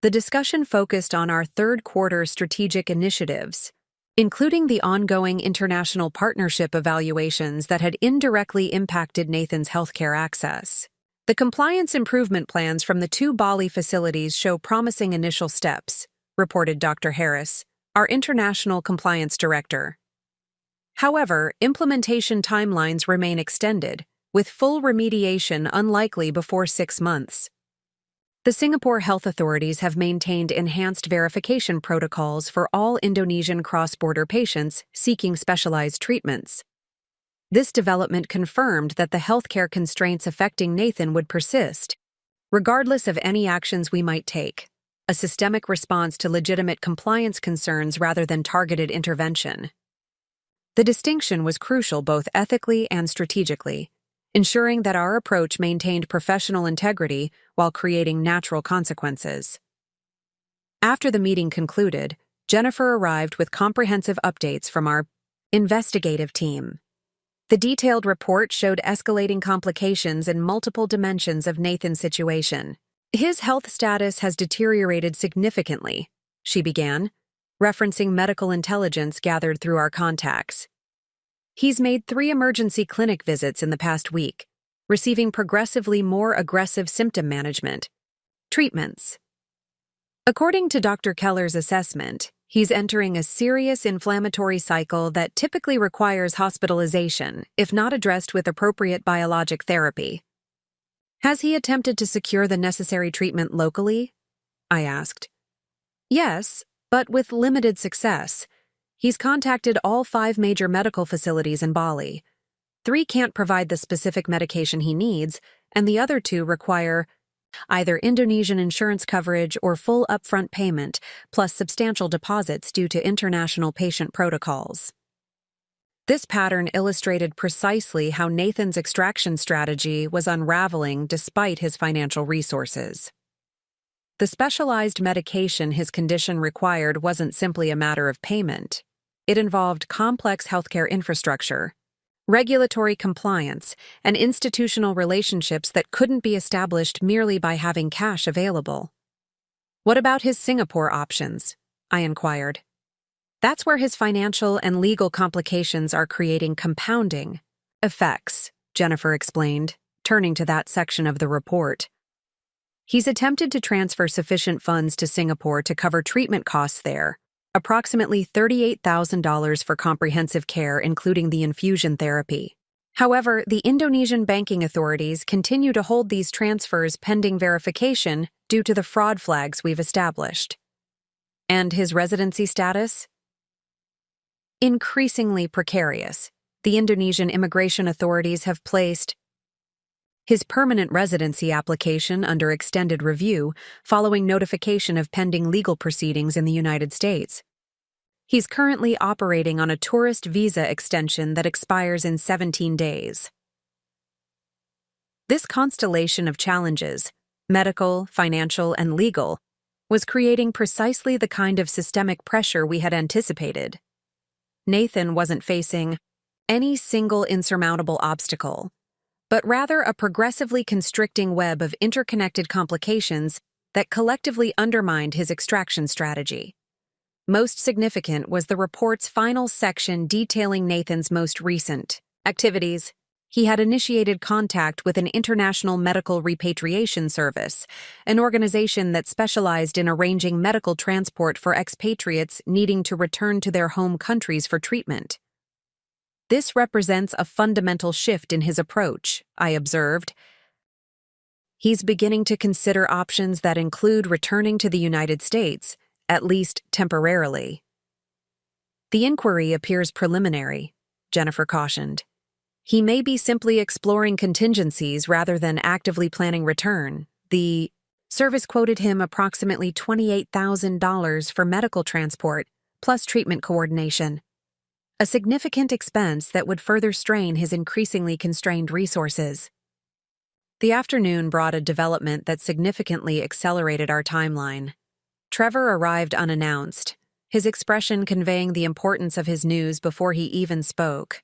The discussion focused on our third-quarter strategic initiatives, including the ongoing international partnership evaluations that had indirectly impacted Nathan's healthcare access. The compliance improvement plans from the 2 Bali facilities show promising initial steps, reported Dr. Harris, our international compliance director. However, implementation timelines remain extended, with full remediation unlikely before 6 months. The Singapore health authorities have maintained enhanced verification protocols for all Indonesian cross-border patients seeking specialized treatments. This development confirmed that the healthcare constraints affecting Nathan would persist, regardless of any actions we might take, a systemic response to legitimate compliance concerns rather than targeted intervention. The distinction was crucial both ethically and strategically, ensuring that our approach maintained professional integrity while creating natural consequences. After the meeting concluded, Jennifer arrived with comprehensive updates from our investigative team. The detailed report showed escalating complications in multiple dimensions of Nathan's situation. His health status has deteriorated significantly, she began, referencing medical intelligence gathered through our contacts. He's made 3 emergency clinic visits in the past week, receiving progressively more aggressive symptom management. Treatments. According to Dr. Keller's assessment, he's entering a serious inflammatory cycle that typically requires hospitalization, if not addressed with appropriate biologic therapy. Has he attempted to secure the necessary treatment locally? I asked. Yes, but with limited success. He's contacted all 5 major medical facilities in Bali. 3 can't provide the specific medication he needs, and the other 2 require either Indonesian insurance coverage or full upfront payment, plus substantial deposits due to international patient protocols. This pattern illustrated precisely how Nathan's extraction strategy was unraveling despite his financial resources. The specialized medication his condition required wasn't simply a matter of payment. It involved complex healthcare infrastructure, regulatory compliance, and institutional relationships that couldn't be established merely by having cash available. What about his Singapore options? I inquired. That's where his financial and legal complications are creating compounding effects, Jennifer explained, turning to that section of the report. He's attempted to transfer sufficient funds to Singapore to cover treatment costs there, approximately $38,000 for comprehensive care including the infusion therapy. However, the Indonesian banking authorities continue to hold these transfers pending verification due to the fraud flags we've established. And his residency status? Increasingly precarious. The Indonesian immigration authorities have placed his permanent residency application under extended review following notification of pending legal proceedings in the United States. He's currently operating on a tourist visa extension that expires in 17 days. This constellation of challenges, medical, financial, and legal, was creating precisely the kind of systemic pressure we had anticipated. Nathan wasn't facing any single insurmountable obstacle, but rather a progressively constricting web of interconnected complications that collectively undermined his extraction strategy. Most significant was the report's final section detailing Nathan's most recent activities. He had initiated contact with an international medical repatriation service, an organization that specialized in arranging medical transport for expatriates needing to return to their home countries for treatment. This represents a fundamental shift in his approach, I observed. He's beginning to consider options that include returning to the United States, at least temporarily. The inquiry appears preliminary, Jennifer cautioned. He may be simply exploring contingencies rather than actively planning return. The service quoted him approximately $28,000 for medical transport, plus treatment coordination. A significant expense that would further strain his increasingly constrained resources. The afternoon brought a development that significantly accelerated our timeline. Trevor arrived unannounced, his expression conveying the importance of his news before he even spoke.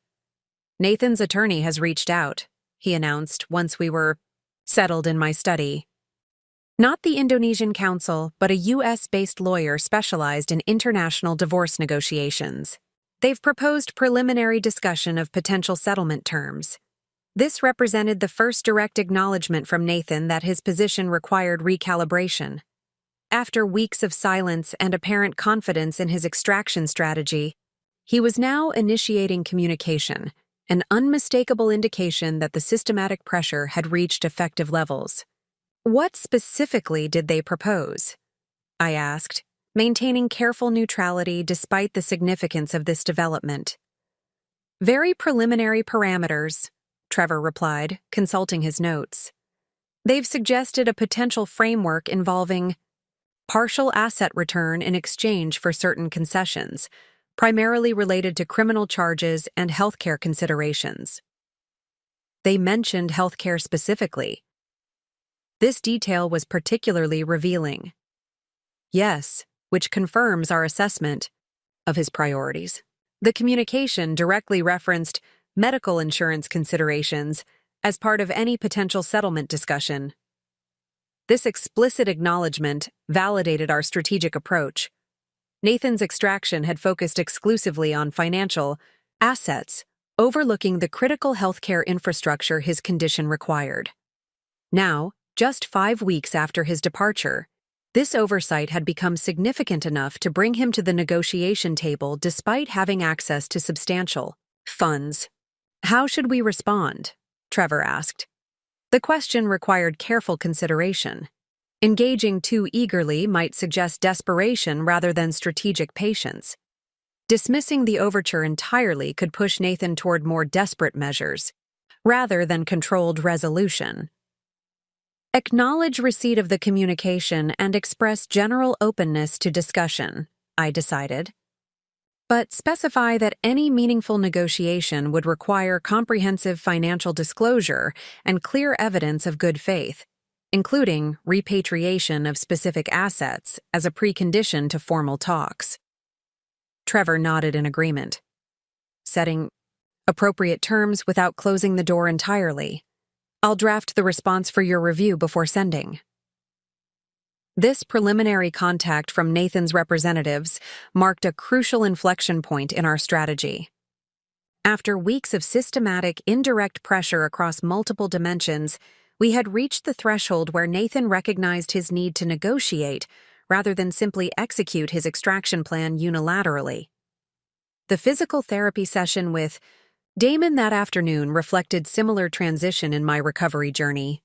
"Nathan's attorney has reached out," he announced once we were settled in my study. Not the Indonesian counsel, but a U.S.-based lawyer specialized in international divorce negotiations. They've proposed preliminary discussion of potential settlement terms. This represented the first direct acknowledgement from Nathan that his position required recalibration. After weeks of silence and apparent confidence in his extraction strategy, he was now initiating communication, an unmistakable indication that the systematic pressure had reached effective levels. "What specifically did they propose?" I asked, maintaining careful neutrality despite the significance of this development. "Very preliminary parameters," Trevor replied, consulting his notes. "They've suggested a potential framework involving partial asset return in exchange for certain concessions, primarily related to criminal charges and healthcare considerations." They mentioned healthcare specifically. This detail was particularly revealing. Yes, which confirms our assessment of his priorities. The communication directly referenced medical insurance considerations as part of any potential settlement discussion. This explicit acknowledgement validated our strategic approach. Nathan's extraction had focused exclusively on financial assets, overlooking the critical healthcare infrastructure his condition required. Now, just 5 weeks after his departure, this oversight had become significant enough to bring him to the negotiation table despite having access to substantial funds. "How should we respond?" Trevor asked. The question required careful consideration. Engaging too eagerly might suggest desperation rather than strategic patience. Dismissing the overture entirely could push Nathan toward more desperate measures, rather than controlled resolution. "Acknowledge receipt of the communication and express general openness to discussion," I decided. "But specify that any meaningful negotiation would require comprehensive financial disclosure and clear evidence of good faith, including repatriation of specific assets as a precondition to formal talks." Trevor nodded in agreement. "Setting appropriate terms without closing the door entirely. I'll draft the response for your review before sending." This preliminary contact from Nathan's representatives marked a crucial inflection point in our strategy. After weeks of systematic, indirect pressure across multiple dimensions, we had reached the threshold where Nathan recognized his need to negotiate rather than simply execute his extraction plan unilaterally. The physical therapy session with Damon that afternoon reflected similar transition in my recovery journey.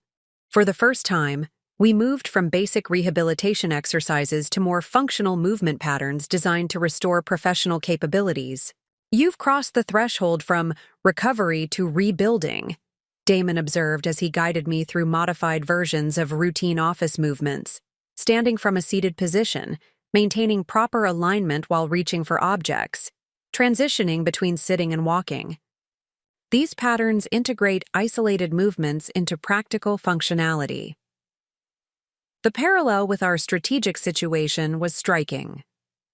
For the first time, we moved from basic rehabilitation exercises to more functional movement patterns designed to restore professional capabilities. "You've crossed the threshold from recovery to rebuilding," Damon observed as he guided me through modified versions of routine office movements, standing from a seated position, maintaining proper alignment while reaching for objects, transitioning between sitting and walking. These patterns integrate isolated movements into practical functionality. The parallel with our strategic situation was striking.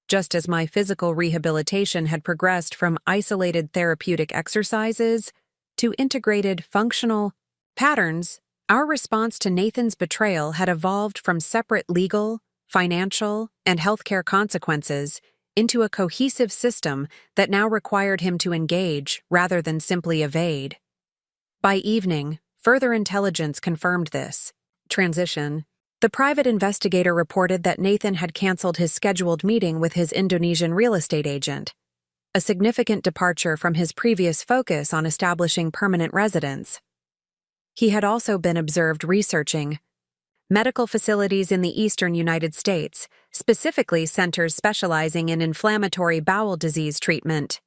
Just as my physical rehabilitation had progressed from isolated therapeutic exercises to integrated functional patterns, our response to Nathan's betrayal had evolved from separate legal, financial, and healthcare consequences into a cohesive system that now required him to engage rather than simply evade. By evening, further intelligence confirmed this transition. The private investigator reported that Nathan had canceled his scheduled meeting with his Indonesian real estate agent, a significant departure from his previous focus on establishing permanent residence. He had also been observed researching medical facilities in the eastern United States, specifically centers specializing in inflammatory bowel disease treatment.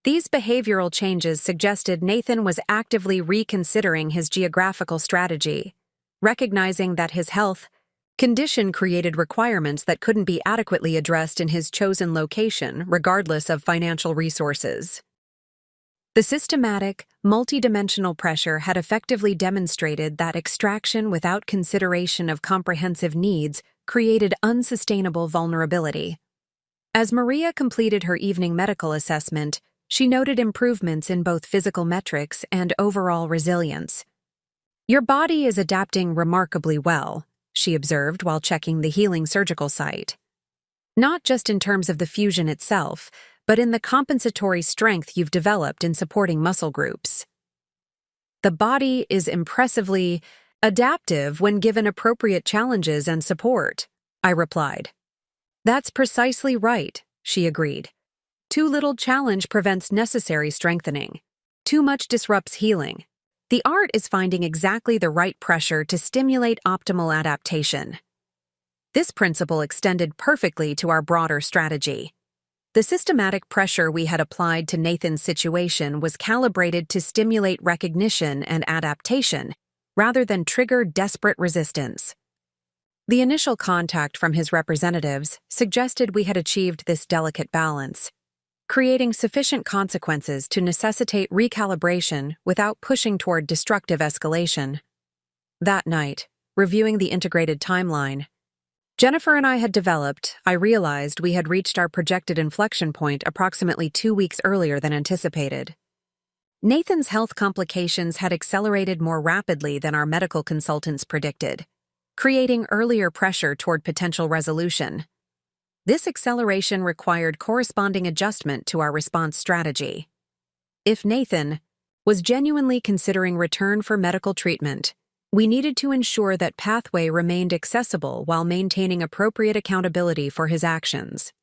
These behavioral changes suggested Nathan was actively reconsidering his geographical strategy, recognizing that his health condition created requirements that couldn't be adequately addressed in his chosen location, regardless of financial resources. The systematic, multidimensional pressure had effectively demonstrated that extraction without consideration of comprehensive needs created unsustainable vulnerability. As Maria completed her evening medical assessment, she noted improvements in both physical metrics and overall resilience. "Your body is adapting remarkably well," she observed while checking the healing surgical site. "Not just in terms of the fusion itself, but in the compensatory strength you've developed in supporting muscle groups. The body is impressively adaptive when given appropriate challenges and support," I replied. "That's precisely right," she agreed. "Too little challenge prevents necessary strengthening. Too much disrupts healing. The art is finding exactly the right pressure to stimulate optimal adaptation." This principle extended perfectly to our broader strategy. The systematic pressure we had applied to Nathan's situation was calibrated to stimulate recognition and adaptation, rather than trigger desperate resistance. The initial contact from his representatives suggested we had achieved this delicate balance, creating sufficient consequences to necessitate recalibration without pushing toward destructive escalation. That night, reviewing the integrated timeline Jennifer and I had developed, I realized we had reached our projected inflection point approximately 2 weeks earlier than anticipated. Nathan's health complications had accelerated more rapidly than our medical consultants predicted, creating earlier pressure toward potential resolution. This acceleration required corresponding adjustment to our response strategy. If Nathan was genuinely considering return for medical treatment, we needed to ensure that pathway remained accessible while maintaining appropriate accountability for his actions.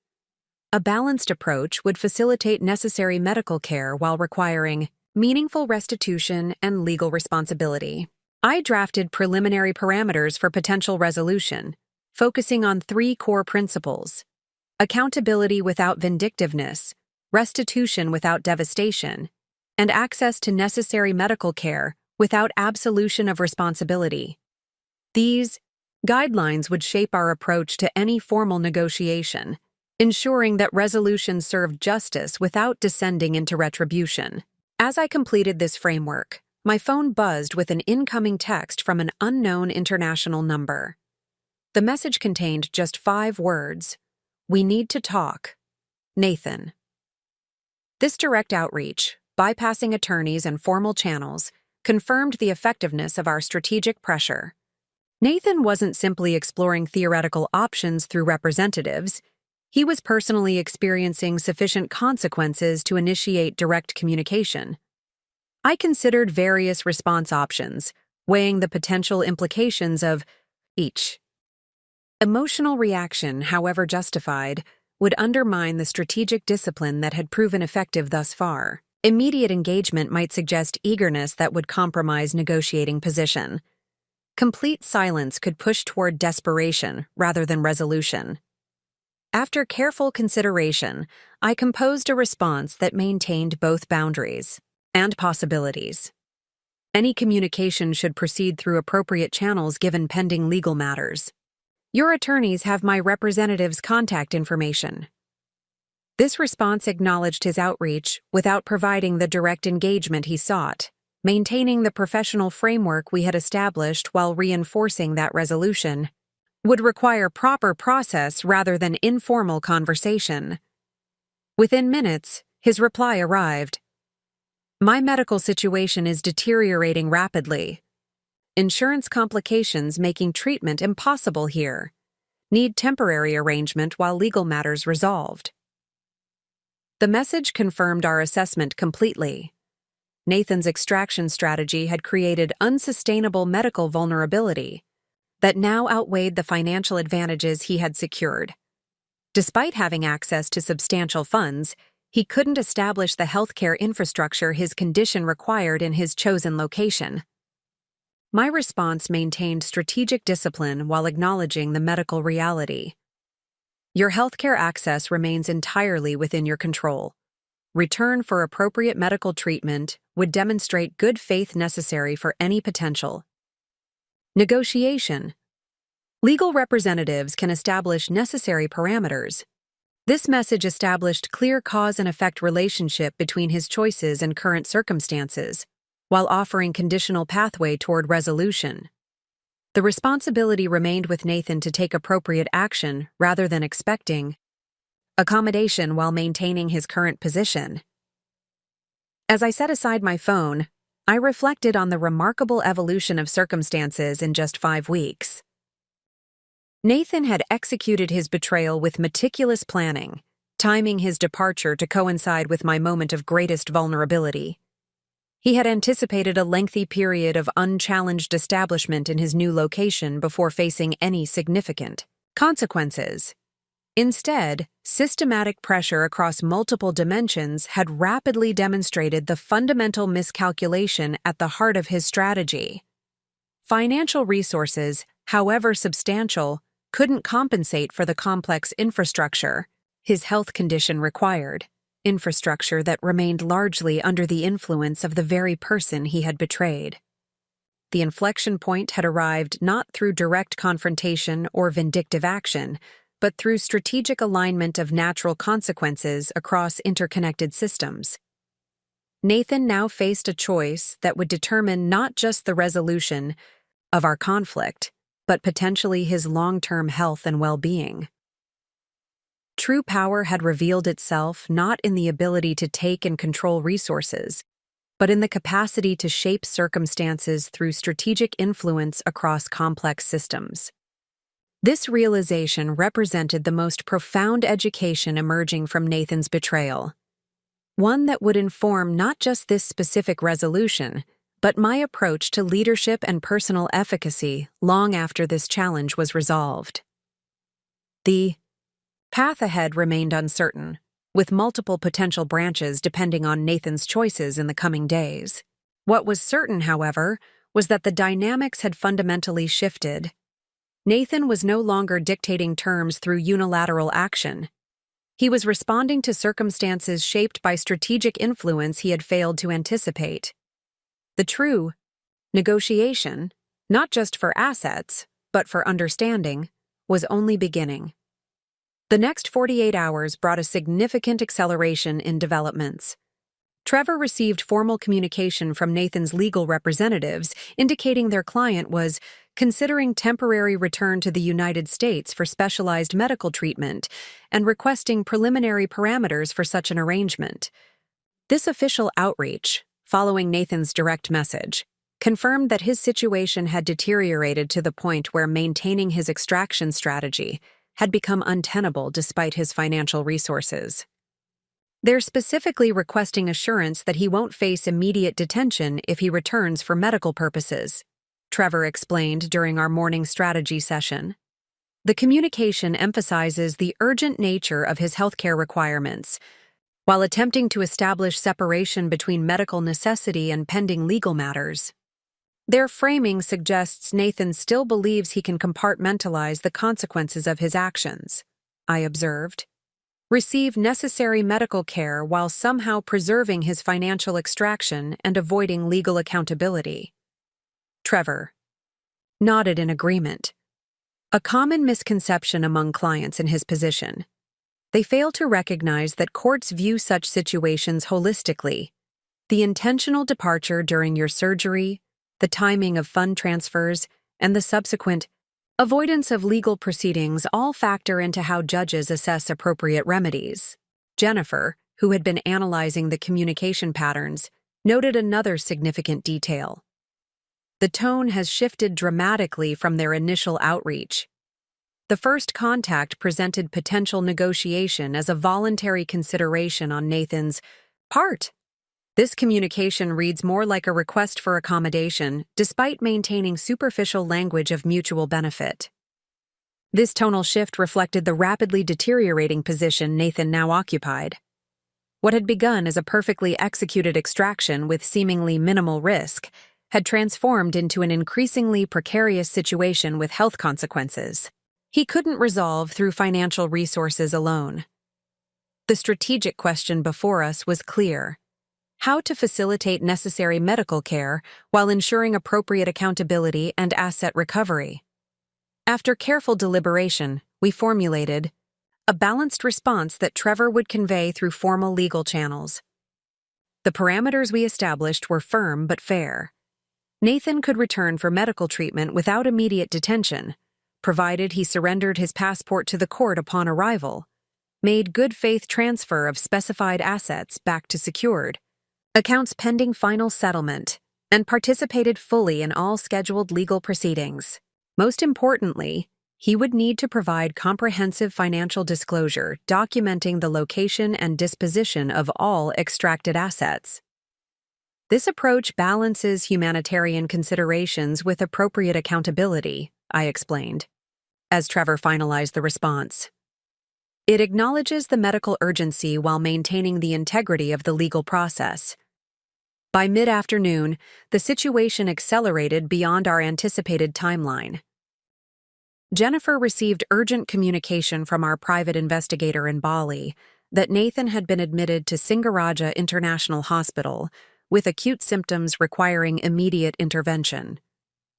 A balanced approach would facilitate necessary medical care while requiring meaningful restitution and legal responsibility. I drafted preliminary parameters for potential resolution, focusing on 3 core principles: accountability without vindictiveness, restitution without devastation, and access to necessary medical care without absolution of responsibility. These guidelines would shape our approach to any formal negotiation, ensuring that resolution served justice without descending into retribution. As I completed this framework, my phone buzzed with an incoming text from an unknown international number. The message contained just 5 words: "We need to talk. Nathan." This direct outreach, bypassing attorneys and formal channels, confirmed the effectiveness of our strategic pressure. Nathan wasn't simply exploring theoretical options through representatives. He was personally experiencing sufficient consequences to initiate direct communication. I considered various response options, weighing the potential implications of each. Emotional reaction, however justified, would undermine the strategic discipline that had proven effective thus far. Immediate engagement might suggest eagerness that would compromise negotiating position. Complete silence could push toward desperation rather than resolution. After careful consideration, I composed a response that maintained both boundaries and possibilities. Any communication should proceed through appropriate channels given pending legal matters. Your attorneys have my representative's contact information. This response acknowledged his outreach without providing the direct engagement he sought, maintaining the professional framework we had established while reinforcing that resolution would require proper process rather than informal conversation. Within minutes, his reply arrived. "My medical situation is deteriorating rapidly. Insurance complications making treatment impossible here. Need temporary arrangement while legal matters resolved." The message confirmed our assessment completely. Nathan's extraction strategy had created unsustainable medical vulnerability that now outweighed the financial advantages he had secured. Despite having access to substantial funds, he couldn't establish the healthcare infrastructure his condition required in his chosen location. My response maintained strategic discipline while acknowledging the medical reality. Your healthcare access remains entirely within your control. Return for appropriate medical treatment would demonstrate good faith necessary for any potential. Negotiation. Legal representatives can establish necessary parameters, This message established clear cause and effect relationship between his choices and current circumstances, while offering conditional pathway toward resolution. The responsibility remained with Nathan to take appropriate action rather than expecting accommodation while maintaining his current position. As I set aside my phone, I reflected on the remarkable evolution of circumstances in just 5 weeks. Nathan had executed his betrayal with meticulous planning, timing his departure to coincide with my moment of greatest vulnerability. He had anticipated a lengthy period of unchallenged establishment in his new location before facing any significant consequences. Instead, systematic pressure across multiple dimensions had rapidly demonstrated the fundamental miscalculation at the heart of his strategy. Financial resources, however substantial, couldn't compensate for the complex infrastructure his health condition required, infrastructure that remained largely under the influence of the very person he had betrayed. The inflection point had arrived not through direct confrontation or vindictive action, but through strategic alignment of natural consequences across interconnected systems. Nathan now faced a choice that would determine not just the resolution of our conflict, but potentially his long-term health and well-being. True power had revealed itself not in the ability to take and control resources, but in the capacity to shape circumstances through strategic influence across complex systems. This realization represented the most profound education emerging from Nathan's betrayal, one that would inform not just this specific resolution, but my approach to leadership and personal efficacy long after this challenge was resolved. The path ahead remained uncertain, with multiple potential branches depending on Nathan's choices in the coming days. What was certain, however, was that the dynamics had fundamentally shifted. Nathan was no longer dictating terms through unilateral action. He was responding to circumstances shaped by strategic influence he had failed to anticipate. The true negotiation, not just for assets, but for understanding, was only beginning. The next 48 hours brought a significant acceleration in developments. Trevor received formal communication from Nathan's legal representatives indicating their client was considering temporary return to the United States for specialized medical treatment and requesting preliminary parameters for such an arrangement. This official outreach, following Nathan's direct message, confirmed that his situation had deteriorated to the point where maintaining his extraction strategy had become untenable despite his financial resources. They're specifically requesting assurance that he won't face immediate detention if he returns for medical purposes, Trevor explained during our morning strategy session. The communication emphasizes the urgent nature of his healthcare requirements, while attempting to establish separation between medical necessity and pending legal matters. Their framing suggests Nathan still believes he can compartmentalize the consequences of his actions, I observed. Receive necessary medical care while somehow preserving his financial extraction and avoiding legal accountability. Trevor nodded in agreement. A common misconception among clients in his position. They fail to recognize that courts view such situations holistically. The intentional departure during your surgery, the timing of fund transfers, and the subsequent avoidance of legal proceedings all factor into how judges assess appropriate remedies. Jennifer, who had been analyzing the communication patterns, noted another significant detail. The tone has shifted dramatically from their initial outreach. The first contact presented potential negotiation as a voluntary consideration on Nathan's part. This communication reads more like a request for accommodation, despite maintaining superficial language of mutual benefit. This tonal shift reflected the rapidly deteriorating position Nathan now occupied. What had begun as a perfectly executed extraction with seemingly minimal risk had transformed into an increasingly precarious situation with health consequences he couldn't resolve through financial resources alone. The strategic question before us was clear: how to facilitate necessary medical care while ensuring appropriate accountability and asset recovery. After careful deliberation, we formulated a balanced response that Trevor would convey through formal legal channels. The parameters we established were firm but fair. Nathan could return for medical treatment without immediate detention, provided he surrendered his passport to the court upon arrival, made good faith transfer of specified assets back to secured, accounts pending final settlement, and participated fully in all scheduled legal proceedings. Most importantly, he would need to provide comprehensive financial disclosure documenting the location and disposition of all extracted assets. This approach balances humanitarian considerations with appropriate accountability, I explained, as Trevor finalized the response. It acknowledges the medical urgency while maintaining the integrity of the legal process. By mid-afternoon, the situation accelerated beyond our anticipated timeline. Jennifer received urgent communication from our private investigator in Bali that Nathan had been admitted to Singaraja International Hospital with acute symptoms requiring immediate intervention.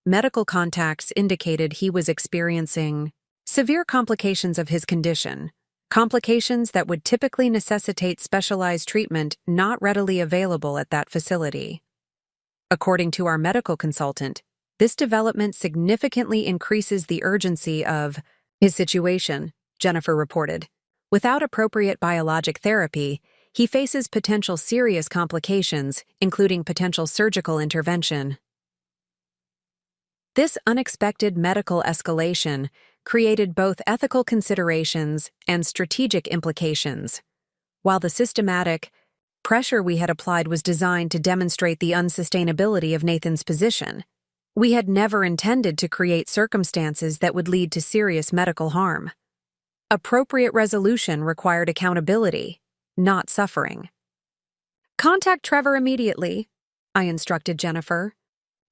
Medical contacts indicated he was experiencing severe complications of his condition, complications that would typically necessitate specialized treatment not readily available at that facility. According to our medical consultant, this development significantly increases the urgency of his situation, Jennifer reported. Without appropriate biologic therapy, he faces potential serious complications, including potential surgical intervention. This unexpected medical escalation created both ethical considerations and strategic implications. While the systematic pressure we had applied was designed to demonstrate the unsustainability of Nathan's position, we had never intended to create circumstances that would lead to serious medical harm. Appropriate resolution required accountability, not suffering. Contact Trevor immediately, I instructed Jennifer.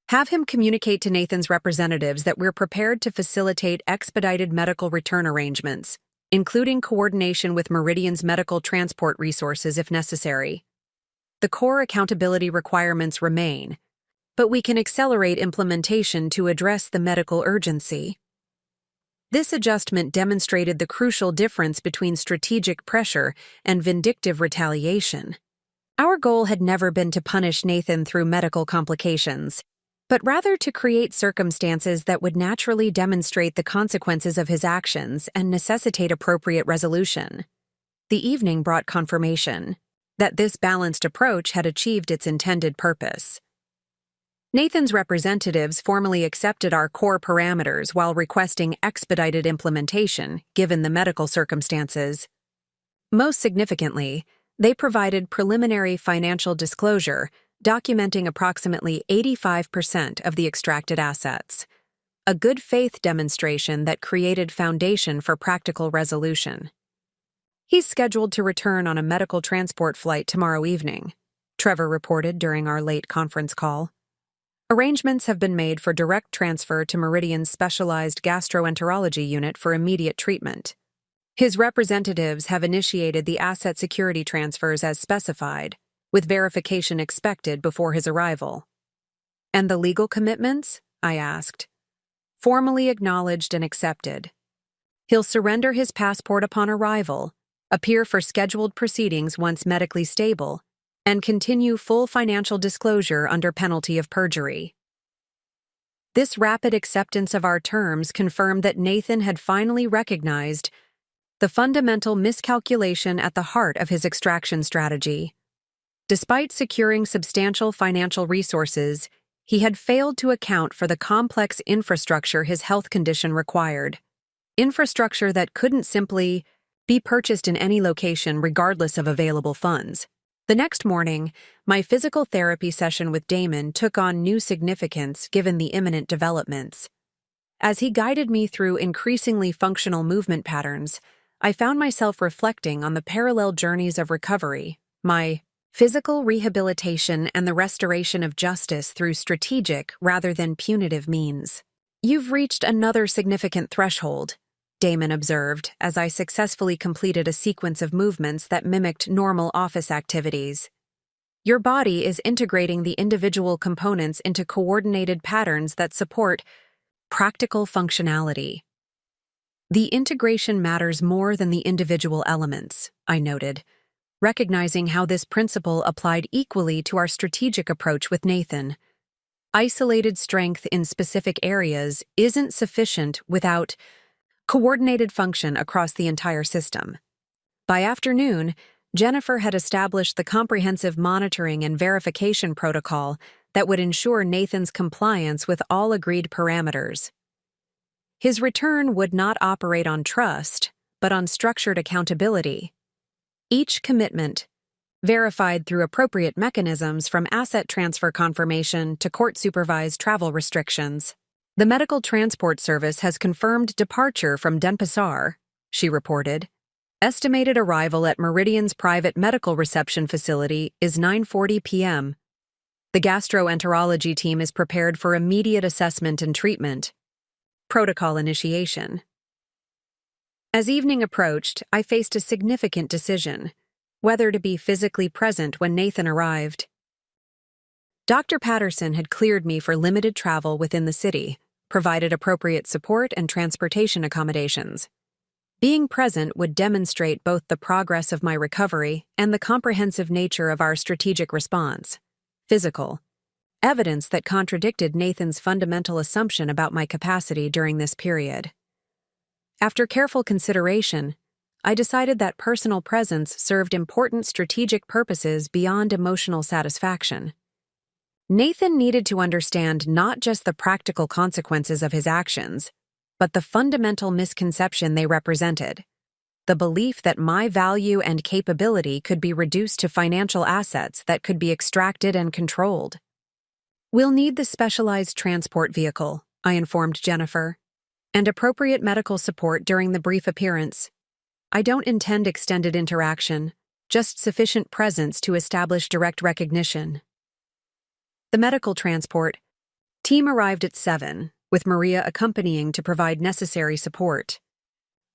Have him communicate to Nathan's representatives that we're prepared to facilitate expedited medical return arrangements, including coordination with Meridian's medical transport resources if necessary. The core accountability requirements remain, but we can accelerate implementation to address the medical urgency. This adjustment demonstrated the crucial difference between strategic pressure and vindictive retaliation. Our goal had never been to punish Nathan through medical complications, but rather to create circumstances that would naturally demonstrate the consequences of his actions and necessitate appropriate resolution. The evening brought confirmation that this balanced approach had achieved its intended purpose. Nathan's representatives formally accepted our core parameters while requesting expedited implementation, given the medical circumstances. Most significantly, they provided preliminary financial disclosure documenting approximately 85% of the extracted assets, a good faith demonstration that created foundation for practical resolution. He's scheduled to return on a medical transport flight tomorrow evening, Trevor reported during our late conference call. Arrangements have been made for direct transfer to Meridian's specialized gastroenterology unit for immediate treatment. His representatives have initiated the asset security transfers as specified, with verification expected before his arrival. And the legal commitments? I asked. Formally acknowledged and accepted. He'll surrender his passport upon arrival, appear for scheduled proceedings once medically stable, and continue full financial disclosure under penalty of perjury. This rapid acceptance of our terms confirmed that Nathan had finally recognized the fundamental miscalculation at the heart of his extraction strategy. Despite securing substantial financial resources, he had failed to account for the complex infrastructure his health condition required. Infrastructure that couldn't simply be purchased in any location regardless of available funds. The next morning, my physical therapy session with Damon took on new significance given the imminent developments. As he guided me through increasingly functional movement patterns, I found myself reflecting on the parallel journeys of recovery, my physical rehabilitation and the restoration of justice through strategic rather than punitive means. You've reached another significant threshold, Damon observed as I successfully completed a sequence of movements that mimicked normal office activities. Your body is integrating the individual components into coordinated patterns that support practical functionality. The integration matters more than the individual elements, I noted, recognizing how this principle applied equally to our strategic approach with Nathan. Isolated strength in specific areas isn't sufficient without coordinated function across the entire system. By afternoon, Jennifer had established the comprehensive monitoring and verification protocol that would ensure Nathan's compliance with all agreed parameters. His return would not operate on trust, but on structured accountability. Each commitment, verified through appropriate mechanisms from asset transfer confirmation to court-supervised travel restrictions. The medical transport service has confirmed departure from Denpasar, she reported. Estimated arrival at Meridian's private medical reception facility is 9:40 p.m. The gastroenterology team is prepared for immediate assessment and treatment. Protocol initiation. As evening approached, I faced a significant decision: whether to be physically present when Nathan arrived. Dr. Patterson had cleared me for limited travel within the city, provided appropriate support and transportation accommodations. Being present would demonstrate both the progress of my recovery and the comprehensive nature of our strategic response. Physical. Evidence that contradicted Nathan's fundamental assumption about my capacity during this period. After careful consideration, I decided that personal presence served important strategic purposes beyond emotional satisfaction. Nathan needed to understand not just the practical consequences of his actions, but the fundamental misconception they represented: the belief that my value and capability could be reduced to financial assets that could be extracted and controlled. "We'll need the specialized transport vehicle," I informed Jennifer, "and appropriate medical support during the brief appearance. I don't intend extended interaction, just sufficient presence to establish direct recognition." The medical transport team arrived at 7, with Maria accompanying to provide necessary support.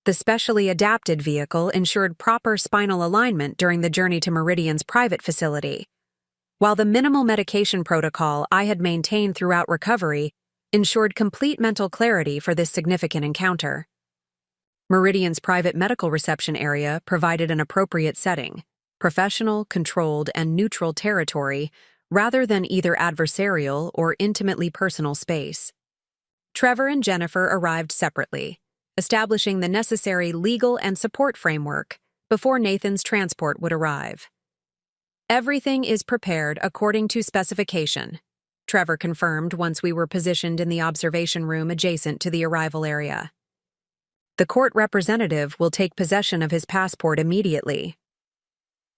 The specially adapted vehicle ensured proper spinal alignment during the journey to Meridian's private facility, while the minimal medication protocol I had maintained throughout recovery ensured complete mental clarity for this significant encounter. Meridian's private medical reception area provided an appropriate setting: professional, controlled, and neutral territory, rather than either adversarial or intimately personal space. Trevor and Jennifer arrived separately, establishing the necessary legal and support framework before Nathan's transport would arrive. "Everything is prepared according to specification," Trevor confirmed once we were positioned in the observation room adjacent to the arrival area. "The court representative will take possession of his passport immediately.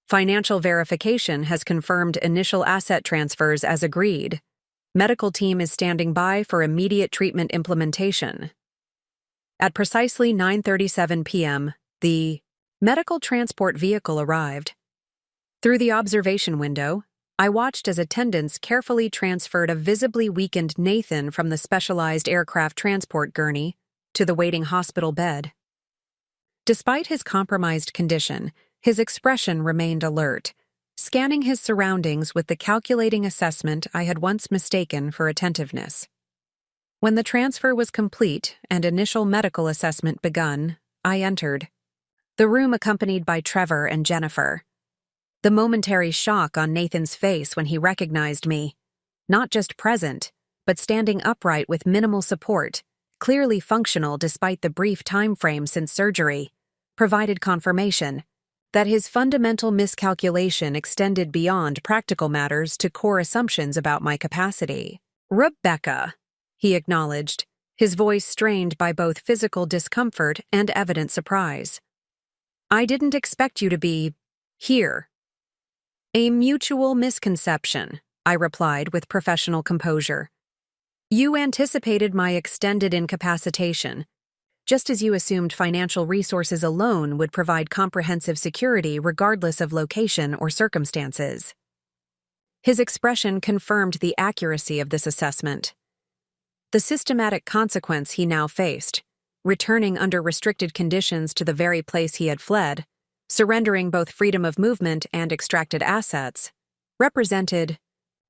Financial verification has confirmed initial asset transfers as agreed. Medical team is standing by for immediate treatment implementation." At precisely 9:37 p.m., the medical transport vehicle arrived. Through the observation window, I watched as attendants carefully transferred a visibly weakened Nathan from the specialized aircraft transport gurney to the waiting hospital bed. Despite his compromised condition, his expression remained alert, scanning his surroundings with the calculating assessment I had once mistaken for attentiveness. When the transfer was complete and initial medical assessment begun, I entered the room accompanied by Trevor and Jennifer. The momentary shock on Nathan's face when he recognized me, not just present, but standing upright with minimal support, clearly functional despite the brief time frame since surgery, provided confirmation that his fundamental miscalculation extended beyond practical matters to core assumptions about my capacity. "Rebecca," he acknowledged, his voice strained by both physical discomfort and evident surprise. "I didn't expect you to be here." "A mutual misconception," I replied with professional composure. "You anticipated my extended incapacitation, just as you assumed financial resources alone would provide comprehensive security regardless of location or circumstances." His expression confirmed the accuracy of this assessment. The systematic consequence he now faced, returning under restricted conditions to the very place he had fled, surrendering both freedom of movement and extracted assets, represented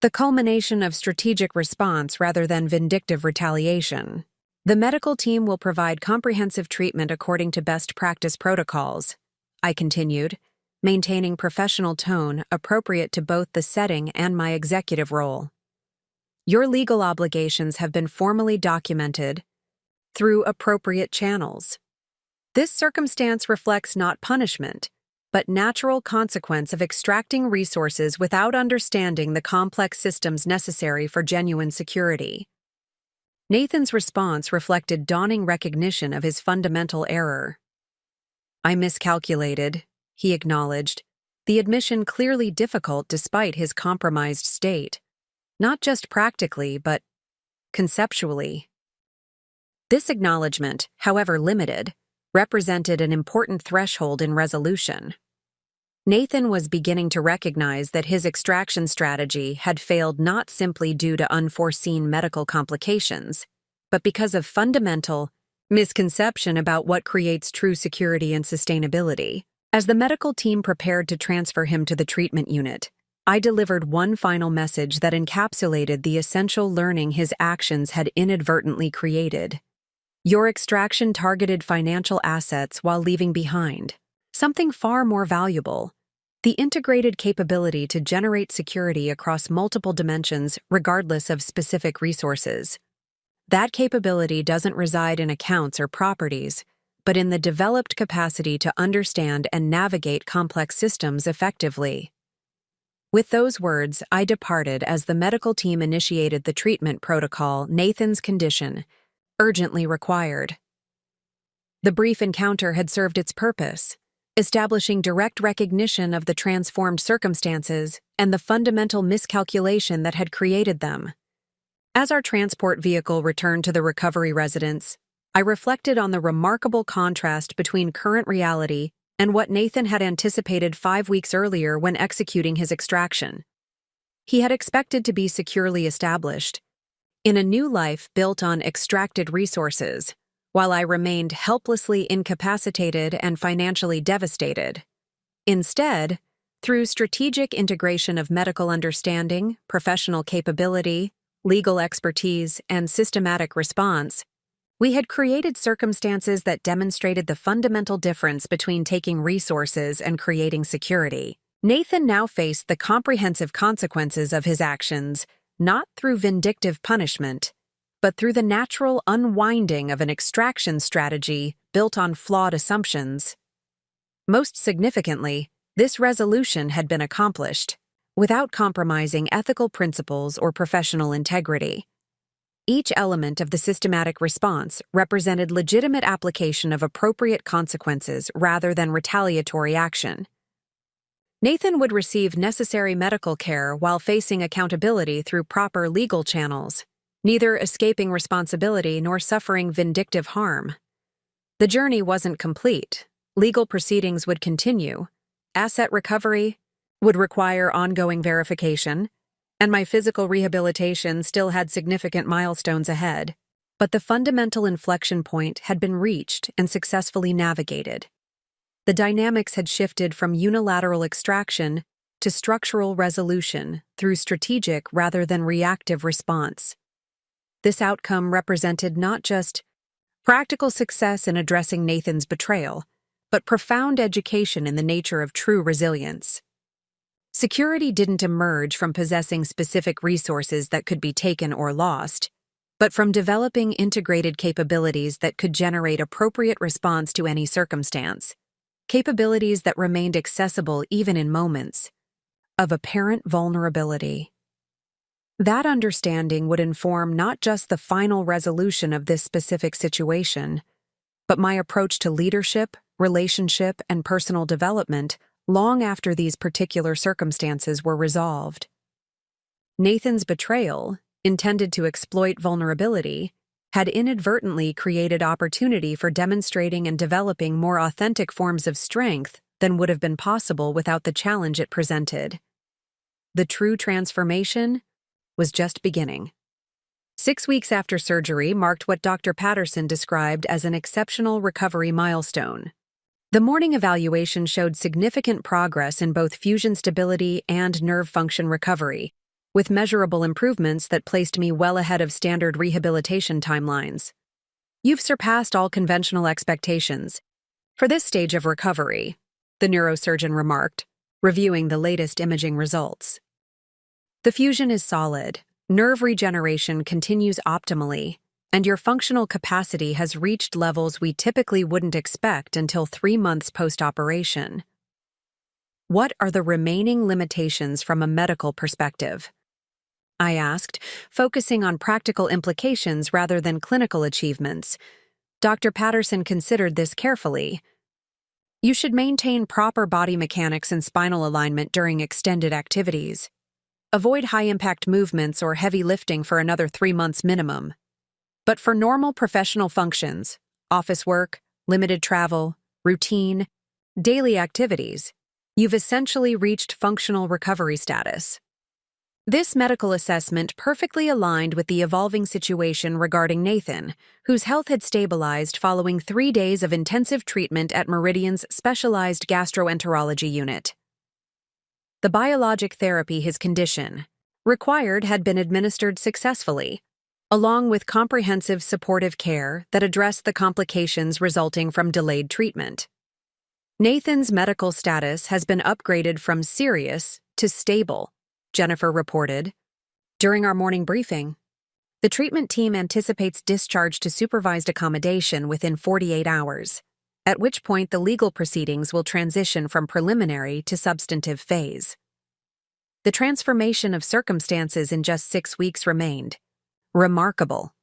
the culmination of strategic response rather than vindictive retaliation. The medical team will provide comprehensive treatment according to best practice protocols, I continued, maintaining professional tone appropriate to both the setting and my executive role. Your legal obligations have been formally documented through appropriate channels. This circumstance reflects not punishment, but natural consequence of extracting resources without understanding the complex systems necessary for genuine security. Nathan's response reflected dawning recognition of his fundamental error. I miscalculated, he acknowledged, the admission clearly difficult despite his compromised state, not just practically but conceptually. This acknowledgement, however limited, represented an important threshold in resolution. Nathan was beginning to recognize that his extraction strategy had failed not simply due to unforeseen medical complications, but because of fundamental misconception about what creates true security and sustainability. As the medical team prepared to transfer him to the treatment unit, I delivered one final message that encapsulated the essential learning his actions had inadvertently created. Your extraction targeted financial assets while leaving behind something far more valuable: the integrated capability to generate security across multiple dimensions regardless of specific resources. That capability doesn't reside in accounts or properties, but in the developed capacity to understand and navigate complex systems effectively. With those words, I departed as the medical team initiated the treatment protocol Nathan's condition urgently required. The brief encounter had served its purpose, establishing direct recognition of the transformed circumstances and the fundamental miscalculation that had created them. As our transport vehicle returned to the recovery residence, I reflected on the remarkable contrast between current reality and what Nathan had anticipated 5 weeks earlier when executing his extraction. He had expected to be securely established in a new life built on extracted resources, while I remained helplessly incapacitated and financially devastated. Instead, through strategic integration of medical understanding, professional capability, legal expertise, and systematic response, we had created circumstances that demonstrated the fundamental difference between taking resources and creating security. Nathan now faced the comprehensive consequences of his actions, not through vindictive punishment, but through the natural unwinding of an extraction strategy built on flawed assumptions. Most significantly, this resolution had been accomplished without compromising ethical principles or professional integrity. Each element of the systematic response represented legitimate application of appropriate consequences rather than retaliatory action. Nathan would receive necessary medical care while facing accountability through proper legal channels, neither escaping responsibility nor suffering vindictive harm. The journey wasn't complete. Legal proceedings would continue. Asset recovery would require ongoing verification, and my physical rehabilitation still had significant milestones ahead. But the fundamental inflection point had been reached and successfully navigated. The dynamics had shifted from unilateral extraction to structural resolution through strategic rather than reactive response. This outcome represented not just practical success in addressing Nathan's betrayal, but profound education in the nature of true resilience. Security didn't emerge from possessing specific resources that could be taken or lost, but from developing integrated capabilities that could generate appropriate response to any circumstance, capabilities that remained accessible even in moments of apparent vulnerability. That understanding would inform not just the final resolution of this specific situation, but my approach to leadership, relationship, and personal development long after these particular circumstances were resolved. Nathan's betrayal, intended to exploit vulnerability, had inadvertently created opportunity for demonstrating and developing more authentic forms of strength than would have been possible without the challenge it presented. The true transformation was just beginning. 6 weeks after surgery marked what Dr. Patterson described as an exceptional recovery milestone. The morning evaluation showed significant progress in both fusion stability and nerve function recovery, with measurable improvements that placed me well ahead of standard rehabilitation timelines. You've surpassed all conventional expectations for this stage of recovery, the neurosurgeon remarked, reviewing the latest imaging results. The fusion is solid, nerve regeneration continues optimally, and your functional capacity has reached levels we typically wouldn't expect until 3 months post-operation. What are the remaining limitations from a medical perspective? I asked, focusing on practical implications rather than clinical achievements. Dr. Patterson considered this carefully. You should maintain proper body mechanics and spinal alignment during extended activities. Avoid high-impact movements or heavy lifting for another 3 months minimum. But for normal professional functions, office work, limited travel, routine, daily activities, you've essentially reached functional recovery status. This medical assessment perfectly aligned with the evolving situation regarding Nathan, whose health had stabilized following 3 days of intensive treatment at Meridian's specialized gastroenterology unit. The biologic therapy his condition required had been administered successfully, along with comprehensive supportive care that addressed the complications resulting from delayed treatment. Nathan's medical status has been upgraded from serious to stable, Jennifer reported. During our morning briefing, the treatment team anticipates discharge to supervised accommodation within 48 hours, at which point the legal proceedings will transition from preliminary to substantive phase. The transformation of circumstances in just 6 weeks remained remarkable.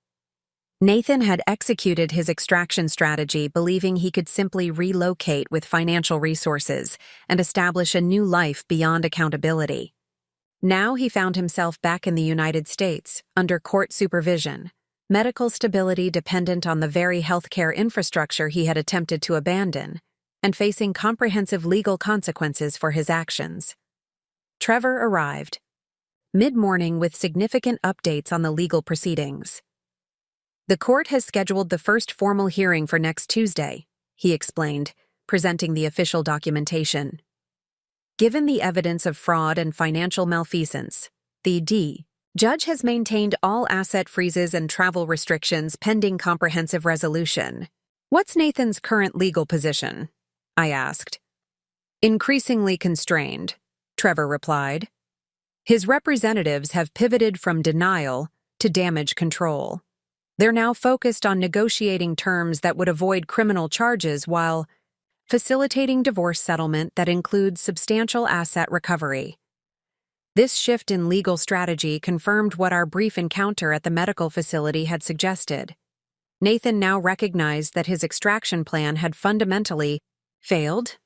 Nathan had executed his extraction strategy believing he could simply relocate with financial resources and establish a new life beyond accountability. Now he found himself back in the United States, under court supervision, medical stability dependent on the very healthcare infrastructure he had attempted to abandon, and facing comprehensive legal consequences for his actions. Trevor arrived mid-morning with significant updates on the legal proceedings. The court has scheduled the first formal hearing for next Tuesday, he explained, presenting the official documentation. Given the evidence of fraud and financial malfeasance, the judge has maintained all asset freezes and travel restrictions pending comprehensive resolution. What's Nathan's current legal position? I asked. Increasingly constrained, Trevor replied. His representatives have pivoted from denial to damage control. They're now focused on negotiating terms that would avoid criminal charges while facilitating divorce settlement that includes substantial asset recovery. This shift in legal strategy confirmed what our brief encounter at the medical facility had suggested. Nathan now recognized that his extraction plan had fundamentally failed,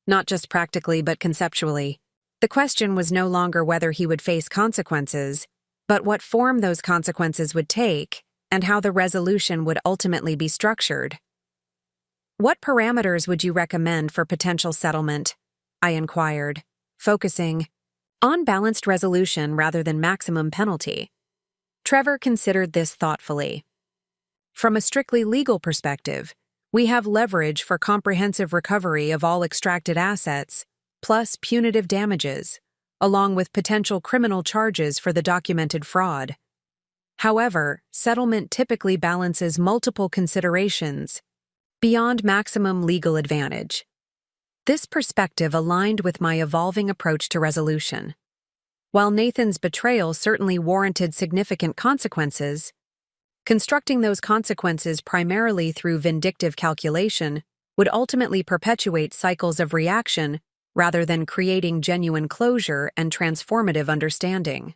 not just practically but conceptually. The question was no longer whether he would face consequences, but what form those consequences would take and how the resolution would ultimately be structured. What parameters would you recommend for potential settlement? I inquired, focusing on balanced resolution rather than maximum penalty. Trevor considered this thoughtfully. From a strictly legal perspective, we have leverage for comprehensive recovery of all extracted assets, plus punitive damages, along with potential criminal charges for the documented fraud. However, settlement typically balances multiple considerations beyond maximum legal advantage. This perspective aligned with my evolving approach to resolution. While Nathan's betrayal certainly warranted significant consequences, constructing those consequences primarily through vindictive calculation would ultimately perpetuate cycles of reaction rather than creating genuine closure and transformative understanding.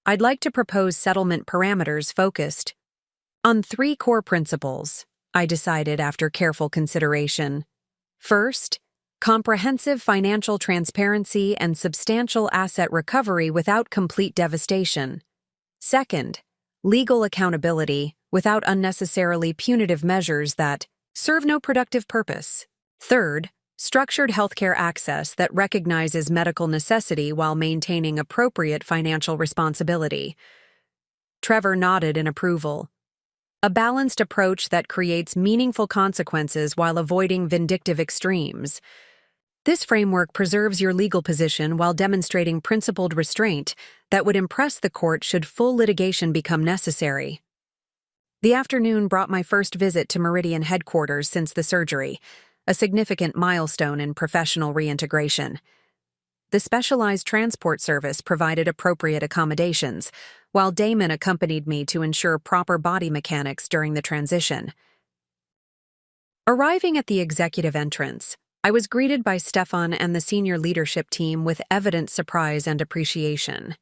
I'd like to propose settlement parameters focused on 3 core principles, I decided after careful consideration. First, comprehensive financial transparency and substantial asset recovery without complete devastation. Second, legal accountability without unnecessarily punitive measures that serve no productive purpose. Third, structured healthcare access that recognizes medical necessity while maintaining appropriate financial responsibility. Trevor nodded in approval. A balanced approach that creates meaningful consequences while avoiding vindictive extremes. This framework preserves your legal position while demonstrating principled restraint that would impress the court should full litigation become necessary. The afternoon brought my first visit to Meridian headquarters since the surgery, a significant milestone in professional reintegration. The specialized transport service provided appropriate accommodations, while Damon accompanied me to ensure proper body mechanics during the transition. Arriving at the executive entrance, I was greeted by Stefan and the senior leadership team with evident surprise and appreciation.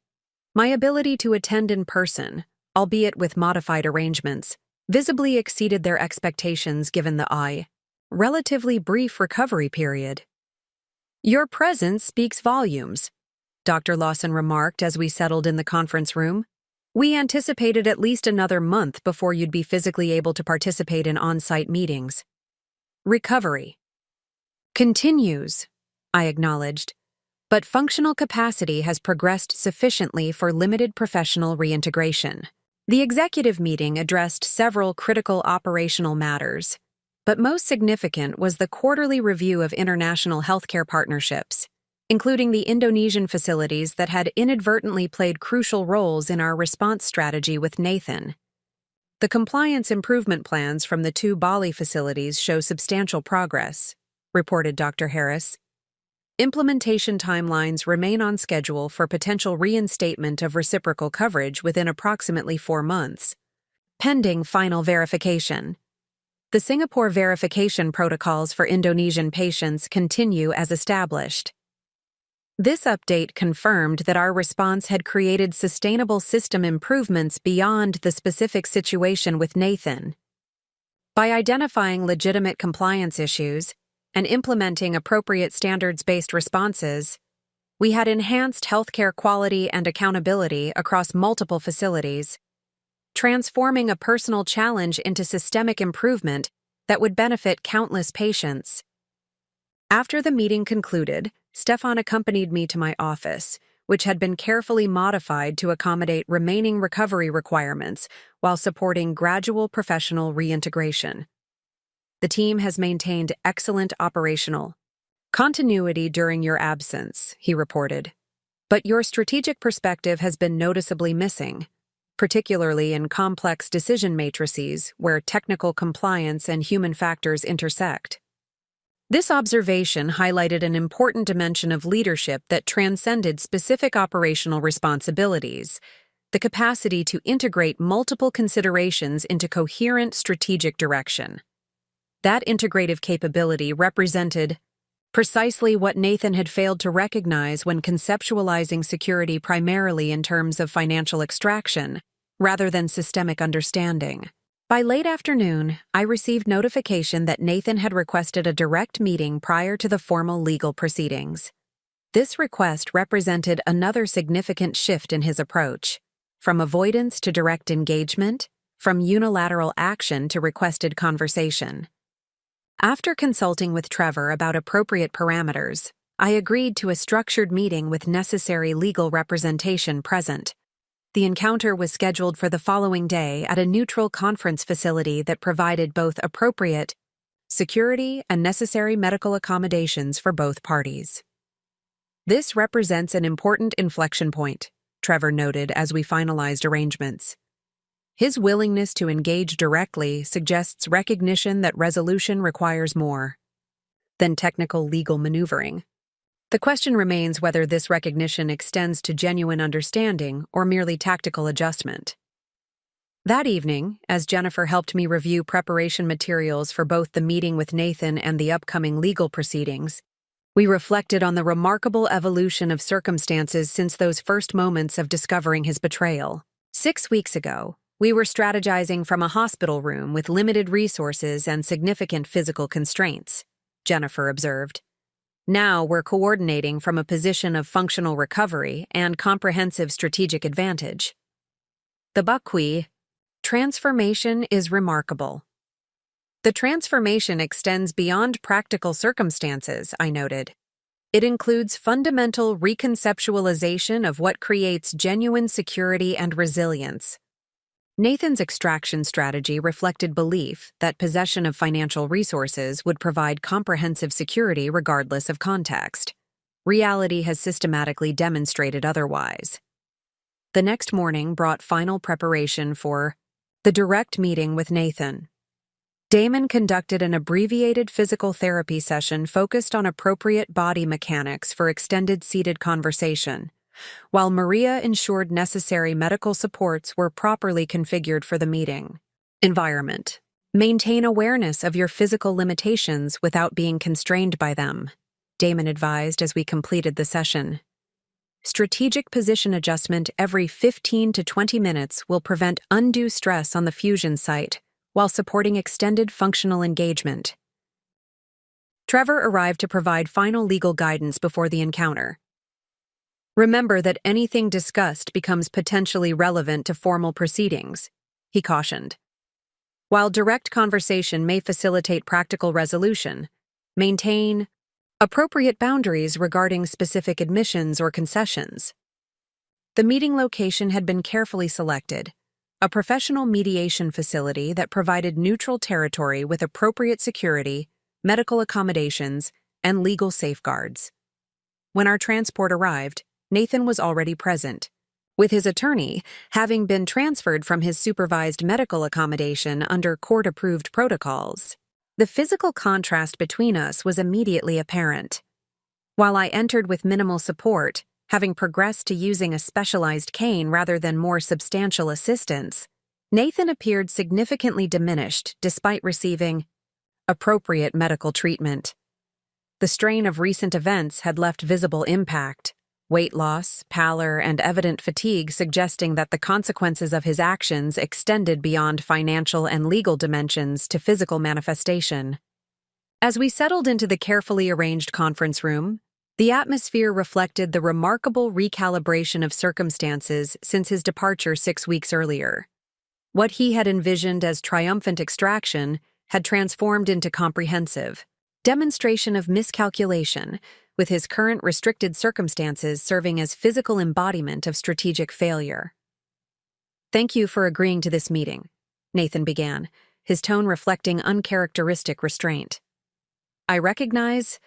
My ability to attend in person, albeit with modified arrangements, visibly exceeded their expectations given the relatively brief recovery period. "Your presence speaks volumes," Dr. Lawson remarked as we settled in the conference room. "We anticipated at least another month before you'd be physically able to participate in on-site meetings." "Recovery continues," I acknowledged, "but functional capacity has progressed sufficiently for limited professional reintegration." The executive meeting addressed several critical operational matters, but most significant was the quarterly review of international healthcare partnerships, including the Indonesian facilities that had inadvertently played crucial roles in our response strategy with Nathan. The compliance improvement plans from the 2 Bali facilities show substantial progress, reported Dr. Harris. Implementation timelines remain on schedule for potential reinstatement of reciprocal coverage within approximately 4 months, pending final verification. The Singapore verification protocols for Indonesian patients continue as established. This update confirmed that our response had created sustainable system improvements beyond the specific situation with Nathan. By identifying legitimate compliance issues and implementing appropriate standards-based responses, we had enhanced healthcare quality and accountability across multiple facilities, transforming a personal challenge into systemic improvement that would benefit countless patients. After the meeting concluded, Stefan accompanied me to my office, which had been carefully modified to accommodate remaining recovery requirements while supporting gradual professional reintegration. "The team has maintained excellent operational continuity during your absence," he reported. "But your strategic perspective has been noticeably missing, particularly in complex decision matrices where technical compliance and human factors intersect." This observation highlighted an important dimension of leadership that transcended specific operational responsibilities: the capacity to integrate multiple considerations into coherent strategic direction. That integrative capability represented precisely what Nathan had failed to recognize when conceptualizing security primarily in terms of financial extraction, rather than systemic understanding. By late afternoon, I received notification that Nathan had requested a direct meeting prior to the formal legal proceedings. This request represented another significant shift in his approach, from avoidance to direct engagement, from unilateral action to requested conversation. After consulting with Trevor about appropriate parameters, I agreed to a structured meeting with necessary legal representation present. The encounter was scheduled for the following day at a neutral conference facility that provided both appropriate security and necessary medical accommodations for both parties. "This represents an important inflection point," Trevor noted as we finalized arrangements. His willingness to engage directly suggests recognition that resolution requires more than technical legal maneuvering. The question remains whether this recognition extends to genuine understanding or merely tactical adjustment. That evening, as Jennifer helped me review preparation materials for both the meeting with Nathan and the upcoming legal proceedings, we reflected on the remarkable evolution of circumstances since those first moments of discovering his betrayal. 6 weeks ago, we were strategizing from a hospital room with limited resources and significant physical constraints, Jennifer observed. Now we're coordinating from a position of functional recovery and comprehensive strategic advantage. The Bakwi transformation is remarkable. The transformation extends beyond practical circumstances, I noted. It includes fundamental reconceptualization of what creates genuine security and resilience. Nathan's extraction strategy reflected belief that possession of financial resources would provide comprehensive security regardless of context. Reality has systematically demonstrated otherwise. The next morning brought final preparation for The direct meeting with Nathan. Damon conducted an abbreviated physical therapy session focused on appropriate body mechanics for extended seated conversation, while Maria ensured necessary medical supports were properly configured for the meeting. Environment. Maintain awareness of your physical limitations without being constrained by them, Damon advised as we completed the session. Strategic position adjustment every 15 to 20 minutes will prevent undue stress on the fusion site while supporting extended functional engagement. Trevor arrived to provide final legal guidance before the encounter. Remember that anything discussed becomes potentially relevant to formal proceedings, he cautioned. While direct conversation may facilitate practical resolution, maintain appropriate boundaries regarding specific admissions or concessions. The meeting location had been carefully selected, a professional mediation facility that provided neutral territory with appropriate security, medical accommodations, and legal safeguards. When our transport arrived, Nathan was already present, with his attorney having been transferred from his supervised medical accommodation under court-approved protocols. The physical contrast between us was immediately apparent. While I entered with minimal support, having progressed to using a specialized cane rather than more substantial assistance, Nathan appeared significantly diminished despite receiving appropriate medical treatment. The strain of recent events had left visible impact, weight loss, pallor, and evident fatigue suggesting that the consequences of his actions extended beyond financial and legal dimensions to physical manifestation. As we settled into the carefully arranged conference room, the atmosphere reflected the remarkable recalibration of circumstances since his departure 6 weeks earlier. What he had envisioned as triumphant extraction had transformed into comprehensive demonstration of miscalculation, with his current restricted circumstances serving as physical embodiment of strategic failure. "Thank you for agreeing to this meeting," Nathan began, his tone reflecting uncharacteristic restraint. "I recognize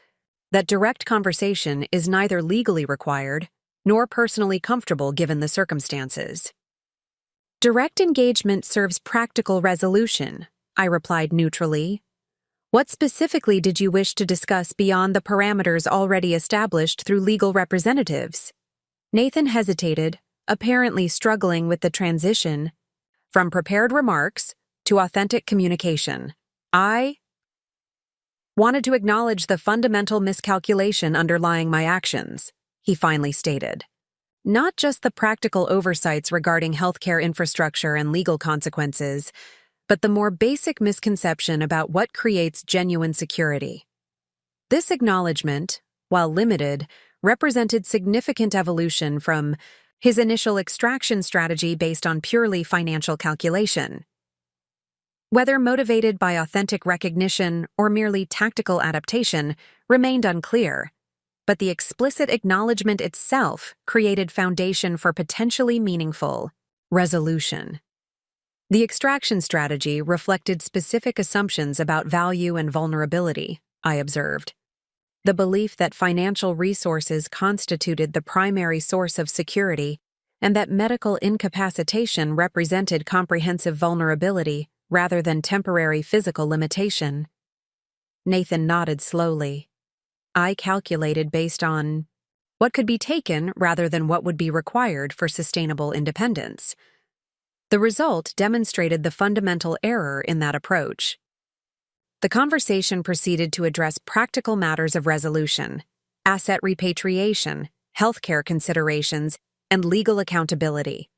that direct conversation is neither legally required nor personally comfortable given the circumstances." "Direct engagement serves practical resolution," I replied neutrally. "What specifically did you wish to discuss beyond the parameters already established through legal representatives?" Nathan hesitated, apparently struggling with the transition from prepared remarks to authentic communication. "I wanted to acknowledge the fundamental miscalculation underlying my actions," he finally stated. "Not just the practical oversights regarding healthcare infrastructure and legal consequences, but the more basic misconception about what creates genuine security." This acknowledgement, while limited, represented significant evolution from his initial extraction strategy based on purely financial calculation. Whether motivated by authentic recognition or merely tactical adaptation remained unclear, but the explicit acknowledgement itself created foundation for potentially meaningful resolution. The extraction strategy reflected specific assumptions about value and vulnerability, I observed. The belief that financial resources constituted the primary source of security and that medical incapacitation represented comprehensive vulnerability rather than temporary physical limitation. Nathan nodded slowly. I calculated based on what could be taken rather than what would be required for sustainable independence. The result demonstrated the fundamental error in that approach. The conversation proceeded to address practical matters of resolution, asset repatriation, healthcare considerations, and legal accountability.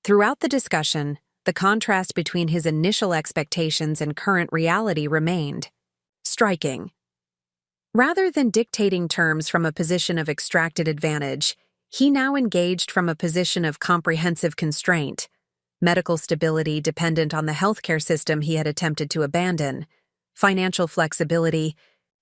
Throughout the discussion, the contrast between his initial expectations and current reality remained striking. Rather than dictating terms from a position of extracted advantage, he now engaged from a position of comprehensive constraint. Medical stability dependent on the healthcare system he had attempted to abandon, financial flexibility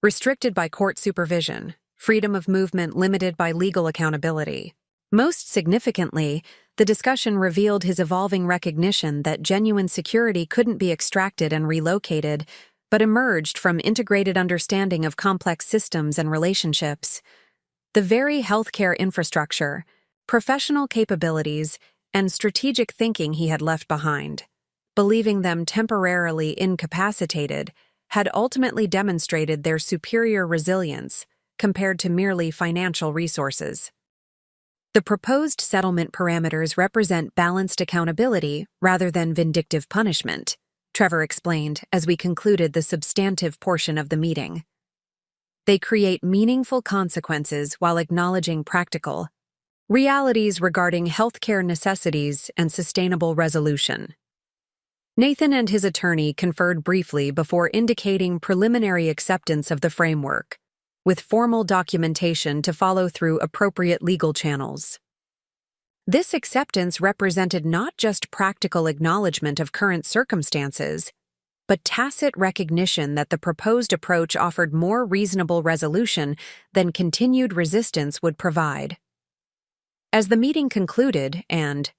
restricted by court supervision, freedom of movement limited by legal accountability. Most significantly, the discussion revealed his evolving recognition that genuine security couldn't be extracted and relocated, but emerged from integrated understanding of complex systems and relationships. The very healthcare infrastructure, professional capabilities, and strategic thinking he had left behind believing them temporarily incapacitated, had ultimately demonstrated their superior resilience compared to merely financial resources. The proposed settlement parameters represent balanced accountability rather than vindictive punishment, Trevor explained as we concluded the substantive portion of the meeting. They create meaningful consequences while acknowledging practical realities regarding healthcare necessities and sustainable resolution. Nathan and his attorney conferred briefly before indicating preliminary acceptance of the framework, with formal documentation to follow through appropriate legal channels. This acceptance represented not just practical acknowledgement of current circumstances, but tacit recognition that the proposed approach offered more reasonable resolution than continued resistance would provide. As the meeting concluded and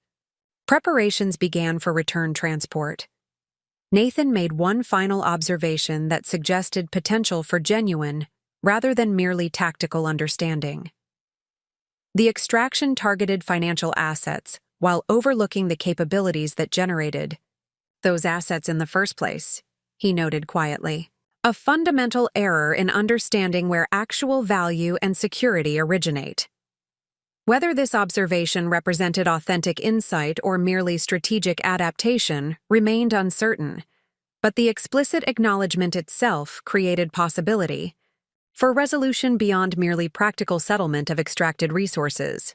preparations began for return transport, Nathan made one final observation that suggested potential for genuine, rather than merely tactical understanding. The extraction targeted financial assets while overlooking the capabilities that generated those assets in the first place, he noted quietly. A fundamental error in understanding where actual value and security originate. Whether this observation represented authentic insight or merely strategic adaptation remained uncertain, but the explicit acknowledgement itself created possibility for resolution beyond merely practical settlement of extracted resources.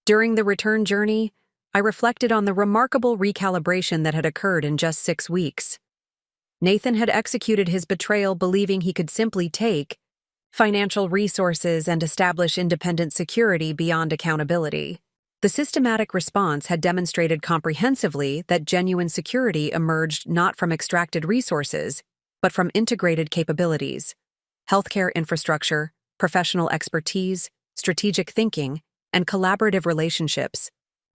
During the return journey, I reflected on the remarkable recalibration that had occurred in just 6 weeks. Nathan had executed his betrayal believing he could simply take financial resources and establish independent security beyond accountability. The systematic response had demonstrated comprehensively that genuine security emerged not from extracted resources, but from integrated capabilities, healthcare infrastructure, professional expertise, strategic thinking, and collaborative relationships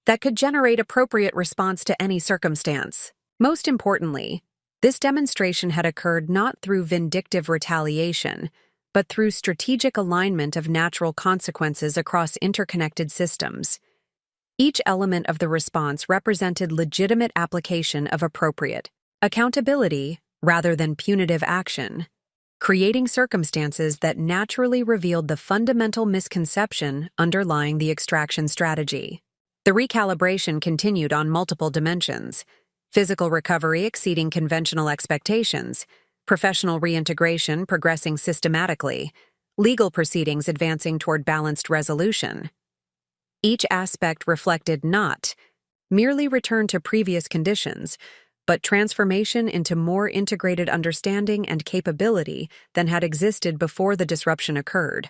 that could generate appropriate response to any circumstance. Most importantly, this demonstration had occurred not through vindictive retaliation, but through strategic alignment of natural consequences across interconnected systems. Each element of the response represented legitimate application of appropriate accountability rather than punitive action, creating circumstances that naturally revealed the fundamental misconception underlying the extraction strategy. The recalibration continued on multiple dimensions: physical recovery exceeding conventional expectations, professional reintegration progressing systematically, legal proceedings advancing toward balanced resolution. Each aspect reflected not merely return to previous conditions, but transformation into more integrated understanding and capability than had existed before the disruption occurred.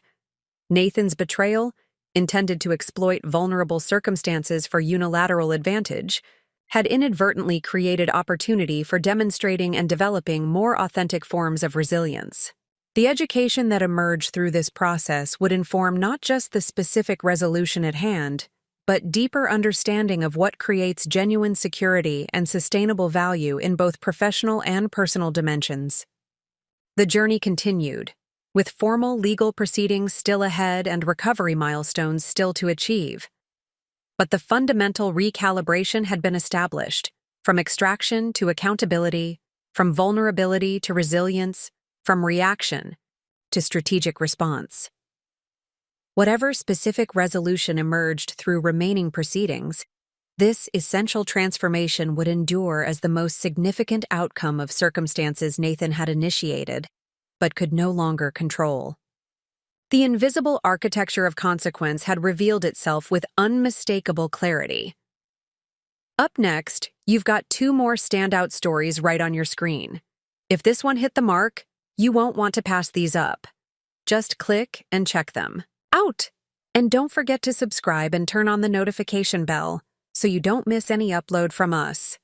Nathan's betrayal, intended to exploit vulnerable circumstances for unilateral advantage, had inadvertently created opportunity for demonstrating and developing more authentic forms of resilience. The education that emerged through this process would inform not just the specific resolution at hand, but deeper understanding of what creates genuine security and sustainable value in both professional and personal dimensions. The journey continued, with formal legal proceedings still ahead and recovery milestones still to achieve. But the fundamental recalibration had been established, from extraction to accountability, from vulnerability to resilience, from reaction to strategic response. Whatever specific resolution emerged through remaining proceedings, this essential transformation would endure as the most significant outcome of circumstances Nathan had initiated, but could no longer control. The invisible architecture of consequence had revealed itself with unmistakable clarity. Up next, you've got 2 more standout stories right on your screen. If this one hit the mark, you won't want to pass these up. Just click and check them out. And don't forget to subscribe and turn on the notification bell so you don't miss any upload from us.